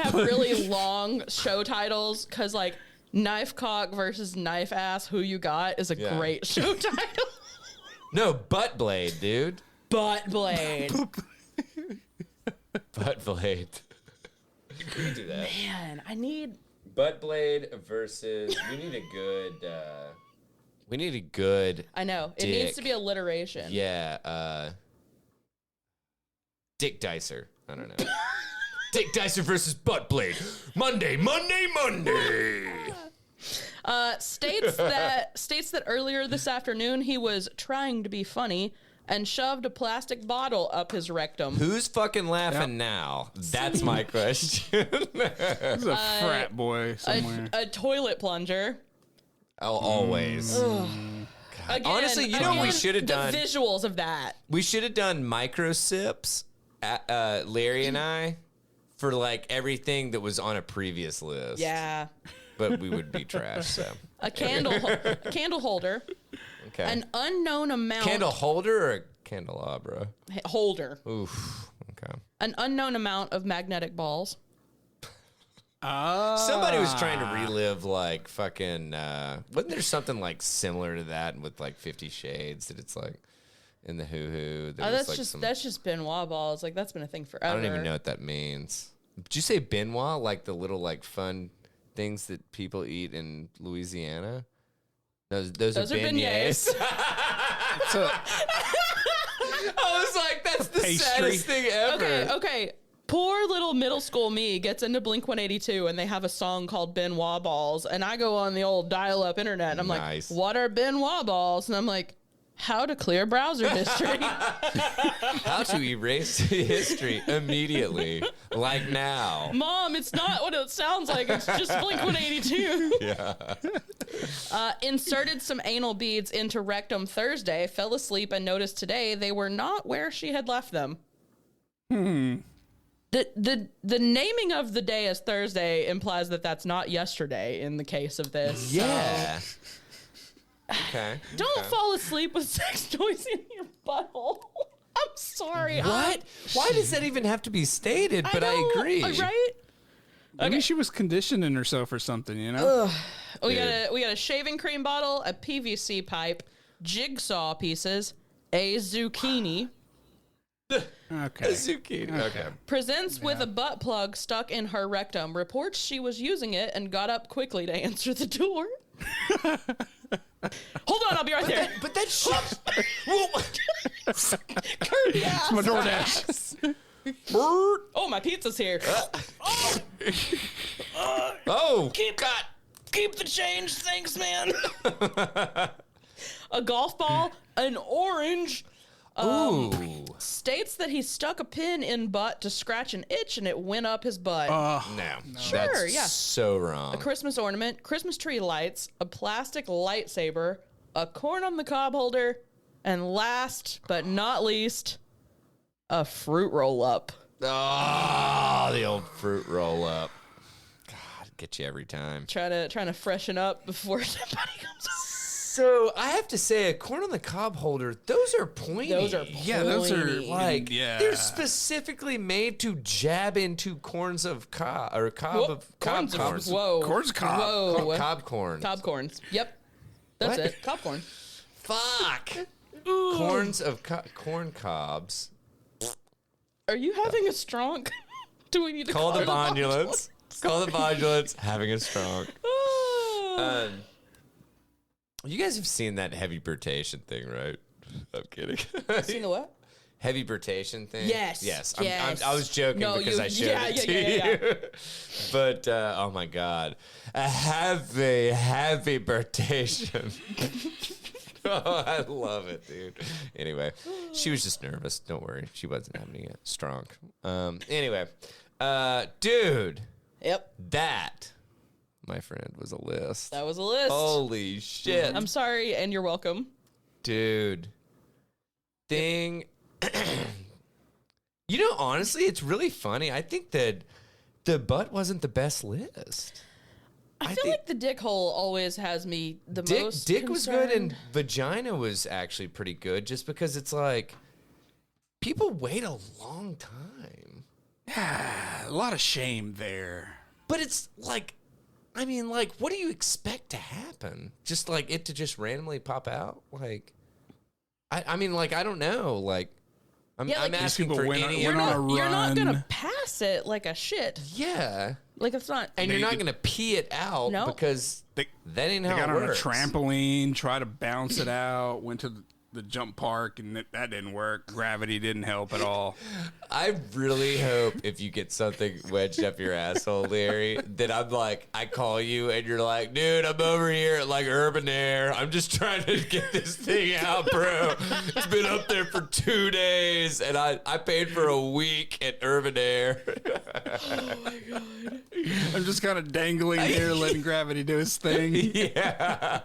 have really long show titles, because like knife cock versus knife ass, who you got is a Yeah. great show title. No, butt blade, dude. Butt blade. Butt blade. We can do that. Man, I need. Butt blade versus. We need a good. We need a good. I know it Dick. needs to be alliteration. Yeah. Dick Dicer. I don't know. Dick Dicer versus butt blade. Monday. States that earlier this afternoon he was trying to be funny and shoved a plastic bottle up his rectum. Who's fucking laughing now? That's my question. There's a frat boy somewhere. A toilet plunger. Oh, always. Again, honestly, you know what we should have done? The visuals of that. We should have done micro sips, Larry and I, for like everything that was on a previous list. Yeah. But we would be trash, so. A candle holder. Okay. An unknown amount. Candle holder or candelabra? Holder. Oof. Okay. An unknown amount of magnetic balls. Somebody was trying to relive like fucking. Wasn't there something like similar to that with like 50 Shades that it's like in the hoo-hoo? That's just Benoit balls. Like that's been a thing forever. I don't even know what that means. Did you say Benoit? Like the little like fun things that people eat in Louisiana? Those are beignets. I was like, that's the saddest thing ever. Okay. Poor little middle school me gets into Blink-182 and they have a song called Benoit balls, and I go on the old dial-up internet and I'm like, what are Benoit balls? And I'm like, how to clear browser history. How to erase history immediately, like now. Mom, it's not what it sounds like. It's just Blink-182. Yeah. Inserted some anal beads into rectum Thursday, fell asleep, and noticed today they were not where she had left them. The naming of the day as Thursday implies that that's not yesterday in the case of this. Yeah. Okay. Don't fall asleep with sex toys in your butthole. I'm sorry. What? Why does that even have to be stated? But I agree. Right? Maybe she was conditioning herself or something, you know? We got a shaving cream bottle, a PVC pipe, jigsaw pieces, a zucchini. Okay. A zucchini. Okay. Presents with a butt plug stuck in her rectum. Reports she was using it and got up quickly to answer the door. Hold on, I'll be right there. But that shit. Kirby ass. It's my DoorDash. Oh, my pizza's here. Keep the change, thanks, man. A golf ball, an orange. Ooh. States that he stuck a pin in butt to scratch an itch and it went up his butt. No. Sure, That's yeah. so wrong. A Christmas ornament, Christmas tree lights, a plastic lightsaber, a corn on the cob holder, and last but not least, a fruit roll up. Oh, the old fruit roll up. God, get you every time. Trying to freshen up before somebody comes over. So I have to say, a corn on the cob holder, those are pointy. Yeah, those are like they're specifically made to jab into corns of cob or cob corns. Whoa, corns of cob. Whoa, cob corns. Cob corns. Yep, that's What? it. Cob corn. Fuck. Corns of corn cobs. Are you having a stroke? Do we need to Call the ambulance? Call the ambulance. Having a stroke. You guys have seen that heavy birtation thing, right? I'm kidding. Seen the what? Heavy birtation thing? Yes. Yes. Yes. I was joking because I showed it to you. But, oh my God. A heavy birtation. Oh, I love it, dude. Anyway, she was just nervous. Don't worry. She wasn't having a stroke. Anyway, dude. Yep. That, my friend, was a list. That was a list. Holy shit. I'm sorry, and you're welcome. Dude. Thing. You know, honestly, it's really funny. I think that the butt wasn't the best list. I feel like the dick hole always has me the most Dick was good, and concerned. vagina was actually pretty good just because it's like people wait a long time. A lot of shame there. But it's like, I mean, like, what do you expect to happen? Just like it to just randomly pop out? Like, I mean, like, I don't know. Like, I'm asking people for went any. on a You're not run. gonna pass it like a shit. Yeah. Like it's not. And you're not going to pee it out No. because They that ain't They how got it on a works. trampoline, tried to bounce it out, went to the the jump park, and that didn't work. Gravity didn't help at all. I really hope if you get something wedged up your asshole, Larry, that I'm like, I call you and you're like, dude, I'm over here at like Urban Air. I'm just trying to get this thing out, bro. It's been up there for 2 days, and I paid for a week at Urban Air. Oh my God. I'm just kind of dangling there, letting gravity do his thing. Yeah.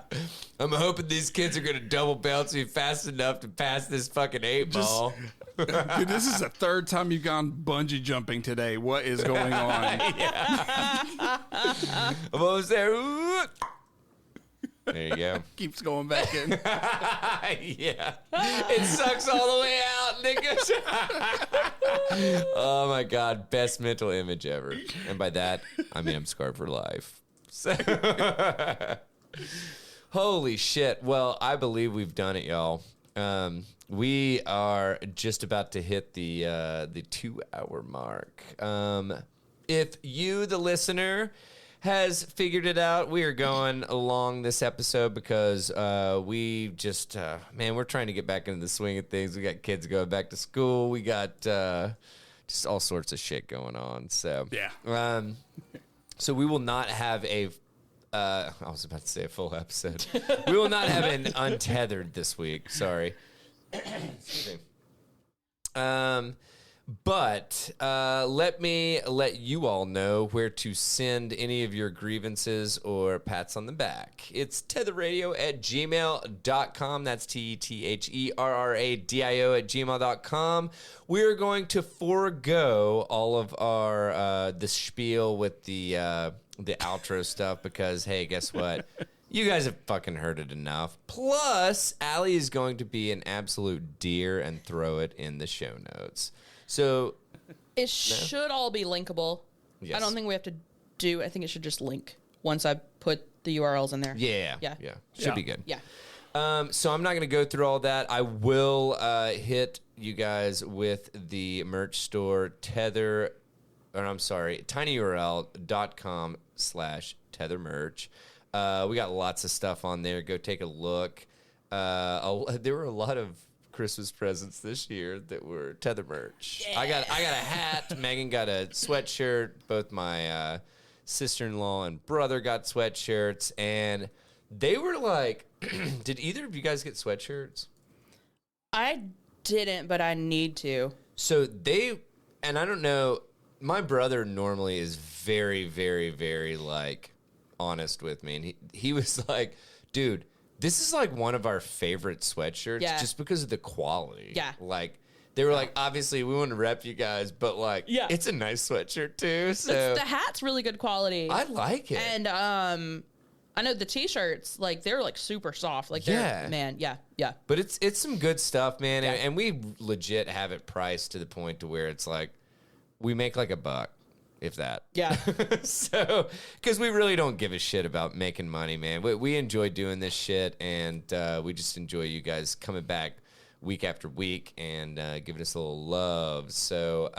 I'm hoping these kids are going to double bounce me fast enough to pass this fucking 8-ball. Dude, this is the third time you've gone bungee jumping today. What is going on? I'm almost there. Ooh. There you go. Keeps going back in. Yeah. It sucks all the way out, and it goes. Oh my God. Best mental image ever. And by that, I mean I'm scarred for life. So holy shit. Well, I believe we've done it, y'all. We are just about to hit the 2-hour mark. If you, the listener, has figured it out, we are going along this episode because we just, man, we're trying to get back into the swing of things. We got kids going back to school. We got just all sorts of shit going on. So yeah. So we will not have a. I was about to say a full episode. We will not have an untethered this week. Sorry. Excuse me. But let me let you all know where to send any of your grievances or pats on the back. It's tetherradio@gmail.com. That's tetherradio@gmail.com. We're going to forego all of our the spiel with the outro stuff because, hey, guess what? You guys have fucking heard it enough. Plus, Allie is going to be an absolute dear and throw it in the show notes. So it should all be linkable. Yes. I don't think we have to do. I think it should just link once I put the URLs in there. Yeah. Should be good. Yeah. So I'm not going to go through all that. I will hit you guys with the merch store tinyurl.com/tethermerch. We got lots of stuff on there. Go take a look. There were a lot of Christmas presents this year that were Tether merch. Yeah. I got a hat. Megan got a sweatshirt. Both my sister-in-law and brother got sweatshirts, and they were like, did either of you guys get sweatshirts? I didn't, but I need to. So and I don't know, my brother normally is very, very, very like honest with me, and he was like, dude, this is like one of our favorite sweatshirts just because of the quality. Yeah. Like, they were like, obviously, we want to rep you guys, but like, it's a nice sweatshirt too. So the hat's really good quality. I like it. And I know the t-shirts, like, they're like super soft. Like, they're, man, yeah. But it's some good stuff, man. Yeah. And we legit have it priced to the point to where it's like, we make like $1. If that. Yeah. So, because we really don't give a shit about making money, man. We enjoy doing this shit, and we just enjoy you guys coming back week after week and giving us a little love. So,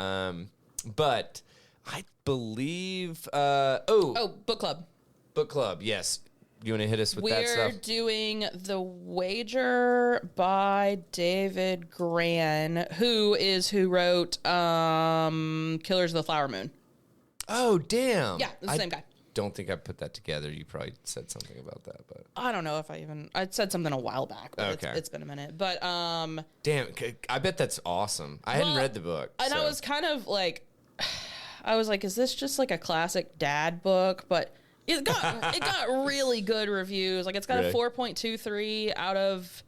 but I believe, book club. Book club, yes. You want to hit us with that stuff? We're doing The Wager by David Gran, who wrote Killers of the Flower Moon. Oh, damn. Yeah, the same guy. Don't think I put that together. You probably said something about that, but I don't know if I said something a while back, but it's been a minute. But damn, I bet that's awesome. I hadn't read the book, and I was kind of like, is this just like a classic dad book? But it got really good reviews. Like, it's got a 4.23 out of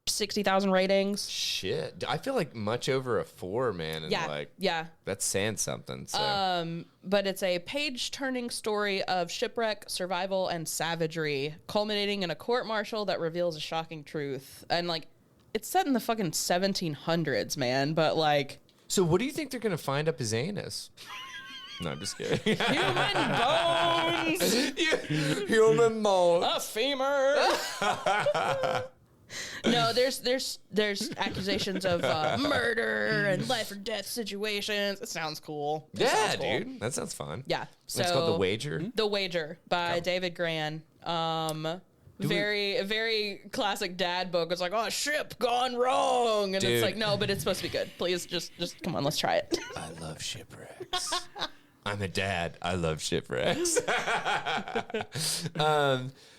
60,000 ratings. Shit, I feel like much over a 4, man. And that's saying something. So. But it's a page-turning story of shipwreck, survival, and savagery, culminating in a court-martial that reveals a shocking truth. And like, it's set in the fucking 1700s, man. But like, so what do you think they're gonna find up his anus? No, I'm just kidding. Human bones. Human bones. A femur. No, there's accusations of murder and life or death situations. It sounds cool. Dude, that sounds fun. Yeah, so it's called The Wager. The Wager by David Gran. Very classic dad book. It's like, oh, ship gone wrong, and it's like, no, but it's supposed to be good. Please, just come on, let's try it. I love shipwrecks. I'm a dad. I love shipwrecks.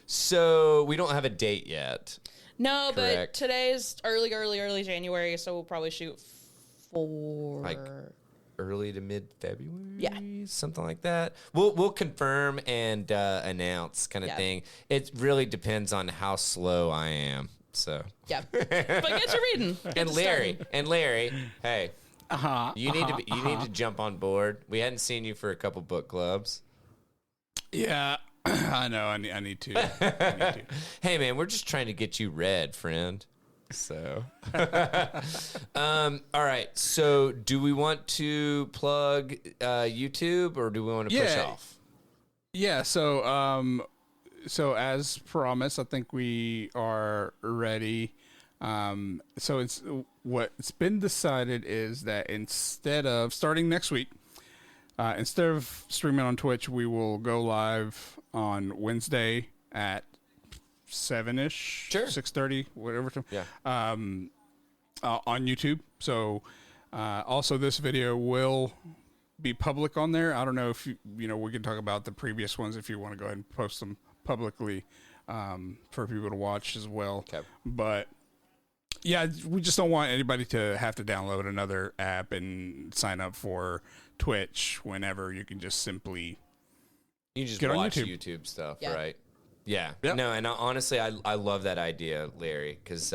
So we don't have a date yet. No, Correct. but today's early January, so we'll probably shoot for like early to mid February. Yeah, something like that. We'll confirm and announce kind of thing. It really depends on how slow I am. So yeah, but get your reading. And Larry, hey, you need to jump on board. We hadn't seen you for a couple book clubs. Yeah, I know. I need to. Hey, man, we're just trying to get you read, friend. So, all right. So, do we want to plug YouTube, or do we want to push off? Yeah. So, so as promised, I think we are ready. So what's been decided is that instead of starting next week, instead of streaming on Twitch, we will go live on Wednesday at 7-ish, sure, 6:30, whatever time. Yeah. On YouTube. So, also this video will be public on there. I don't know if we can talk about the previous ones if you want to go ahead and post them publicly, for people to watch as well. Okay. But yeah, we just don't want anybody to have to download another app and sign up for Twitch whenever you can just simply get watch on YouTube stuff, right? Yeah. Yep. No, and honestly, I love that idea, Larry, because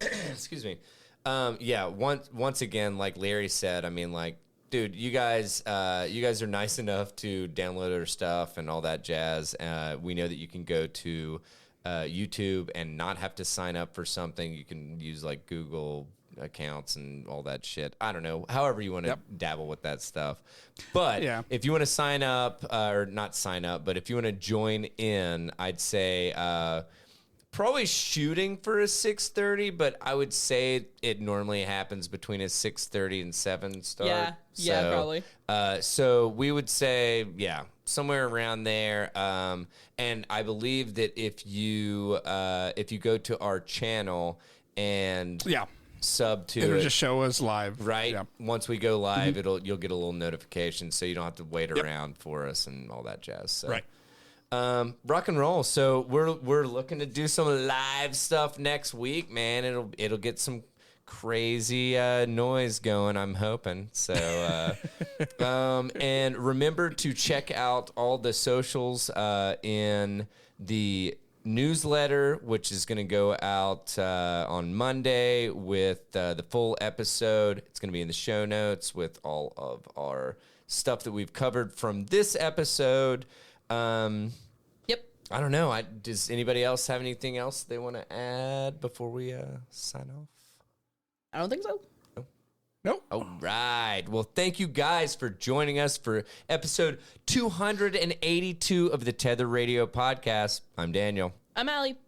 excuse me. Once again, like Larry said, I mean, like, dude, you guys are nice enough to download our stuff and all that jazz. We know that you can go to YouTube and not have to sign up for something. You can use like Google accounts and all that shit. I don't know, however you want to dabble with that stuff. But if you want to sign up, or not sign up, but if you want to join in, I'd say probably shooting for a 6:30, but I would say it normally happens between a 6:30 and 7 start. Yeah, probably. So we would say, somewhere around there. And I believe that if you go to our channel and sub to it'll just show us live, right? Yeah. Once we go live, you'll get a little notification, so you don't have to wait around for us and all that jazz. So. Right. Rock and roll. So we're looking to do some live stuff next week, man. It'll get some crazy noise going, I'm hoping. So and remember to check out all the socials in the newsletter, which is going to go out on Monday with the full episode. It's going to be in the show notes with all of our stuff that we've covered from this episode. I don't know. Does anybody else have anything else they want to add before we sign off? I don't think so. Nope. All right. Well, thank you guys for joining us for episode 282 of the Tether Radio Podcast. I'm Daniel. I'm Allie.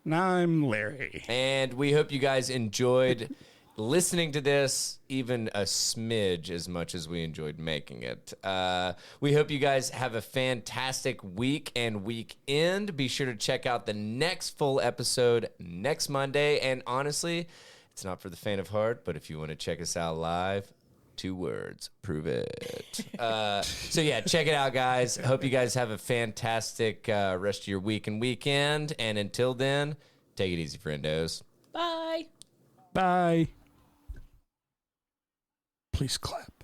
And I'm Larry. And we hope you guys enjoyed listening to this even a smidge as much as we enjoyed making it. We hope you guys have a fantastic week and weekend. Be sure to check out the next full episode next Monday. And honestly, it's not for the faint of heart, but if you want to check us out live, 2 words, prove it. So yeah, check it out, guys. Hope you guys have a fantastic rest of your week and weekend. And until then, take it easy, friendos. Bye. Bye. Please clap.